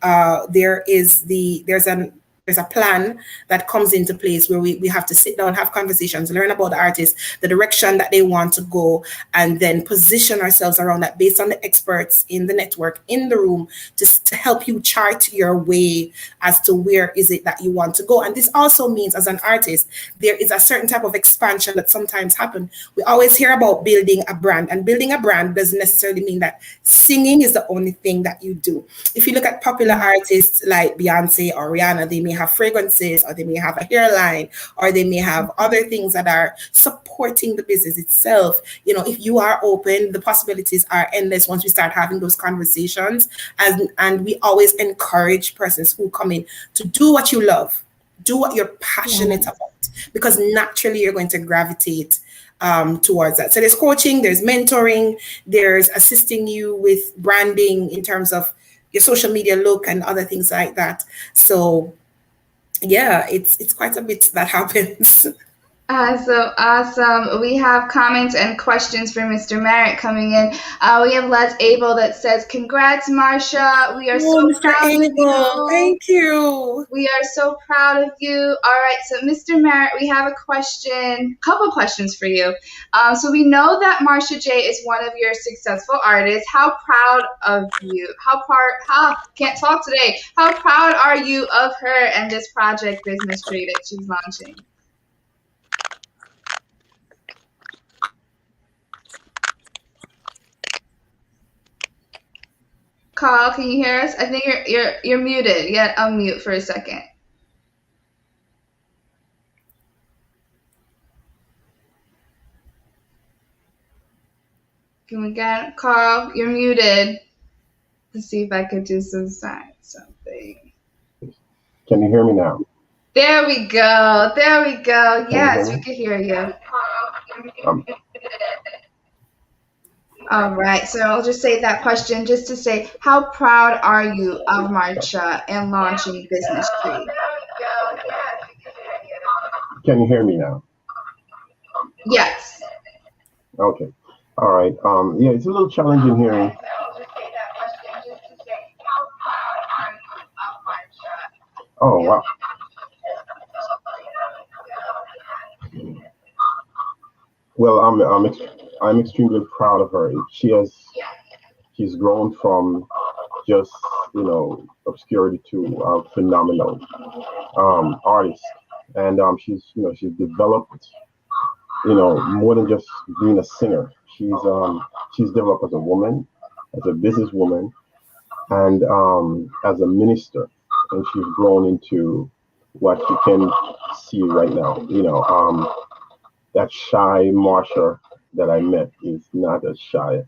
There's a plan that comes into place where we have to sit down, have conversations, learn about the artist, the direction that they want to go, and then position ourselves around that based on the experts in the network, in the room, to help you chart your way as to where is it that you want to go. And this also means, as an artist, there is a certain type of expansion that sometimes happen. We always hear about building a brand, and building a brand doesn't necessarily mean that singing is the only thing that you do. If you look at popular artists like Beyonce or Rihanna, they may have fragrances, or they may have a hairline, or they may have other things that are supporting the business itself. If you are open, the possibilities are endless once we start having those conversations. And we always encourage persons who come in to do what you love, do what you're passionate about, because naturally you're going to gravitate towards that. So there's coaching, there's mentoring, there's assisting you with branding in terms of your social media look and other things like that. So yeah, it's quite a bit that happens. So awesome. We have comments and questions for Mr. Marrett coming in. We have Les Abel that says, "Congrats, Marsha. We are so proud of you." Thank you. We are so proud of you. All right, so Mr. Marrett, we have a couple questions for you. So we know that Marsha J is one of your successful artists. How proud of you? Can't talk today. How proud are you of her and this project, Business Tree, that she's launching? Karl, can you hear us? I think you're muted. You gotta unmute for a second. Can we get Karl? You're muted. Let's see if I could do something. Can you hear me now? There we go. There we go. Yes, we can hear you. All right. So I'll just say that question just to say, how proud are you of Marsha and launching Business Tree? Can you hear me now? Yes. Okay. All right. Yeah, it's a little challenging hearing. Oh, wow. Well, I'm extremely proud of her. She's grown from just, obscurity to a phenomenal artist, and she's developed, more than just being a singer. She's developed as a woman, as a businesswoman, and as a minister, and she's grown into what you can see right now. That shy Marsha that I met is not as shy,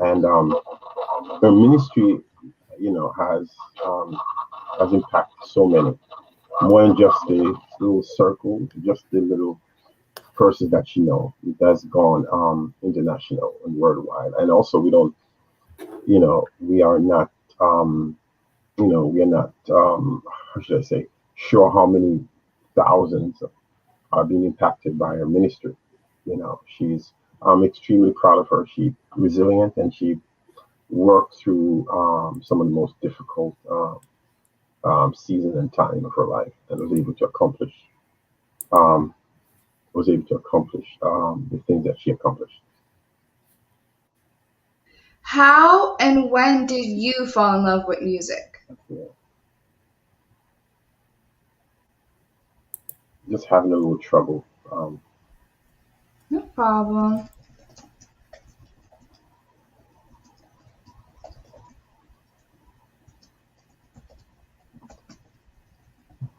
and her ministry, has impacted so many, more than just the little circle, just the little persons that she know. It has gone international and worldwide, and also we don't, we are not, how should I say, sure how many thousands are being impacted by her ministry. I'm extremely proud of her. She's resilient, and she worked through some of the most difficult seasons and time of her life, and was able to accomplish the things that she accomplished. How and when did you fall in love with music? Yeah. Just having a little trouble. No problem.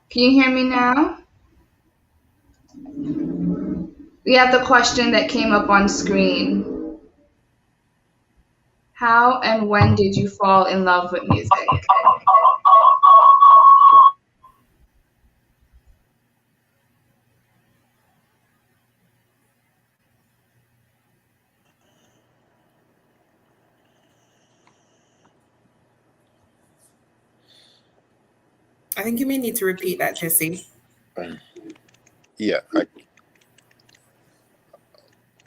Can you hear me now? We have the question that came up on screen. How and when did you fall in love with music? I think you may need to repeat that, Jesse. Yeah.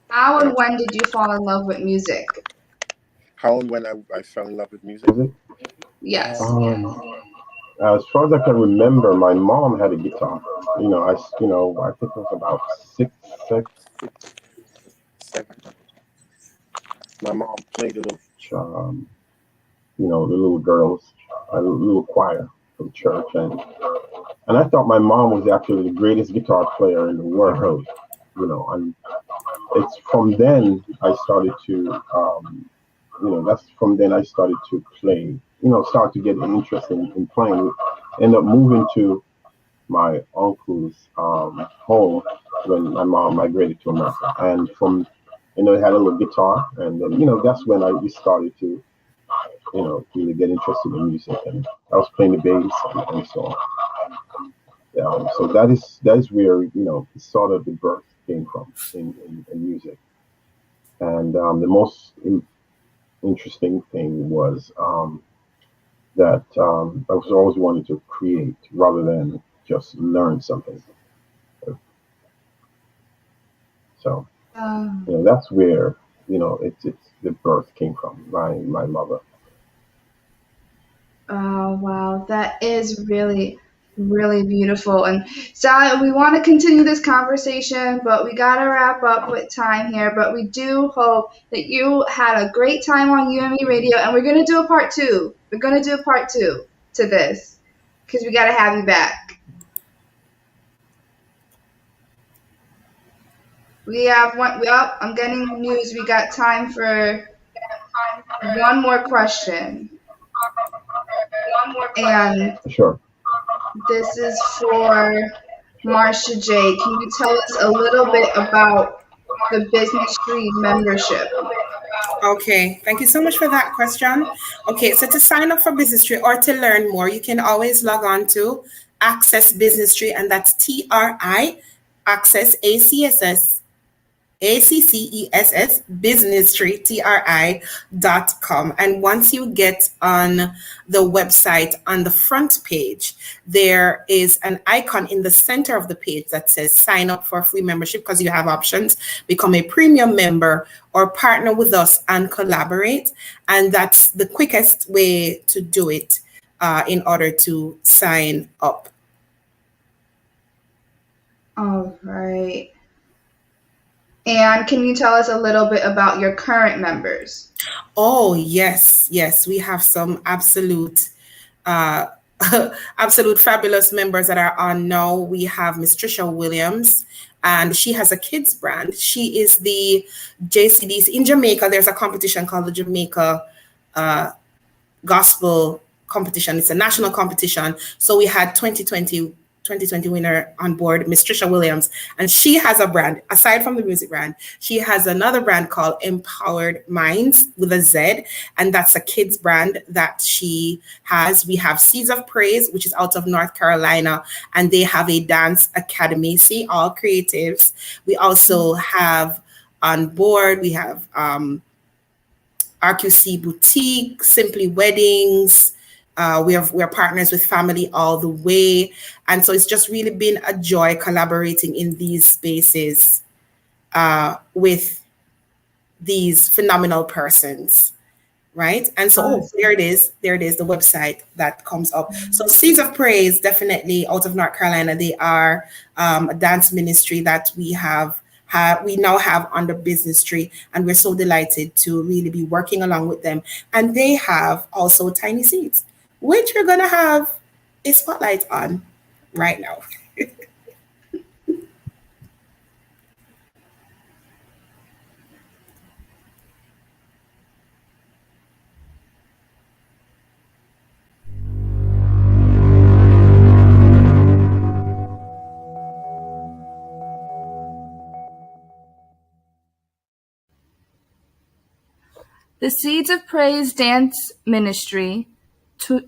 How and when did you fall in love with music? How and when I fell in love with music? Yes. As far as I can remember, my mom had a guitar. I think it was about 6, 7. My mom played a little, the little girls, a little choir from church, and I thought my mom was actually the greatest guitar player in the world. And it's from then I started to, that's from then I started to play. Start to get an interest in playing. End up moving to my uncle's home when my mom migrated to America, and from it had a little guitar, and then that's when we started to really get interested in music, and I was playing the bass and so on. So that is where sort of the birth came from in music, and the most interesting thing was that I was always wanting to create rather than just learn something. So that's where it's the birth came from, my mother. Oh, wow. That is really, really beautiful. And Sally, we want to continue this conversation, but we got to wrap up with time here. But we do hope that you had a great time on UME Radio, and we're going to do a part 2. We're going to do a part 2 to this because we got to have you back. We have one. Well, I'm getting news. We got time for one more question. And sure. This is for Marsha J. Can you tell us a little bit about the Business Tree membership? Okay, thank you so much for that question. Okay, so to sign up for Business Tree or to learn more, you can always log on to Access Business Tree, and that's TRI, Access, ACCESS, Business Tree, TRI.com. And once you get on the website, on the front page, there is an icon in the center of the page that says sign up for free membership, because you have options: become a premium member or partner with us and collaborate. And that's the quickest way to do it in order to sign up. All right. And can you tell us a little bit about your current members? Oh, yes. We have some absolute fabulous members that are on now. We have Miss Trisha Williams, and she has a kids brand. She is the JCDC in Jamaica. There's a competition called the Jamaica Gospel Competition. It's a national competition. So we had 2020 winner on board, Miss Trisha Williams, and she has a brand. Aside from the music brand, she has another brand called Empowered Minds with a Z, and that's a kids brand that she has. We have Seeds of Praise, which is out of North Carolina, and they have a dance academy. See, all creatives. We also have on board, we have RQC Boutique, Simply Weddings. We're partners with Family All the Way. And so it's just really been a joy collaborating in these spaces with these phenomenal persons, right? And so there it is, the website that comes up. So Seeds of Praise, definitely out of North Carolina. They are a dance ministry that we now have under Business Tree, and we're so delighted to really be working along with them. And they have also Tiny Seeds, which we're going to have a spotlight on right now. The Seeds of Praise Dance Ministry. Stop.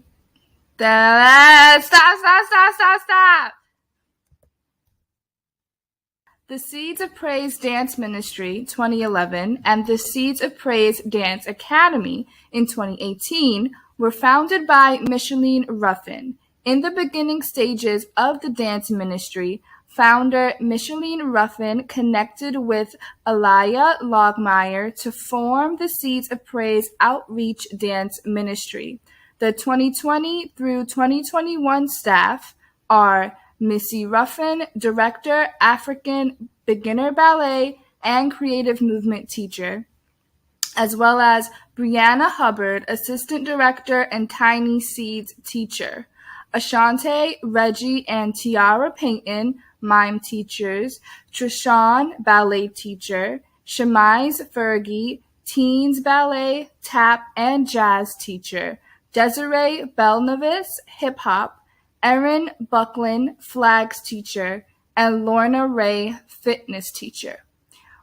The Seeds of Praise Dance Ministry 2011 and the Seeds of Praise Dance Academy in 2018 were founded by Micheline Ruffin. In the beginning stages of the dance ministry, founder Micheline Ruffin connected with Aliyah Logmeyer to form the Seeds of Praise Outreach Dance Ministry. The 2020 through 2021 staff are Missy Ruffin, Director, African Beginner Ballet and Creative Movement Teacher, as well as Brianna Hubbard, Assistant Director and Tiny Seeds Teacher, Ashante, Reggie, and Tiara Payton, Mime Teachers, Trishawn, Ballet Teacher, Shamiz Fergie, Teens Ballet, Tap, and Jazz Teacher, Desiree Belnavis, Hip Hop, Erin Buckland, Flags Teacher, and Lorna Ray, Fitness Teacher.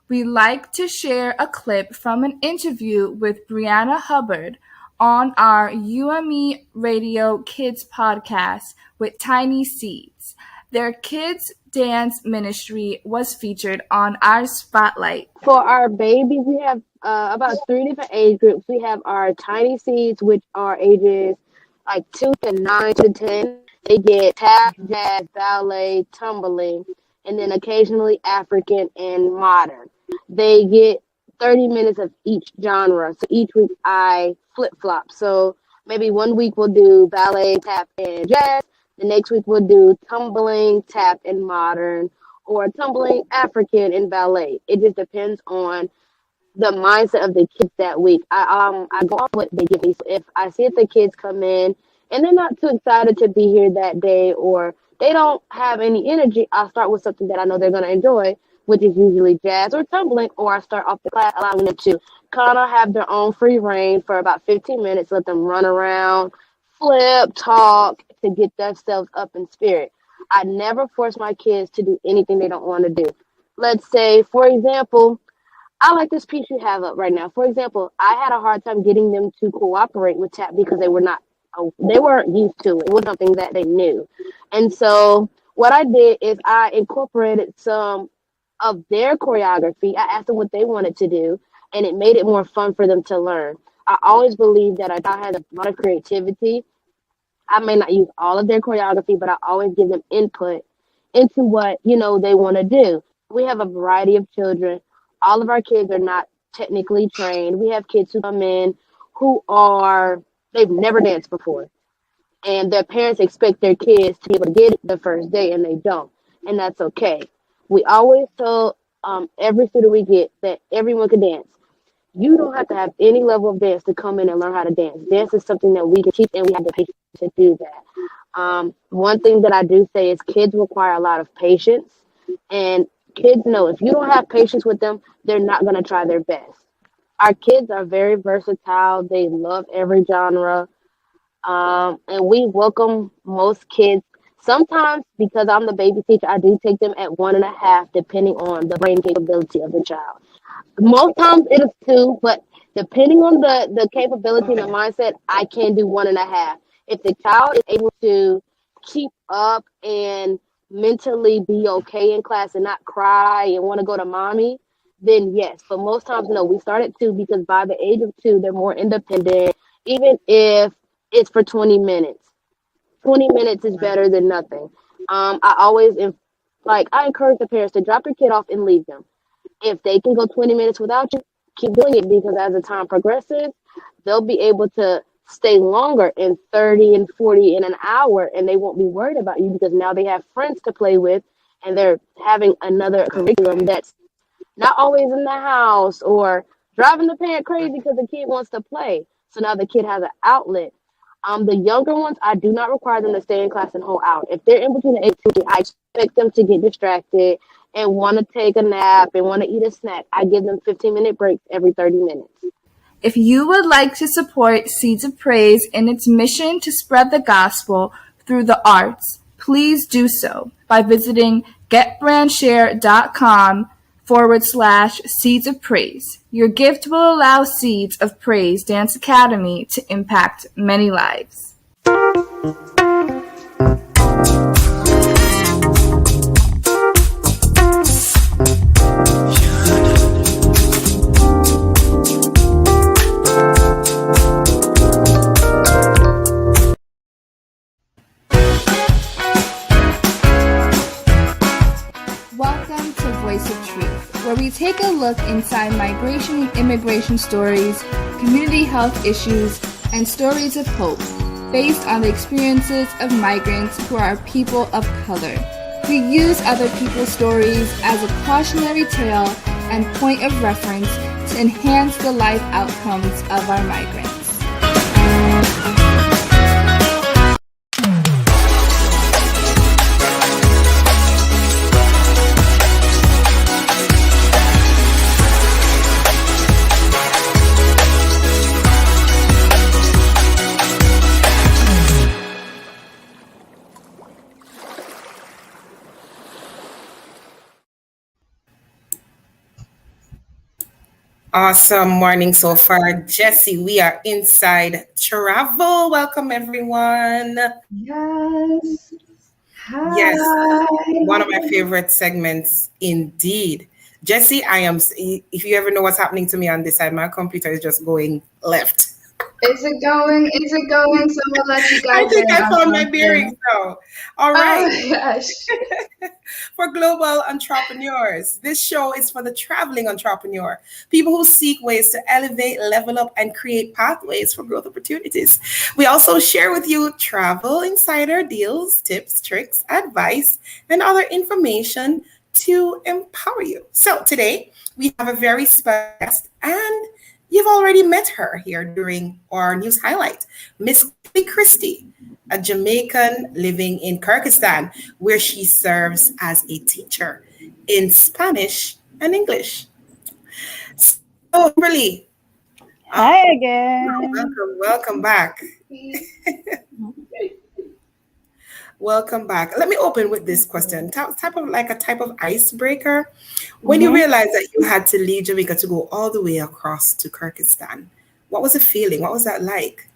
We like to share a clip from an interview with Brianna Hubbard on our UME Radio Kids podcast with Tiny Seeds. Their kids dance ministry was featured on our spotlight. For our babies, we have about 3 different age groups. We have our Tiny Seeds, which are ages like 2 to 9 to 10. They get tap, jazz, ballet, tumbling, and then occasionally African and modern. They get 30 minutes of each genre. So each week I flip-flop. So maybe one week we'll do ballet, tap, and jazz. The next week we'll do tumbling, tap, and modern, or tumbling, African, and ballet. It just depends on the mindset of the kids that week. I go off what they give me. So if I see if the kids come in and they're not too excited to be here that day, or they don't have any energy, I'll start with something that I know they're going to enjoy, which is usually jazz or tumbling, or I start off the class allowing them to kind of have their own free reign for about 15 minutes, let them run around, flip, talk, to get themselves up in spirit. I never force my kids to do anything they don't want to do. Let's say, for example, I like this piece you have up right now. For example, I had a hard time getting them to cooperate with tap because they weren't used to it. It was something that they knew. And so what I did is I incorporated some of their choreography. I asked them what they wanted to do, and it made it more fun for them to learn. I always believe that a child has a lot of creativity. I may not use all of their choreography, but I always give them input into what, they want to do. We have a variety of children. All of our kids are not technically trained. We have kids who come in they've never danced before. And their parents expect their kids to be able to get it the first day, and they don't. And that's okay. We always tell every student we get that everyone can dance. You don't have to have any level of dance to come in and learn how to dance. Dance is something that we can teach, and we have the patience to do that. One thing that I do say is kids require a lot of patience, and kids know if you don't have patience with them, they're not going to try their best. Our kids are very versatile. They love every genre, and we welcome most kids. Sometimes, because I'm the baby teacher, I do take them at 1.5, depending on the brain capability of the child. Most times it is 2, but depending on the capability and the mindset, I can do 1.5. If the child is able to keep up and mentally be okay in class and not cry and want to go to mommy, then yes. But most times, no, we start at 2 because by the age of 2, they're more independent, even if it's for 20 minutes. 20 minutes is better than nothing. I encourage the parents to drop your kid off and leave them. If they can go 20 minutes without you, keep doing it, because as the time progresses, they'll be able to stay longer in 30 and 40 in an hour, and they won't be worried about you because now they have friends to play with, and they're having another curriculum that's not always in the house or driving the parent crazy because the kid wants to play. So now the kid has an outlet. The younger ones, I do not require them to stay in class and hold out. If they're in between the age of 2, I expect them to get distracted and want to take a nap and want to eat a snack. I give them 15-minute breaks every 30 minutes. If you would like to support Seeds of Praise in its mission to spread the gospel through the arts, please do so by visiting getbrandshare.com/Seeds of Praise. Your gift will allow Seeds of Praise Dance Academy to impact many lives. Welcome to Voice of Truth, where we take a look inside migration and immigration stories, community health issues, and stories of hope, based on the experiences of migrants who are people of color. We use other people's stories as a cautionary tale and point of reference to enhance the life outcomes of our migrants. Awesome morning so far, Jesse. We are inside travel. Welcome, everyone. Yes. Hi. Yes, one of my favorite segments, indeed. Jesse, if you ever know what's happening to me on this side, my computer is just going left. Is it going? So we'll let you guys. I think I found my bearings now. All right. Oh, gosh. For global entrepreneurs, this show is for the traveling entrepreneur, people who seek ways to elevate, level up, and create pathways for growth opportunities. We also share with you travel insider deals, tips, tricks, advice, and other information to empower you. So today we have a very special guest, and you've already met her here during our news highlight, Miss Christie, a Jamaican living in Kyrgyzstan, where she serves as a teacher in Spanish and English. So, Kimberly. Hi again. Welcome back. Welcome back. Let me open with this question. Type of icebreaker. When you realized that you had to leave Jamaica to go all the way across to Kyrgyzstan, what was the feeling? What was that like?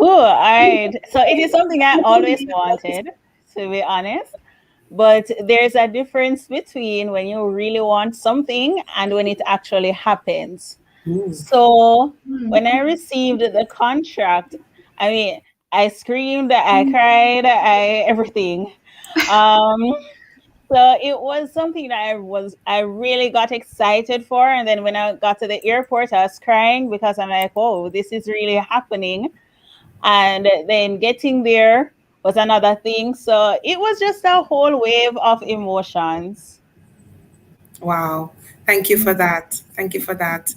Oh, all right. So it is something I always wanted, to be honest. But there's a difference between when you really want something and when it actually happens. So when I received the contract, I mean, I screamed, I cried, everything. So it was something that I really got excited for. And then when I got to the airport, I was crying because I'm like, oh, this is really happening. And then getting there was another thing. So it was just a whole wave of emotions. Wow. Thank you for that. Thank you for that.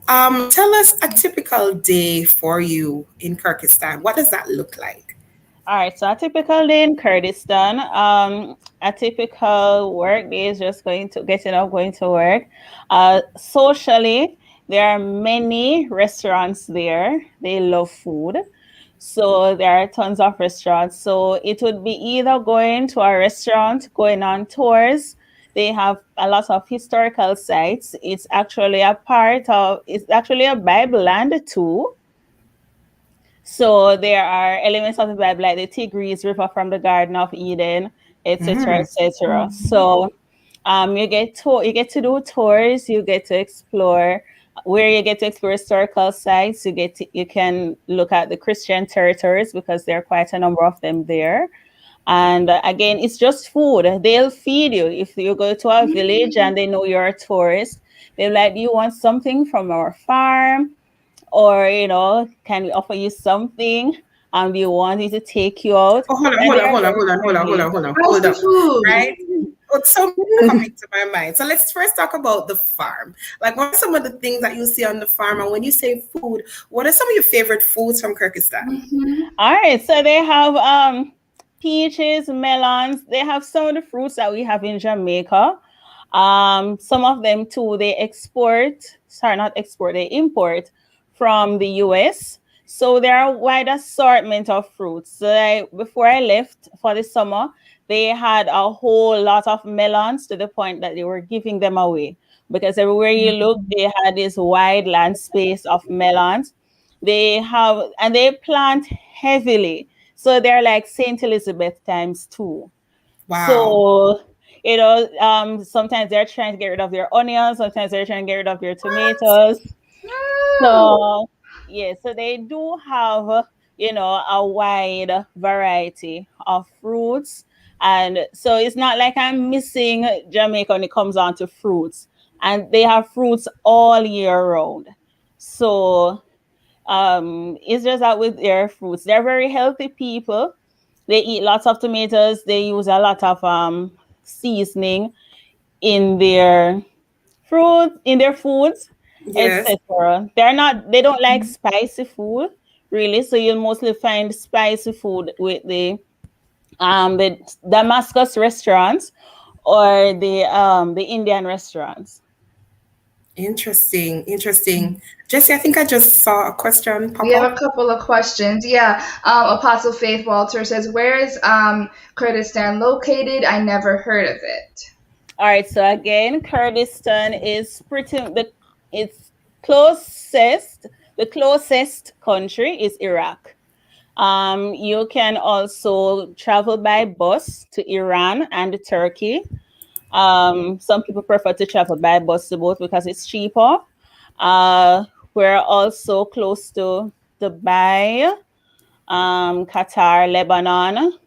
Tell us a typical day for you in Kyrgyzstan. What does that look like? All right. So a typical day in Kurdistan, a typical work day is just getting up, going to work. Socially, there are many restaurants there. They love food. So there are tons of restaurants. So it would be either going to a restaurant, going on tours. They have a lot of historical sites. It's actually a Bible land too. So there are elements of the Bible like the Tigris River from the Garden of Eden, etc., etc. So you get to do tours, you get to explore where you get to explore historical sites. You can look at the Christian territories because there are quite a number of them there. And again, it's just food. They'll feed you. If you go to a village and they know you're a tourist, they're like, do you want something from our farm? Or, can we offer you something? Do you want me to take you out? Oh, hold on. Right? So coming to my mind. So let's first talk about the farm. Like, what are some of the things that you see on the farm? And when you say food, what are some of your favorite foods from Kyrgyzstan? All right. So they have peaches, melons. They have some of the fruits that we have in Jamaica. Some of them too, they import from the US. So there are a wide assortment of fruits. So before I left for the summer, they had a whole lot of melons to the point that they were giving them away because everywhere you look, they had this wide land space of melons. They plant heavily. So they're like St. Elizabeth times 2. Wow. So, sometimes they're trying to get rid of their onions. Sometimes they're trying to get rid of their tomatoes. So, so they do have, a wide variety of fruits. And so it's not like I'm missing Jamaica when it comes on to fruits. And they have fruits all year round. So it's just that with their fruits, they're very healthy people. They eat lots of tomatoes. They use a lot of seasoning in their foods, etc. They don't like spicy food, really. So you'll mostly find spicy food with the Damascus restaurants or the Indian restaurants. Interesting. Jesse, I think I just saw a question pop up. We have a couple of questions. Yeah. Apostle Faith Walter says, where is Kurdistan located? I never heard of it. All right. So again, Kurdistan is the closest country is Iraq. You can also travel by bus to Iran and Turkey. Some people prefer to travel by bus to both because it's cheaper. We're also close to Dubai, Qatar, Lebanon.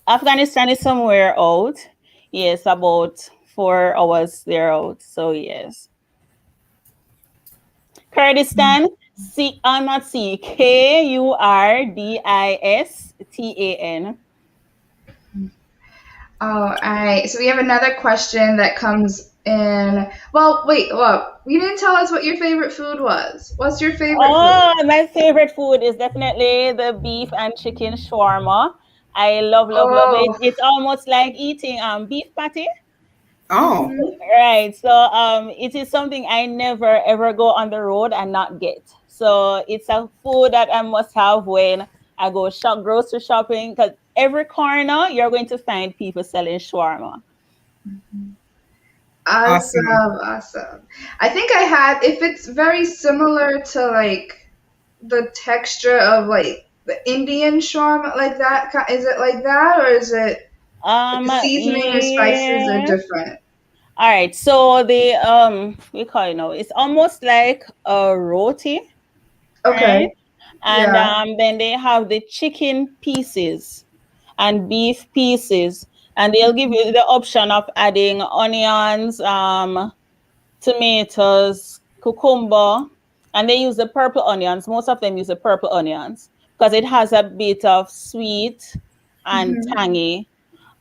Afghanistan is somewhere out. Yes, about 4 hours there out. So yes. Kurdistan, Kurdistan. All right. So we have another question that comes in. Well, wait. Well, you didn't tell us what your favorite food was. What's your favorite food? My favorite food is definitely the beef and chicken shawarma. I love it. It's almost like eating beef patty. Oh. Right. So it is something I never ever go on the road and not get. So it's a food that I must have when I go grocery shopping, because every corner you're going to find people selling shawarma. Awesome. I think I had, if it's very similar to like the texture of like the Indian shawarma, like that, is it like that, or is it like the seasoning or spices are Yeah. different? All right, so the we call it now, it's almost like a roti, right? Okay. And Yeah. then they have the chicken pieces and beef pieces, and they'll give you the option of adding onions, tomatoes, cucumber, and they use the purple onions. Most of them use the purple onions because it has a bit of sweet and tangy.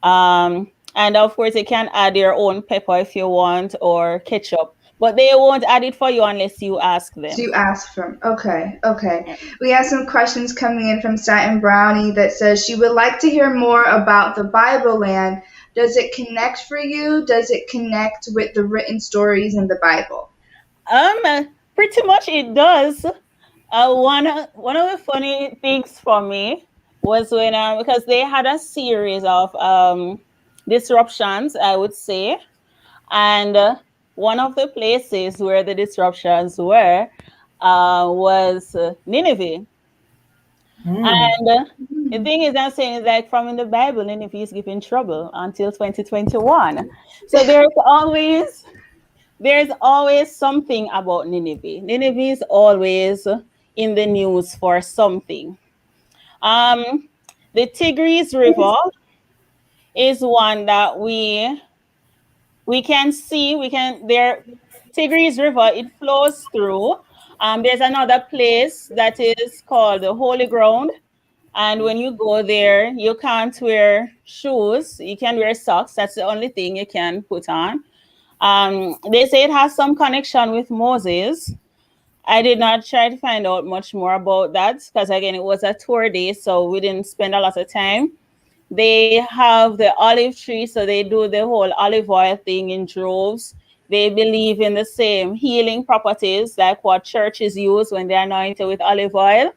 And of course, you can add your own pepper if you want, or ketchup, but they won't add it for you unless you ask them. So you ask from, okay. We have some questions coming in from Satin Brownie that says she would like to hear more about the Bible Land. Does it connect for you? Does it connect with the written stories in the Bible? Pretty much it does. One of the funny things for me was when because they had a series of disruptions, I would say, and one of the places where the disruptions were was Nineveh. And the thing is, I'm saying is like from in the Bible, Nineveh is giving trouble until 2021. So there's always something about Nineveh. Nineveh is always in the news for something. The Tigris River is one that we can see. Tigris River, it flows through. There's another place that is called the Holy Ground. And when you go there, you can't wear shoes. You can wear socks. That's the only thing you can put on. They say it has some connection with Moses. I did not try to find out much more about that because, again, it was a tour day, so we didn't spend a lot of time. They have the olive tree, so they do the whole olive oil thing in droves. They believe in the same healing properties like what churches use when they're anointed with olive oil.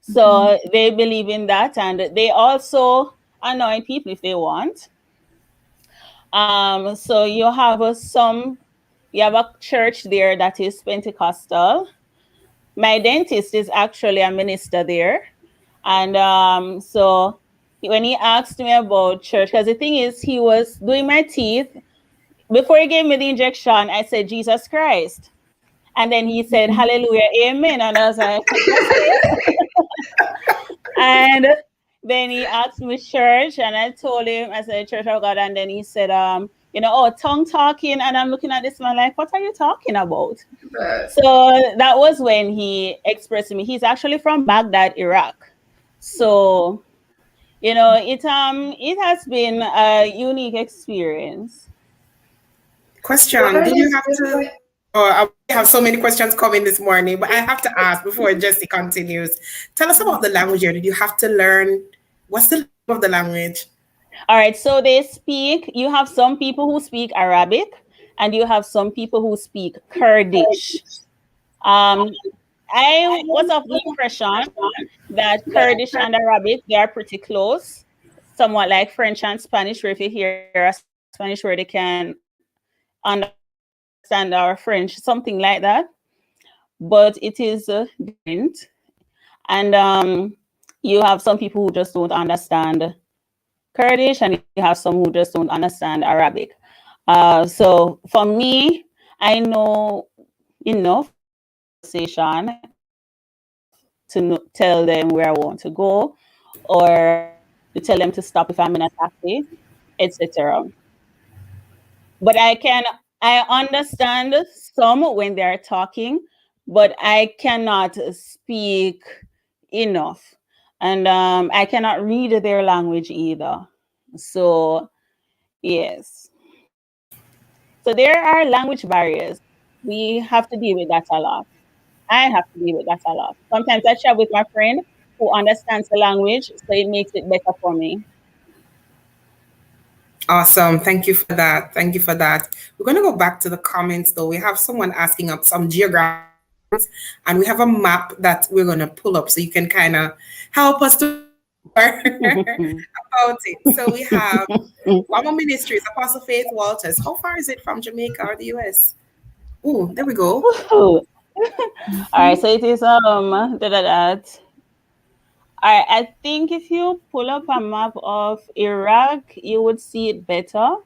So they believe in that, and they also anoint people if they want. So you have a church there that is Pentecostal. My dentist is actually a minister there. And so when he asked me about church, because the thing is, he was doing my teeth. Before he gave me the injection, I said, Jesus Christ. And then he said, hallelujah, amen. And I was like, okay. And then he asked me church, and I told him, I said, Church of God. And then he said, tongue talking. And I'm looking at this man like, what are you talking about? So that was when he expressed to me. He's actually from Baghdad, Iraq. So, it has been a unique experience. Question, do you have to... I have so many questions coming this morning, but I have to ask before Jesse continues. Tell us about the language here. Did you have to learn? What's the name of the language? All right, so you have some people who speak Arabic, and you have some people who speak Kurdish. I was of the impression that Kurdish and Arabic, they are pretty close, somewhat like French and Spanish, where if you hear a Spanish word, they can understand our French, something like that. But it is different. And you have some people who just don't understand Kurdish, and you have some who just don't understand Arabic. So for me, I know enough conversation to tell them where I want to go, or to tell them to stop if I'm in a taxi, etc. But I understand some when they're talking, but I cannot speak enough. And I cannot read their language either. So, yes. So there are language barriers. We have to deal with that a lot. I have to deal with that a lot. Sometimes I chat with my friend who understands the language, so it makes it better for me. Awesome. Thank you for that. We're going to go back to the comments, though. We have someone asking up some geographical and we have a map that we're going to pull up so you can kind of help us to about it. So we have Wama Ministries, Apostle Faith Walters. How far is it from Jamaica or the US? Oh, there we go. All right, so it is I think if you pull up a map of Iraq, you would see it better.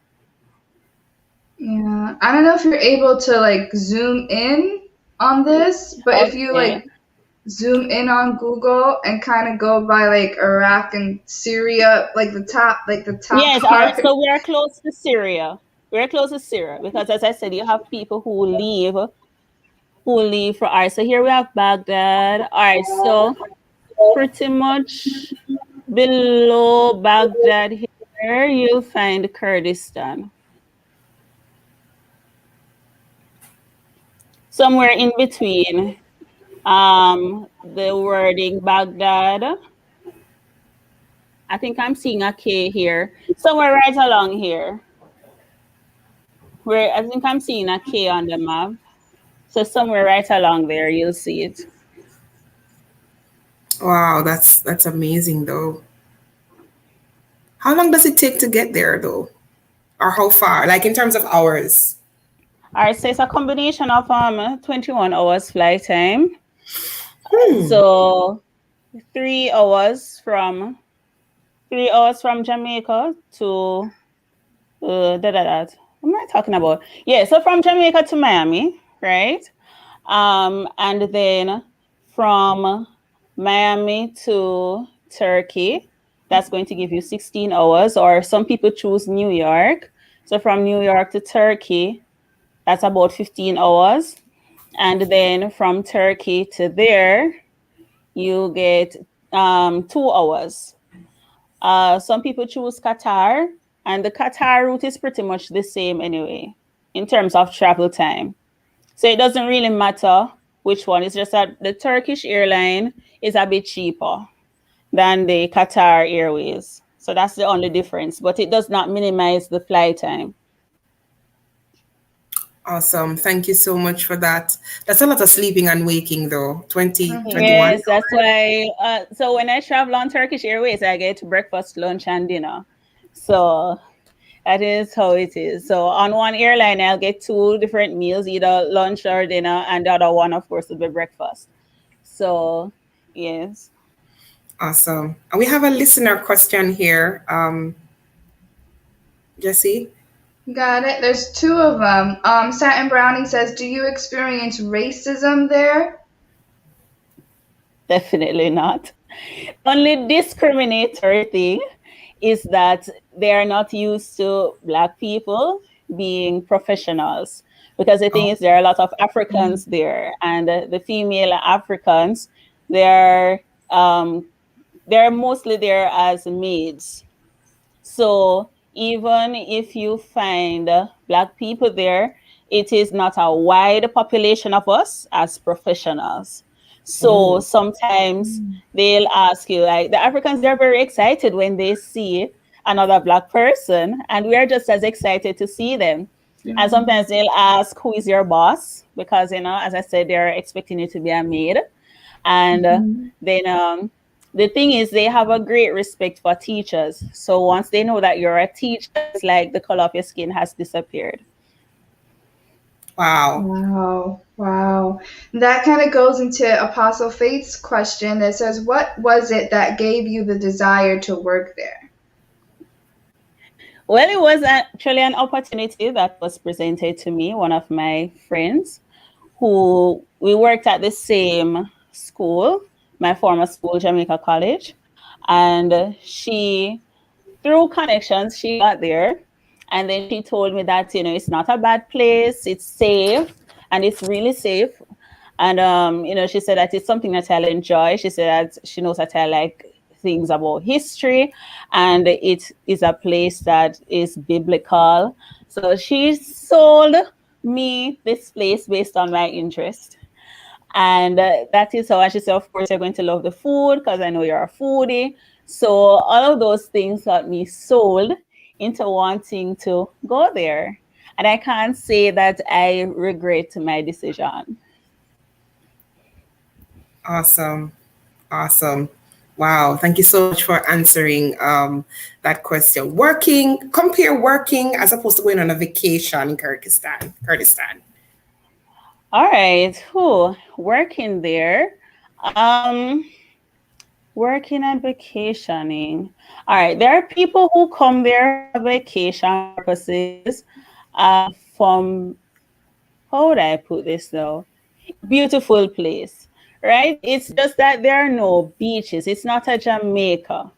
Yeah, I don't know if you're able to like zoom in on this, but if you like zoom in on Google and kind of go by like Iraq and Syria, like the top Yes, part. all right, so we are close to Syria. We're close to Syria because, as I said, you have people who leave for all right. So here we have Baghdad. All right, so pretty much below Baghdad here, you'll find Kurdistan. Somewhere in between the wording Baghdad. I think I'm seeing a K here. Somewhere right along here. Where I think I'm seeing a K on the map. So somewhere right along there, you'll see it. Wow, that's amazing though. How long does it take to get there though? Or how far? Like in terms of hours? All right, so it's a combination of 21 hours flight time. So 3 hours from Jamaica to what am I talking about? Yeah, so from Jamaica to Miami, right? And then from Miami to Turkey, that's going to give you 16 hours, or some people choose New York. So from New York to Turkey, that's about 15 hours. And then from Turkey to there, you get 2 hours. Some people choose Qatar, and the Qatar route is pretty much the same anyway, in terms of travel time. So it doesn't really matter which one. It's just that the Turkish airline is a bit cheaper than the Qatar Airways. So that's the only difference, but it does not minimize the flight time. Awesome. Thank you so much for that. That's a lot of sleeping and waking though. 21. Yes, that's why. So when I travel on Turkish Airways, I get breakfast, lunch, and dinner. So that is how it is. So on one airline, I'll get 2 different meals, either lunch or dinner, and the other one, of course, will be breakfast. So, yes. Awesome. And we have a listener question here. Jesse? Got it. There's 2 of them. Satin Brownie says, do you experience racism there? Definitely not. Only discriminatory thing is that they are not used to Black people being professionals. Because the thing is, there are a lot of Africans there, and the female Africans, they're mostly there as maids. So even if you find Black people there, it is not a wide population of us as professionals. So sometimes they'll ask you, like, the Africans, they're very excited when they see another Black person, and we are just as excited to see them. And sometimes they'll ask, who is your boss? Because, as I said, they're expecting you to be a maid. And then the thing is, they have a great respect for teachers. So once they know that you're a teacher, it's like the color of your skin has disappeared. Wow. That kind of goes into Apostle Faith's question that says, what was it that gave you the desire to work there? Well, it was actually an opportunity that was presented to me, one of my friends, who we worked at the same school, my former school, Jamaica College. And she, through connections, she got there. And then she told me that, it's not a bad place, it's safe, and it's really safe. And, she said that it's something that I'll enjoy. She said that she knows that I like things about history, and it is a place that is biblical. So she sold me this place based on my interest. And that is how, and she said, of course, you're going to love the food because I know you're a foodie. So all of those things got me sold into wanting to go there. And I can't say that I regret my decision. Awesome. Awesome. Wow. Thank you so much for answering that question. Compare working as opposed to going on a vacation in Kyrgyzstan. All right. Working there. Working and vacationing. All right. There are people who come there for vacation purposes. From, how would I put this though? Beautiful place, right? It's just that there are no beaches. It's not a Jamaica.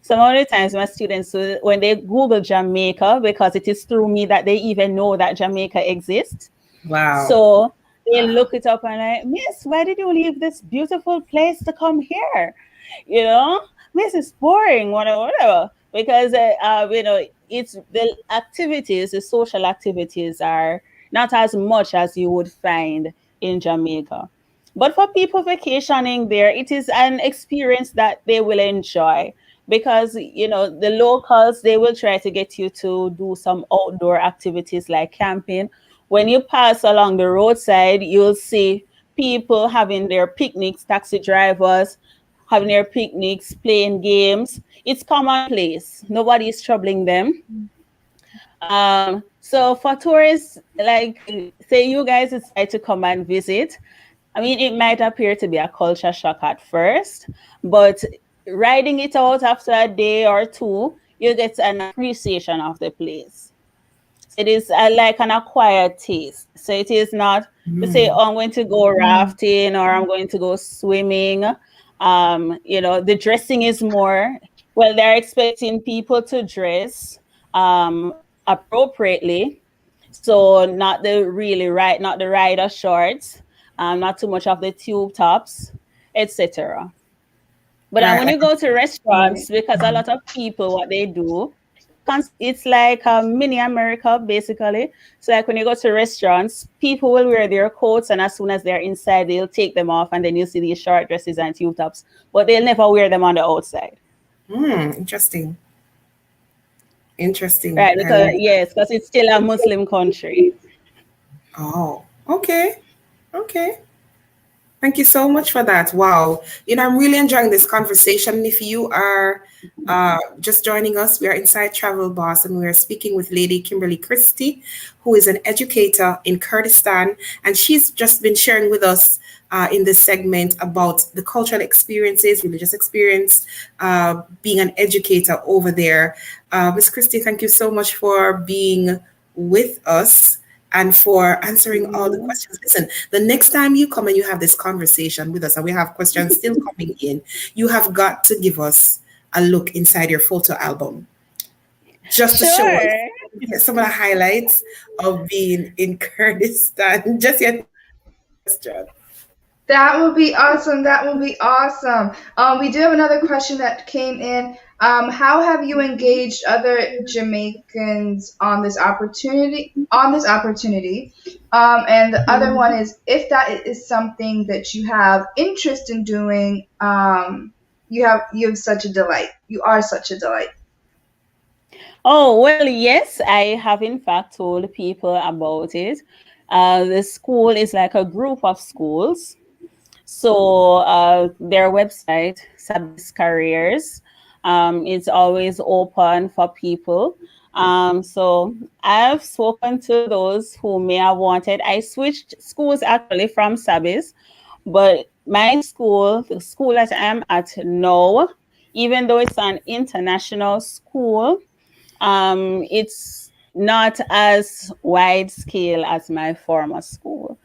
Some of the times my students, when they Google Jamaica, because it is through me that they even know that Jamaica exists. Wow. So they look it up and like, Miss, why did you leave this beautiful place to come here? You know, Miss, it's boring, whatever. Because, it's the activities, the social activities are not as much as you would find in Jamaica. But for people vacationing there, it is an experience that they will enjoy because, the locals, they will try to get you to do some outdoor activities like camping. When you pass along the roadside, you'll see people having their picnics, taxi drivers having their picnics, playing games. It's commonplace. Nobody is troubling them. So for tourists, like say you guys decide to come and visit, I mean, it might appear to be a culture shock at first, but riding it out after a day or two, you get an appreciation of the place. It is like an acquired taste. So it is not to say, oh, I'm going to go rafting or I'm going to go swimming. The dressing is more, well, they're expecting people to dress appropriately. So not the rider shorts, not too much of the tube tops, etc. But when you go to restaurants, because a lot of people, what they do, it's like a mini America, basically. So like when you go to restaurants, people will wear their coats, and as soon as they're inside, they'll take them off, and then you'll see these short dresses and tube tops, but they'll never wear them on the outside. Interesting. Right, because it's still a Muslim country. Oh, okay. Thank you so much for that. Wow. I'm really enjoying this conversation. If you are just joining us, we are Inside Travel Boss, and we are speaking with Lady Kimberly Christie, who is an educator in Kurdistan. And she's just been sharing with us in this segment about the cultural experiences, religious experience, being an educator over there. Ms. Christie, thank you so much for being with us and for answering all the questions. Listen, the next time you come and you have this conversation with us, and we have questions still coming in, you have got to give us a look inside your photo album, just to show us some of the highlights of being in Kurdistan. Just your question. That would be awesome. We do have another question that came in. How have you engaged other Jamaicans on this opportunity? And the other one is, if that is something that you have interest in doing, you have such a delight. You are such a delight. Oh, well, yes, I have in fact told people about it. The school is like a group of schools. So their website, Sabis Careers, is always open for people. So I've spoken to those who may have wanted. I switched schools actually from Sabis, but my school, the school that I'm at now, even though it's an international school, it's not as wide scale as my former school.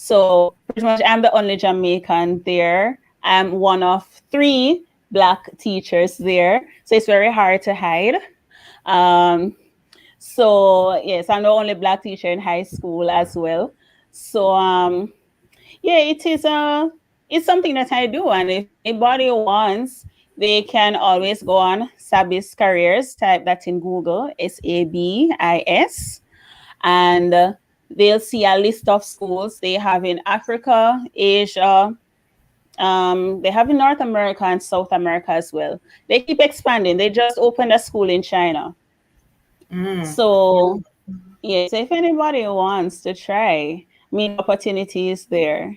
So pretty much I'm the only Jamaican there. I'm one of 3 Black teachers there. So it's very hard to hide. So yes, I'm the only Black teacher in high school as well. So it's something that I do. And if anybody wants, they can always go on Sabis Careers, type that in Google, SABIS, and they'll see a list of schools they have in Africa, Asia, they have in North America and South America as well. They keep expanding. They just opened a school in China. So, yes, if anybody wants to try, opportunities there.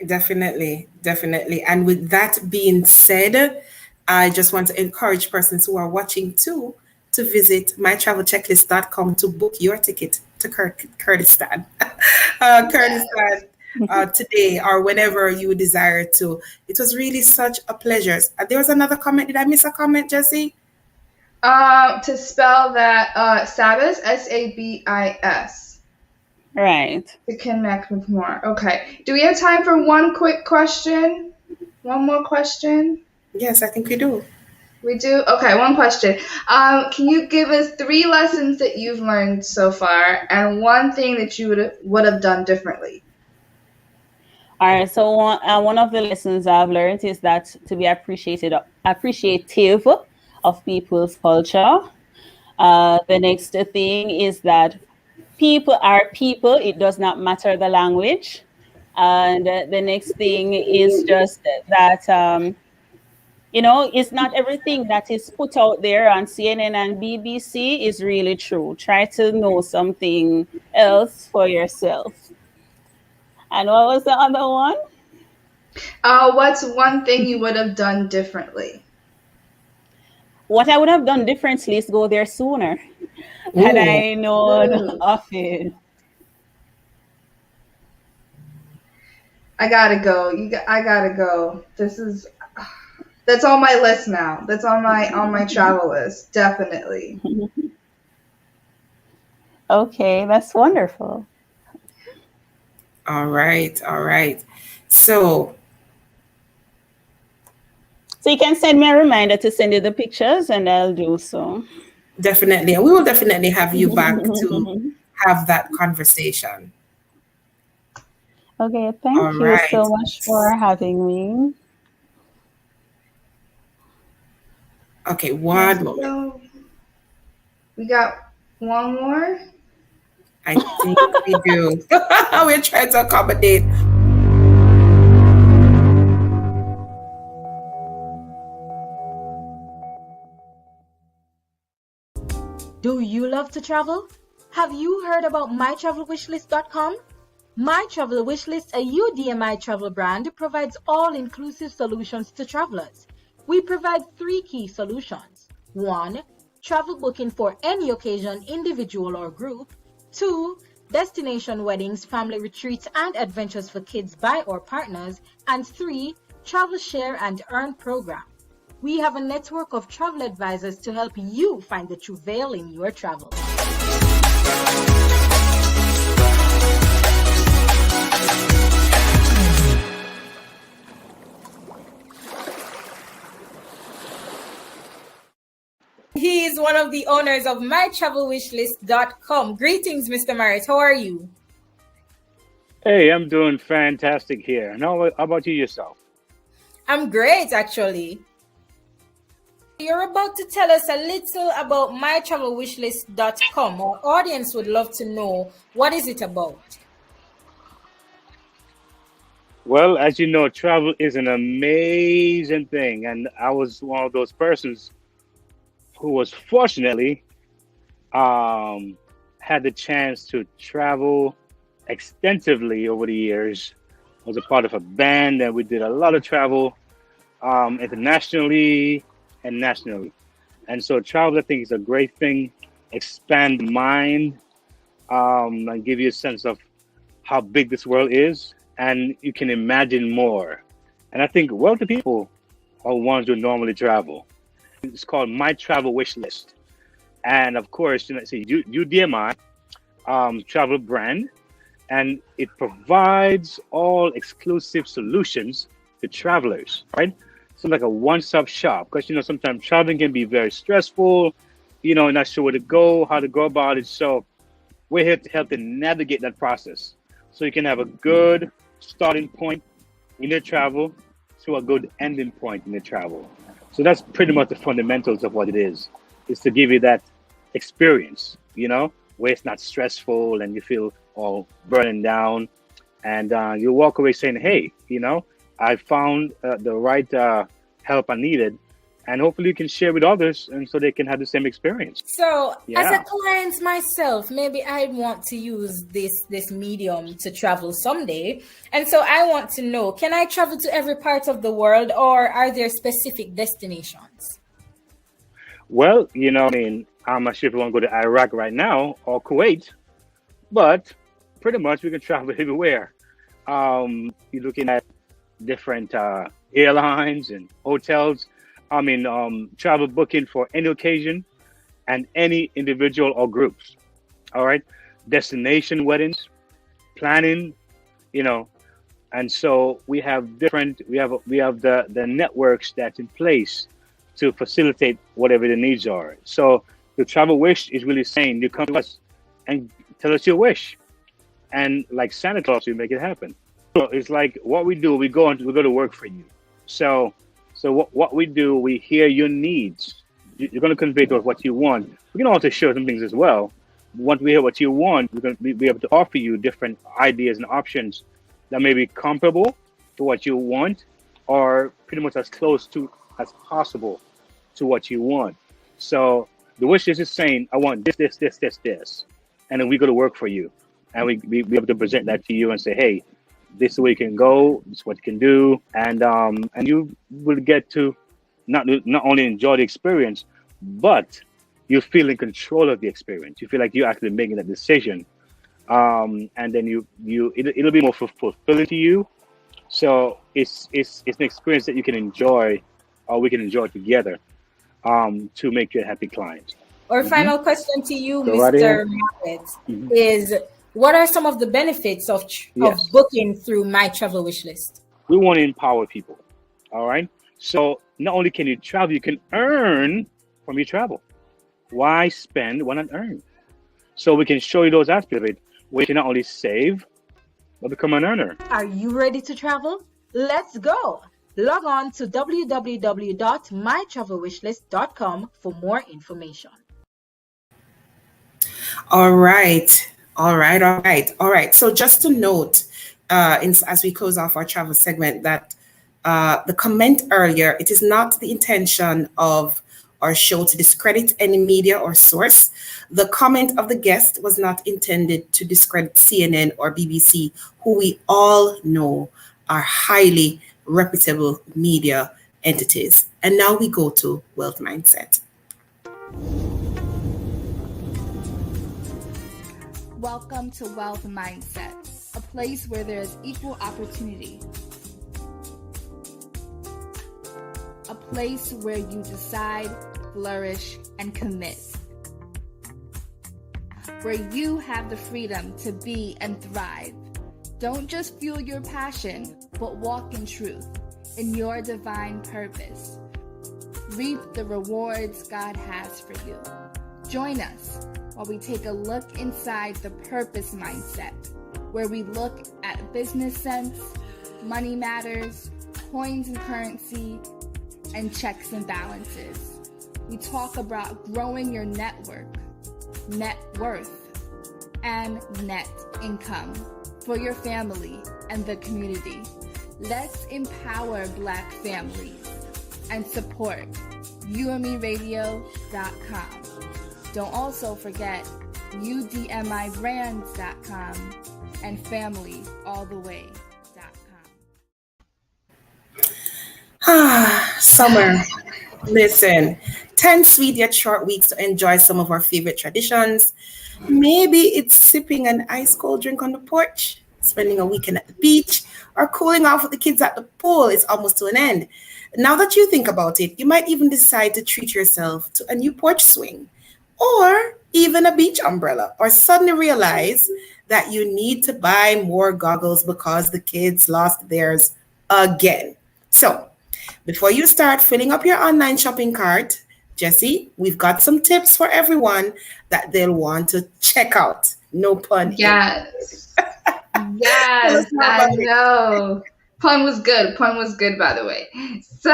Definitely, definitely. And with that being said, I just want to encourage persons who are watching too to visit mytravelchecklist.com to book your ticket to Kurdistan, Kurdistan today or whenever you desire to. It was really such a pleasure. There was another comment. Did I miss a comment, Jesse? To spell that Sabis, Sabis. Right. To connect with more. Okay. Do we have time for one quick question? One more question? Yes, I think we do. We do? Okay, one question. Can you give us 3 lessons that you've learned so far and one thing that you would have done differently? All right. So one of the lessons I've learned is that to be appreciative of people's culture. The next thing is that people are people. It does not matter the language. And the next thing is just that, it's not everything that is put out there on CNN and BBC is really true. Try to know something else for yourself. And what was the other one? What's one thing you would have done differently? What I would have done differently is go there sooner. Had I known of it. I gotta go. I gotta go. That's on my list now. That's on my travel list. Definitely. Okay, that's wonderful. All right. So you can send me a reminder to send you the pictures and I'll do so. Definitely. And we will definitely have you back to have that conversation. Okay, thank you so much for having me. Okay, one moment. We got one more? I think we do. We're trying to accommodate. Do you love to travel? Have you heard about mytravelwishlist.com? My Travel Wishlist, a UDMI travel brand, provides all-inclusive solutions to travelers. We provide 3 key solutions. 1. Travel booking for any occasion, individual or group. 2. Destination weddings, family retreats, and adventures for kids by or partners. And 3. Travel share and earn program. We have a network of travel advisors to help you find the true veil in your travel. He is one of the owners of mytravelwishlist.com. Greetings, Mr. Marrett. How are you? Hey, I'm doing fantastic here. And how about you yourself? I'm great, actually. You're about to tell us a little about mytravelwishlist.com. Our audience would love to know, what is it about? Well, as you know, travel is an amazing thing. And I was one of those persons who was fortunately had the chance to travel extensively over the years. I was a part of a band and we did a lot of travel internationally and nationally. And so travel, I think, is a great thing. Expand the mind and give you a sense of how big this world is, and you can imagine more. And I think wealthy people are ones who normally travel. It's called My Travel Wish List. And of course, it's a UDMI travel brand, and it provides all exclusive solutions to travelers, right? So like a one-stop shop, because sometimes traveling can be very stressful, not sure where to go, how to go about it. So we're here to help you navigate that process so you can have a good starting point in your travel to a good ending point in your travel. So that's pretty much the fundamentals of what it is to give you that experience, where it's not stressful and you feel all burning down, and you walk away saying, hey, I found the right help I needed, and hopefully you can share with others, and so they can have the same experience. So, as Yeah. a client myself, maybe I want to use this medium to travel someday, and so I want to know: can I travel to every part of the world, or are there specific destinations? Well, I mean, I'm not sure if you want to go to Iraq right now or Kuwait, but pretty much we can travel everywhere. You're looking at different airlines and hotels. I mean, travel booking for any occasion and any individual or groups. All right, destination weddings, planning, and so we have the networks that's in place to facilitate whatever the needs are. So the travel wish is really saying you come to us and tell us your wish, and like Santa Claus, we make it happen. So it's like what we do. We go to work for you. So what we do, we hear your needs. You're going to convey to us what you want. We can also share some things as well. Once we hear what you want, we're going to be able to offer you different ideas and options that may be comparable to what you want, or pretty much as close to as possible to what you want. So the wish is just saying, I want this, and then we go to work for you, and we be able to present that to you and say, hey, this is the way you can go, this is what you can do, and you will get to not only enjoy the experience, but you feel in control of the experience. You feel like you're actually making that decision, and then it'll be more fulfilling to you. So it's an experience that you can enjoy, or we can enjoy together, to make you a happy client. Our final question to you, Go right Mr. in. Marrett, is what are some of the benefits of Yes. booking through My Travel Wish List? We want to empower people. All right. So not only can you travel, you can earn from your travel. Why spend? Why not earn? So we can show you those aspects of it, where you can not only save, but become an earner. Are you ready to travel? Let's go. Log on to www.mytravelwishlist.com for more information. All right. So just to note, as we close off our travel segment, that the comment earlier, it is not the intention of our show to discredit any media or source. The comment of the guest was not intended to discredit CNN or BBC, who we all know are highly reputable media entities. And now we go to Wealth Mindset. Welcome to Wealth Mindset, a place where there is equal opportunity. A place where you decide, flourish, and commit. Where you have the freedom to be and thrive. Don't just fuel your passion, but walk in truth, in your divine purpose. Reap the rewards God has for you. Join us while we take a look inside the purpose mindset, where we look at business sense, money matters, coins and currency, and checks and balances. We talk about growing your network, net worth, and net income for your family and the community. Let's empower Black families and support umeradio.com. Don't also forget udmibrands.com and familyalltheway.com. Summer. Listen, 10 sweet yet short weeks to enjoy some of our favorite traditions. Maybe it's sipping an ice cold drink on the porch, spending a weekend at the beach, or cooling off with the kids at the pool. It's almost to an end. Now that you think about it, you might even decide to treat yourself to a new porch swing, or even a beach umbrella, or suddenly realize that you need to buy more goggles because the kids lost theirs again. So before you start filling up your online shopping cart, Jesse, we've got some tips for everyone that they'll want to check out. No pun. Yes. Yes, I know. Pun was good, by the way. So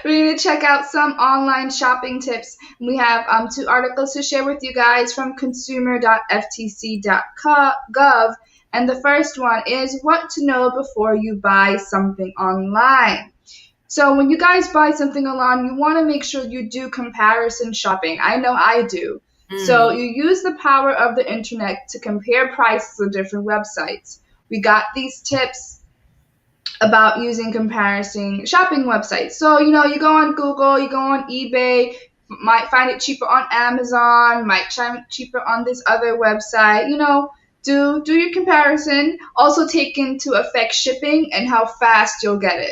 we're going to check out some online shopping tips. We have 2 articles to share with you guys from consumer.ftc.gov. And the first one is what to know before you buy something online. So when you guys buy something online, you want to make sure you do comparison shopping. I know I do. So you use the power of the internet to compare prices of different websites. We got these tips about using comparison shopping websites. So, you know, you go on Google, you go on eBay, might find it cheaper on Amazon, might find it cheaper on this other website. You know, do your comparison. Also take into effect shipping and how fast you'll get it.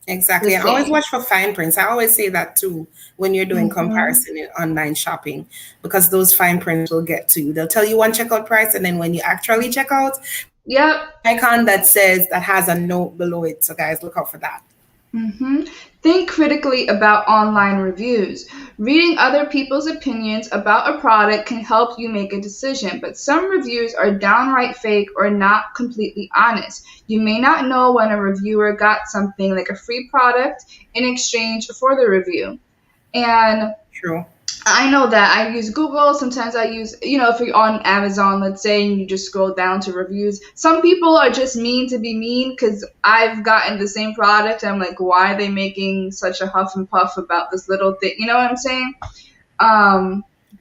Exactly. And always watch for fine prints. I always say that too when you're doing comparison in online shopping, because those fine prints will get to you. They'll tell you one checkout price, and then when you actually check out, icon that has a note below it. So guys, look out for that. Think critically about online reviews. Reading other people's opinions about a product can help you make a decision, but some reviews are downright fake or not completely honest. You may not know when a reviewer got something like a free product in exchange for the review. And True. I know that I use Google. Sometimes I use, you know, if you're on Amazon, let's say, and you just scroll down to reviews. Some people are just mean to be mean because I've gotten the same product. And I'm like, why are they making such a huff and puff about this little thing? You know what I'm saying?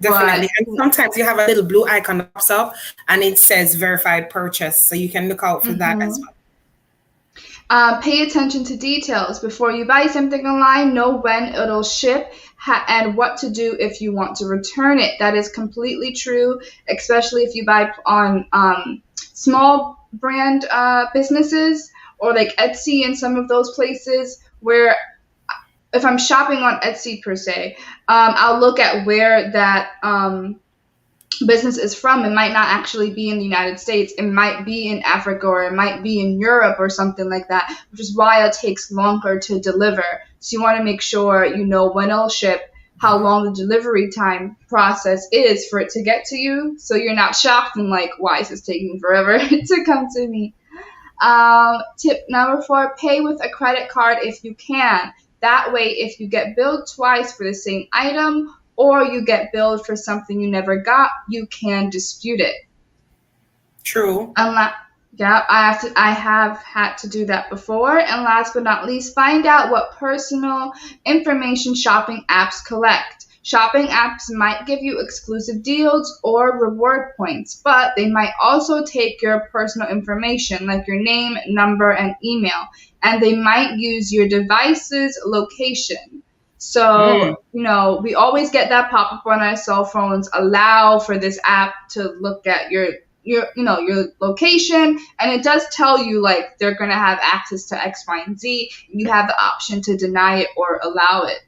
Definitely. And sometimes you have a little blue icon that pops up and it says verified purchase. So you can look out for that as well. Pay attention to details. Before you buy something online, know when it'll ship and what to do if you want to return it. That is completely true, especially if you buy on small brand businesses or like Etsy and some of those places where if I'm shopping on Etsy per se, I'll look at where that business is from. It might not actually be in the United States. It might be in Africa or it might be in Europe or something like that, which is why it takes longer to deliver. So you want to make sure you know when it'll ship, how long the delivery time process is for it to get to you, so you're not shocked and like, why is this taking forever to come to me? Tip number 4, pay with a credit card if you can. That way, if you get billed twice for the same item or you get billed for something you never got, you can dispute it. True. I have had to do that before. And last but not least, find out what personal information shopping apps collect. Shopping apps might give you exclusive deals or reward points, but they might also take your personal information like your name, number, and email, and they might use your device's location. So, you know, we always get that pop-up on our cell phones, allow for this app to look at your location, and it does tell you like they're going to have access to X, Y, and Z. You have the option to deny it or allow it.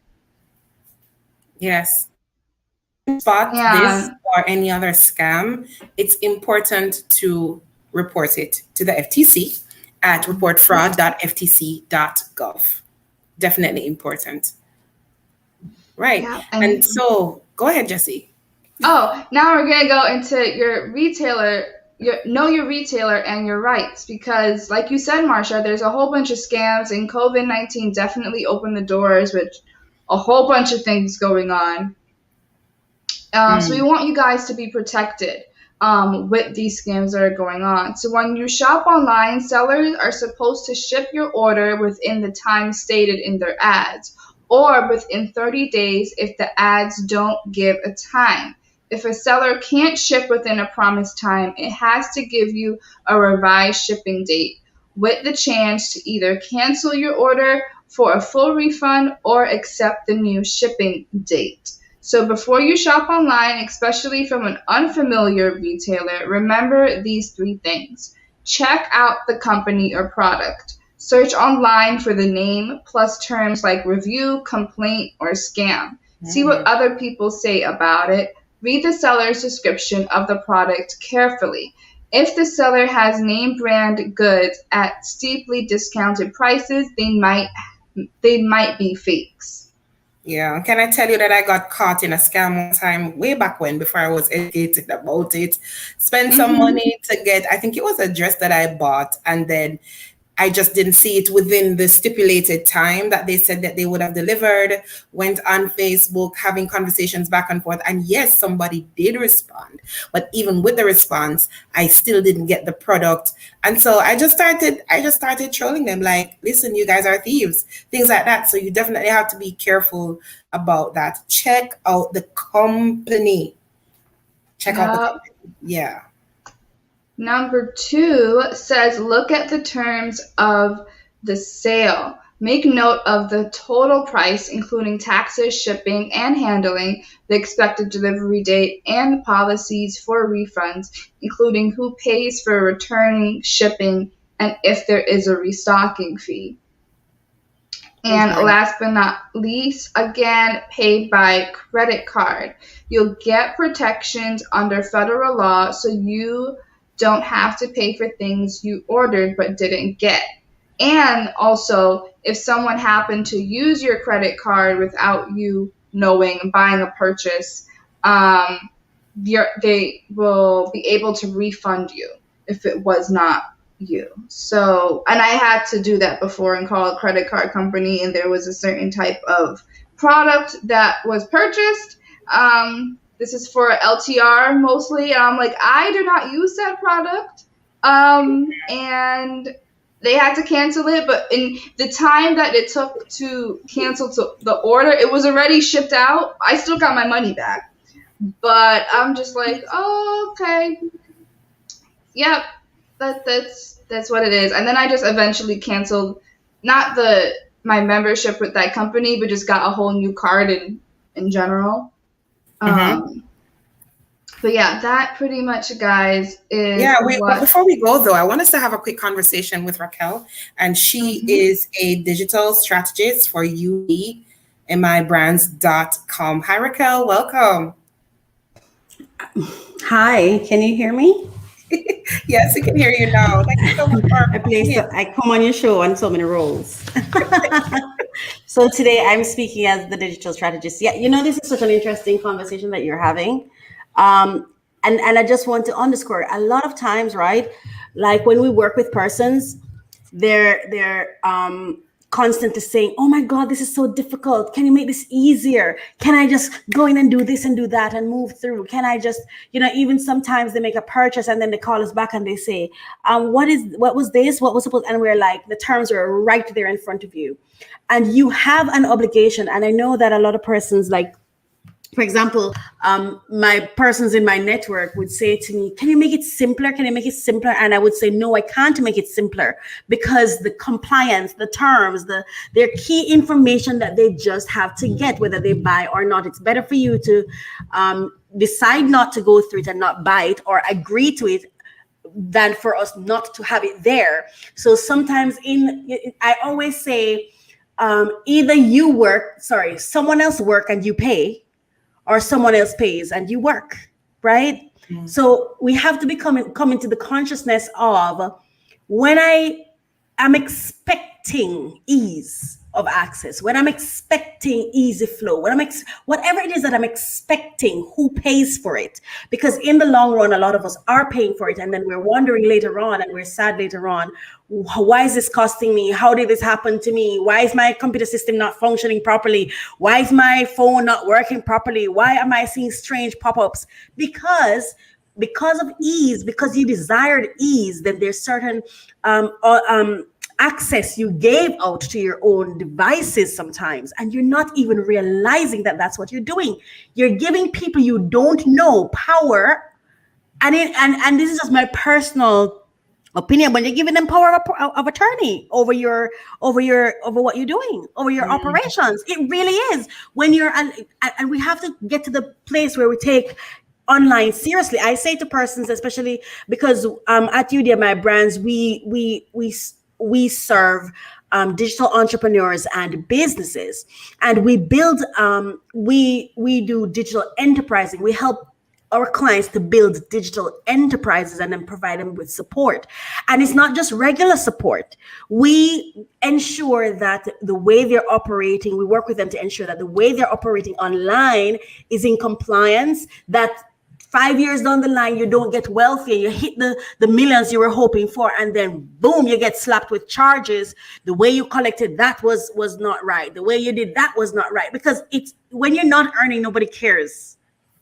Yes. Spot this or any other scam, it's important to report it to the FTC at reportfraud.ftc.gov. Definitely important. Right. Yeah, and so go ahead, Jessie. Oh, now we're going to go into your retailer, know your retailer and your rights, because like you said, Marsha, there's a whole bunch of scams, and COVID-19 definitely opened the doors with a whole bunch of things going on. So we want you guys to be protected with these scams that are going on. So when you shop online, sellers are supposed to ship your order within the time stated in their ads, or within 30 days if the ads don't give a time. If a seller can't ship within a promised time, it has to give you a revised shipping date with the chance to either cancel your order for a full refund or accept the new shipping date. So before you shop online, especially from an unfamiliar retailer, remember these 3 things. Check out the company or product. Search online for the name plus terms like review, complaint, or scam. See what other people say about it. Read the seller's description of the product carefully. If the seller has name brand goods at steeply discounted prices, they might be fakes. Yeah, can I tell you that I got caught in a scam one time way back when, before I was educated about it. Spent some money to get, I think it was a dress that I bought, and then I just didn't see it within the stipulated time that they said that they would have delivered. Went on Facebook, having conversations back and forth. And yes, somebody did respond. But even with the response, I still didn't get the product. And so I just started trolling them like, listen, you guys are thieves, things like that. So you definitely have to be careful about that. Check out the company. Check out the company. Yeah. Number 2 says, look at the terms of the sale. Make note of the total price, including taxes, shipping, and handling, the expected delivery date, and the policies for refunds, including who pays for returning, shipping, and if there is a restocking fee. And last but not least, again, pay by credit card. You'll get protections under federal law, so you don't have to pay for things you ordered but didn't get. And also, if someone happened to use your credit card without you knowing, buying a purchase, they will be able to refund you if it was not you. So, and I had to do that before and call a credit card company, and there was a certain type of product that was purchased. This is for LTR mostly. And I'm like, I do not use that product. And they had to cancel it. But in the time that it took to cancel the order, it was already shipped out. I still got my money back. But I'm just like, oh, okay. Yep, that's what it is. And then I just eventually canceled, not my membership with that company, but just got a whole new card in general. But yeah, that pretty much, guys, is but before we go, though, I want us to have a quick conversation with Racquel, and she is a digital strategist for UEMIBrands.com. Hi, Racquel. Welcome. Hi, can you hear me? Yes, we can hear you now. Thank you so much for I come on your show on so many roles. So today I'm speaking as the digital strategist. Yeah, this is such an interesting conversation that you're having. And I just want to underscore a lot of times, right? Like when we work with persons, they're constantly saying, oh my God, this is so difficult. Can you make this easier? Can I just go in and do this and do that and move through? Can I just, even sometimes they make a purchase and then they call us back and they say, what was this? What was supposed? And we're like, the terms are right there in front of you. And you have an obligation. And I know that a lot of persons, like, for example, my persons in my network would say to me, can you make it simpler? Can you make it simpler? And I would say, no, I can't make it simpler, because the compliance, the terms, their key information that they just have to get, whether they buy or not. It's better for you to decide not to go through it and not buy it or agree to it than for us not to have it there. So sometimes I always say, either someone else work and you pay, or someone else pays and you work, right? Mm-hmm. So we have to come into the consciousness of, when I am expecting ease of access, when I'm expecting easy flow, whatever it is that I'm expecting, who pays for it? Because in the long run, a lot of us are paying for it, and then we're wondering later on, and we're sad later on, why is this costing me? How did this happen to me? Why is my computer system not functioning properly? Why is my phone not working properly? Why am I seeing strange pop-ups? Because of ease, because you desired ease, then there's certain access you gave out to your own devices sometimes, and you're not even realizing that that's what you're doing. You're giving people you don't know power, and this is just my personal opinion, but you're giving them power of attorney over what you're doing, over your operations. It really is. When you're and we have to get to the place where we take online seriously. I say to persons, especially because at UDMI Brands, we serve digital entrepreneurs and businesses, and we build we do digital enterprising. We help our clients to build digital enterprises and then provide them with support. And it's not just regular support. We ensure that the way they're operating, we work with them to ensure that the way they're operating online is in compliance, that 5 years down the line, you don't get wealthy, you hit the millions you were hoping for, and then boom, you get slapped with charges. The way you collected that was not right. The way you did that was not right. Because it's when you're not earning, nobody cares.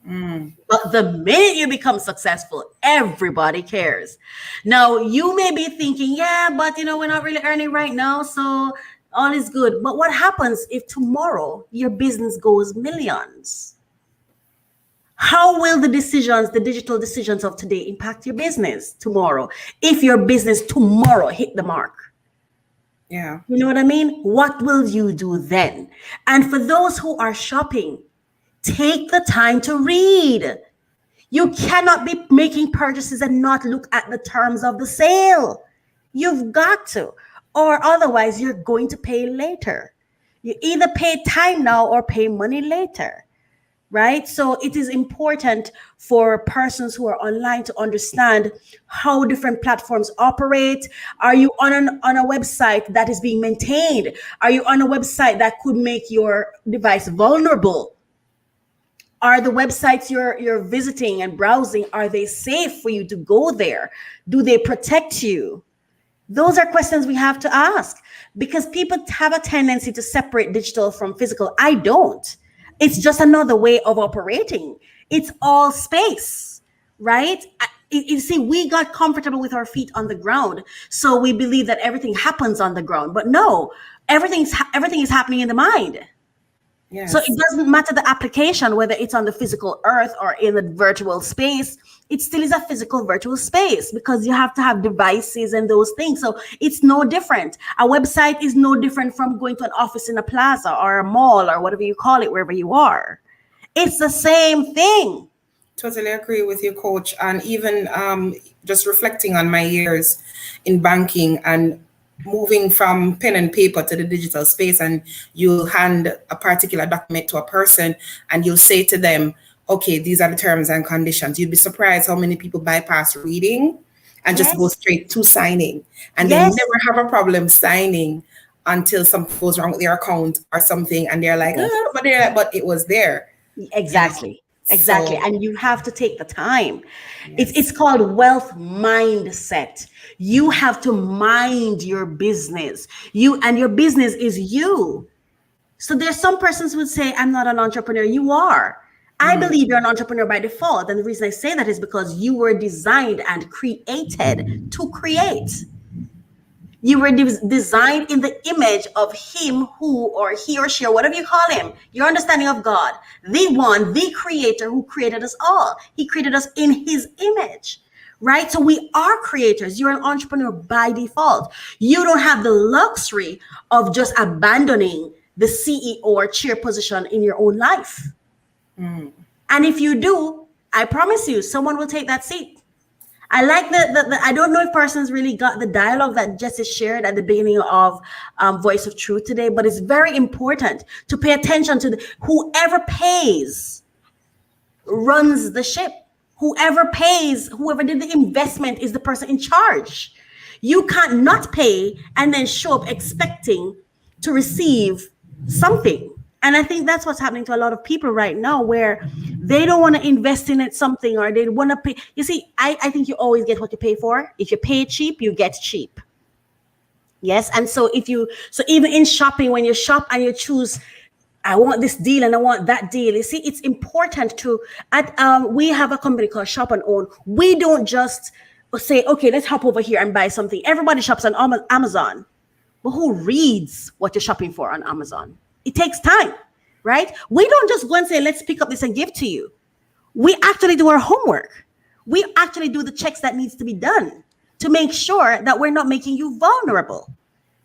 But the minute you become successful, everybody cares. Now, you may be thinking, yeah, but we're not really earning right now, so all is good. But what happens if tomorrow your business goes millions? How will the digital decisions of today impact your business tomorrow? If your business tomorrow hit the mark? Yeah. You know what I mean? What will you do then? And for those who are shopping, take the time to read. You cannot be making purchases and not look at the terms of the sale. You've got to, or otherwise you're going to pay later. You either pay time now or pay money later, right? So it is important for persons who are online to understand how different platforms operate. Are you on a website that is being maintained? Are you on a website that could make your device vulnerable? Are the websites you're visiting and browsing, are they safe for you to go there? Do they protect you? Those are questions we have to ask, because people have a tendency to separate digital from physical. I don't. It's just another way of operating. It's all space, right? You see, we got comfortable with our feet on the ground, so we believe that everything happens on the ground. But no, everything is happening in the mind. Yes. So it doesn't matter the application, whether it's on the physical earth or in the virtual space, it still is a physical virtual space, because you have to have devices and those things. So it's no different. A website is no different from going to an office in a plaza or a mall or whatever you call it, wherever you are. It's the same thing. Totally agree with you, Coach. And even just reflecting on my years in banking and moving from pen and paper to the digital space, and you'll hand a particular document to a person and you'll say to them, okay, these are the terms and conditions. You'd be surprised how many people bypass reading and just go straight to signing. And they never have a problem signing until something goes wrong with their account or something. And they're like, but it was there. Exactly. Exactly. And you have to take the time. It's called wealth mindset. You have to mind your business. And your business is you. So there's some persons who would say, I'm not an entrepreneur. You are. I believe you're an entrepreneur by default. And the reason I say that is because you were designed and created to create. You were designed in the image of him who, or he or she, or whatever you call him, your understanding of God, the one, the creator who created us all. He created us in his image, right? So we are creators. You're an entrepreneur by default. You don't have the luxury of just abandoning the CEO or chair position in your own life. And if you do, I promise you, someone will take that seat. I like the I don't know if persons really got the dialogue that Jesse shared at the beginning of Voice of Truth today, but it's very important to pay attention to whoever pays runs the ship. Whoever pays, whoever did the investment is the person in charge. You can't not pay and then show up expecting to receive something. And I think that's what's happening to a lot of people right now, where they don't want to invest in it something, or they want to pay. You see, I think you always get what you pay for. If you pay cheap, you get cheap. Yes. And so even in shopping, when you shop and you choose, I want this deal and I want that deal. You see, it's important we have a company called Shop and Own. We don't just say, okay, let's hop over here and buy something. Everybody shops on Amazon. But who reads what you're shopping for on Amazon? It takes time, right? We don't just go and say, let's pick up this and give to you. We actually do our homework. We actually do the checks that needs to be done to make sure that we're not making you vulnerable,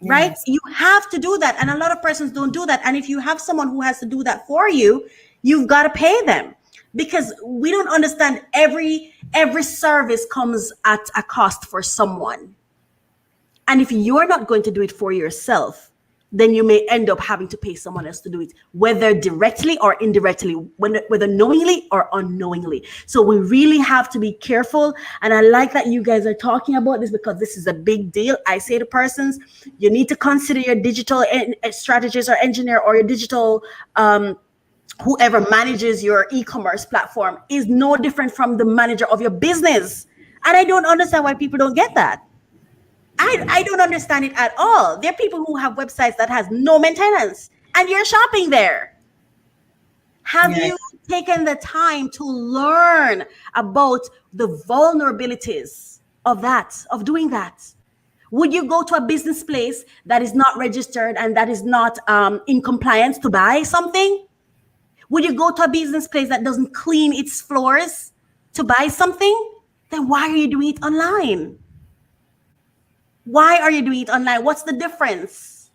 right? You have to do that. And a lot of persons don't do that. And if you have someone who has to do that for you, you've got to pay them, because we don't understand every service comes at a cost for someone. And if you're not going to do it for yourself, then you may end up having to pay someone else to do it, whether directly or indirectly, whether knowingly or unknowingly. So we really have to be careful. And I like that you guys are talking about this, because this is a big deal. I say to persons, you need to consider your digital strategist or engineer, or your digital whoever manages your e-commerce platform is no different from the manager of your business. And I don't understand why people don't get that. I don't understand it at all. There are people who have websites that has no maintenance and you're shopping there. Have you taken the time to learn about the vulnerabilities of doing that? Would you go to a business place that is not registered and that is not in compliance to buy something? Would you go to a business place that doesn't clean its floors to buy something? Then why are you doing it online? Why are you doing it online? What's the difference?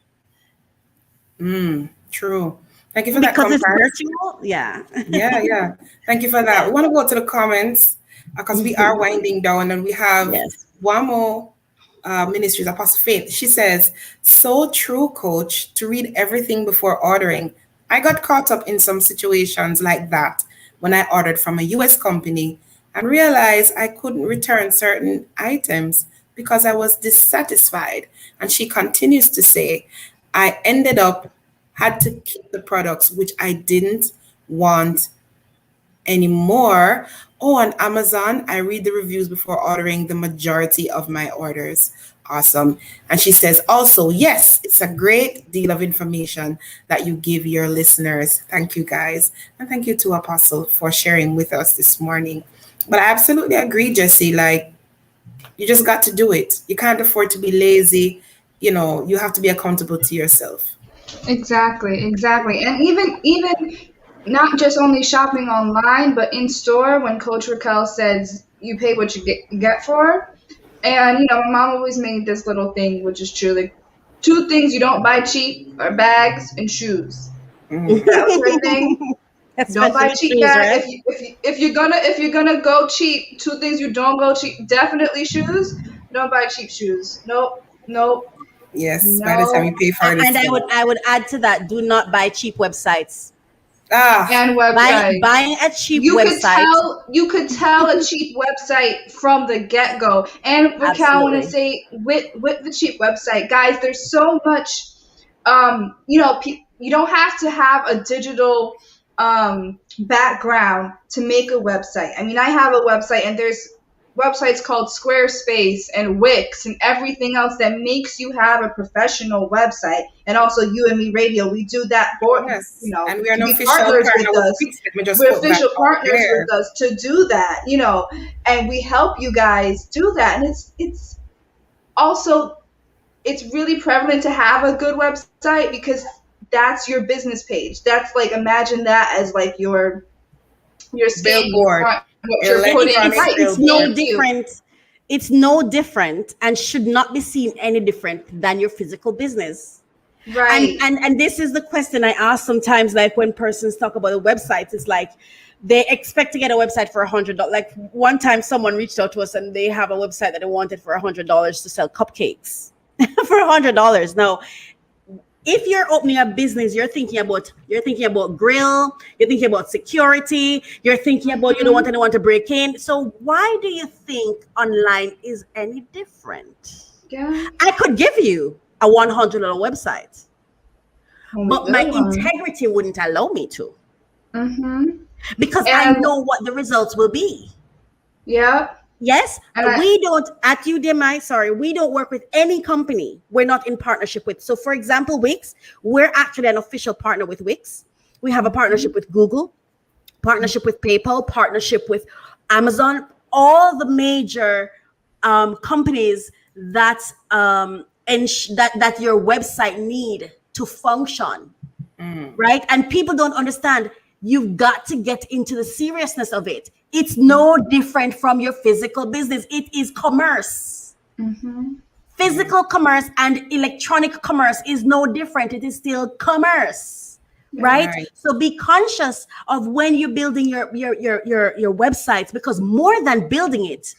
True. Thank you for that. Because it's virtual. Yeah. Yeah. Thank you for that. We want to go to the comments because we are winding down, and we have one more Ministries, Apostle Faith. She says, so true, coach, to read everything before ordering. I got caught up in some situations like that when I ordered from a US company and realized I couldn't return certain items because I was dissatisfied. And she continues to say, I ended up had to keep the products which I didn't want anymore. Oh, on Amazon, I read the reviews before ordering the majority of my orders. Awesome. And she says also, yes, it's a great deal of information that you give your listeners. Thank you, guys. And thank you to Apostle for sharing with us this morning. But I absolutely agree, Jesse. Like, you just got to do it. You can't afford to be lazy. You know, you have to be accountable to yourself. Exactly. And even not just only shopping online, but in store, when Coach Racquel says you pay what you get for. And, you know, my mom always made this little thing, which is true. Like, 2 things you don't buy cheap are bags and shoes. That was her thing. Don't buy cheap bags. Right? If you're gonna go cheap, 2 things you don't go cheap. Definitely shoes. Don't buy cheap shoes. Nope. Yes, by the time you pay for it. And I would add to that, do not buy cheap websites. And websites. Buying a cheap website. You could tell a cheap website from the get-go. And Racquel, I want to say with the cheap website, guys, there's so much, you know, you don't have to have a digital background to make a website. I mean, I have a website, and there's websites called Squarespace and Wix and everything else that makes you have a professional website. And also You and Me Radio, we do that for you know, and we are no official partners partner with us. We're official partners with us to do that, you know, and we help you guys do that. And it's also, it's really prevalent to have a good website because that's your business page. That's like, imagine that as like your billboard. It's no different. It's no different and should not be seen any different than your physical business. Right. And this is the question I ask sometimes, like when persons talk about the websites, it's like they expect to get a website for $100. Like one time someone reached out to us and they have a website that they wanted for $100 to sell cupcakes for $100. No. If you're opening a business, you're thinking about grill, you're thinking about security, you're thinking about you don't want anyone to break in. So why do you think online is any different? Yeah. I could give you a $100 website, but my integrity wouldn't allow me to. Because I know what the results will be. Yeah. Yes, we don't at UDMI. We don't work with any company we're not in partnership with. So, for example, Wix, we're actually an official partner with Wix. We have a partnership with Google, partnership with PayPal, partnership with Amazon, all the major companies that that your website need to function, right? And people don't understand. You've got to get into the seriousness of it. It's no different from your physical business. It is commerce. Physical commerce and electronic commerce is no different. It is still commerce, right? So be conscious of when you're building your websites, because more than building it,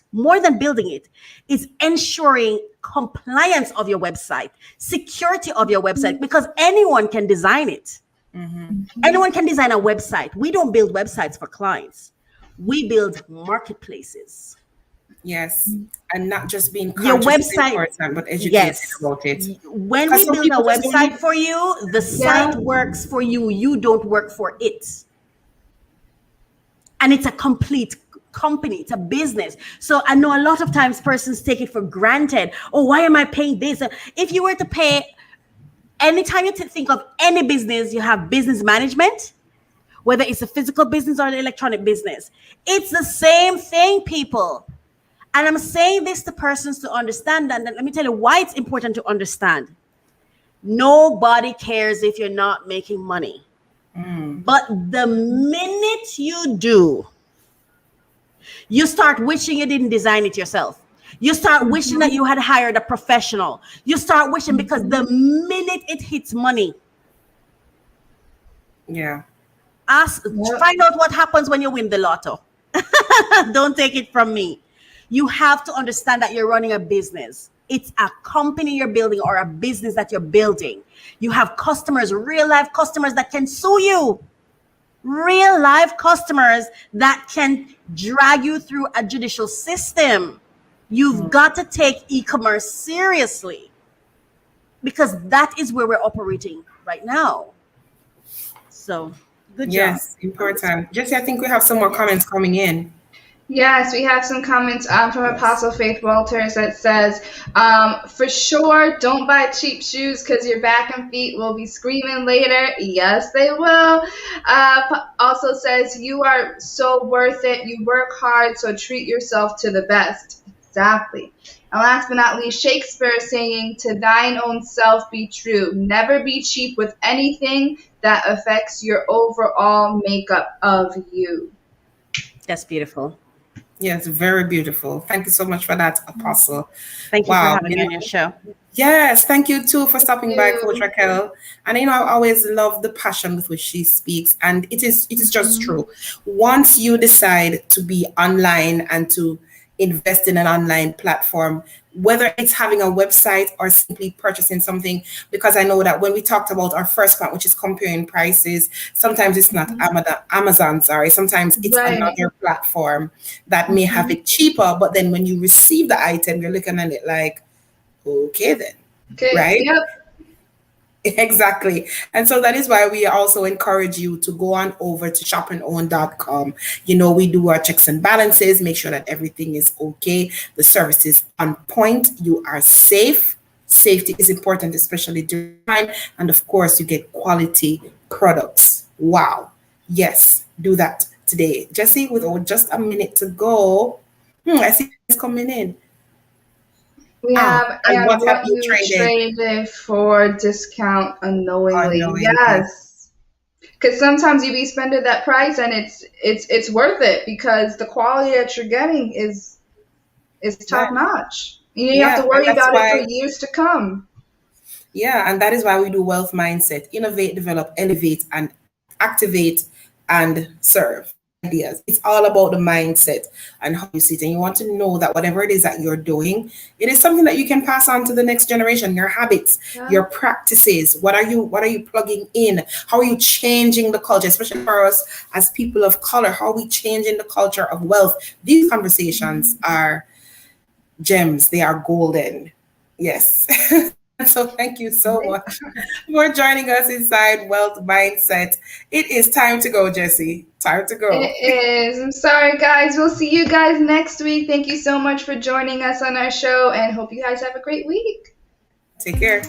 is ensuring compliance of your website, security of your website, because anyone can design it. Anyone can design a website. We don't build websites for clients. We build marketplaces. Yes, and not just being your website, but educated about it. When we build a website for you, the site works for you. You don't work for it. and it's a complete company, it's a business. So I know a lot of times persons take it for granted. Oh, why am I paying this? If you were to pay, anytime you think of any business, you have business management, whether it's a physical business or an electronic business. It's the same thing, people. And I'm saying this to persons to understand, and let me tell you why it's important to understand. Nobody cares if you're not making money. But the minute you do, you start wishing you didn't design it yourself. You start wishing that you had hired a professional. You start wishing, because the minute it hits money, find out what happens when you win the lotto. Don't take it from me. You have to understand that you're running a business. It's a company you're building, or a business that you're building. You have customers, real life customers that can sue you. Real life customers that can drag you through a judicial system. You've got to take e-commerce seriously, because that is where we're operating right now. So good job. Yes, important. Jesse, I think we have some more comments coming in. Yes, we have some comments from Apostle Faith Walters that says, for sure, don't buy cheap shoes because your back and feet will be screaming later. Yes, they will. Also says, you are so worth it. You work hard, so treat yourself to the best. Exactly. And last but not least, Shakespeare saying, to thine own self be true. Never be cheap with anything that affects your overall makeup of you. That's beautiful. Yes, very beautiful. Thank you so much for that, Apostle. Thank you for having me on your show. Yes, thank you too for stopping by, Coach Racquel. And I always love the passion with which she speaks, and it is just true. Once you decide to be online and to invest in an online platform, whether it's having a website or simply purchasing something, because I know that when we talked about our first point, which is comparing prices, sometimes it's not Amazon, sometimes it's another platform that may have it cheaper, but then when you receive the item, you're looking at it like, okay then, right? Yep. Exactly. And so that is why we also encourage you to go on over to shopandOwn.com. We do our checks and balances, make sure that everything is okay. The service is on point. You are safe. Safety is important, especially during time. And of course, you get quality products. Wow. Yes, do that today. Jesse, with just a minute to go. I see it's coming in. We have, and what have you traded for discount unknowingly? Yes, because sometimes you be spending that price and it's worth it because the quality that you're getting is top notch. You have to worry about it for years to come. Yeah, and that is why we do wealth mindset: innovate, develop, elevate, and activate and serve ideas. It's all about the mindset and how you see it. And you want to know that whatever it is that you're doing, it is something that you can pass on to the next generation. Your habits, your practices. What are you plugging in? How are you changing the culture, especially for us as people of color? How are we changing the culture of wealth? These conversations are gems. They are golden. Yes. So thank you so much for joining us inside Wealth Mindset. It is time to go, Jesse. Time to go. It is. I'm sorry, guys. We'll see you guys next week. Thank you so much for joining us on our show, and hope you guys have a great week. Take care.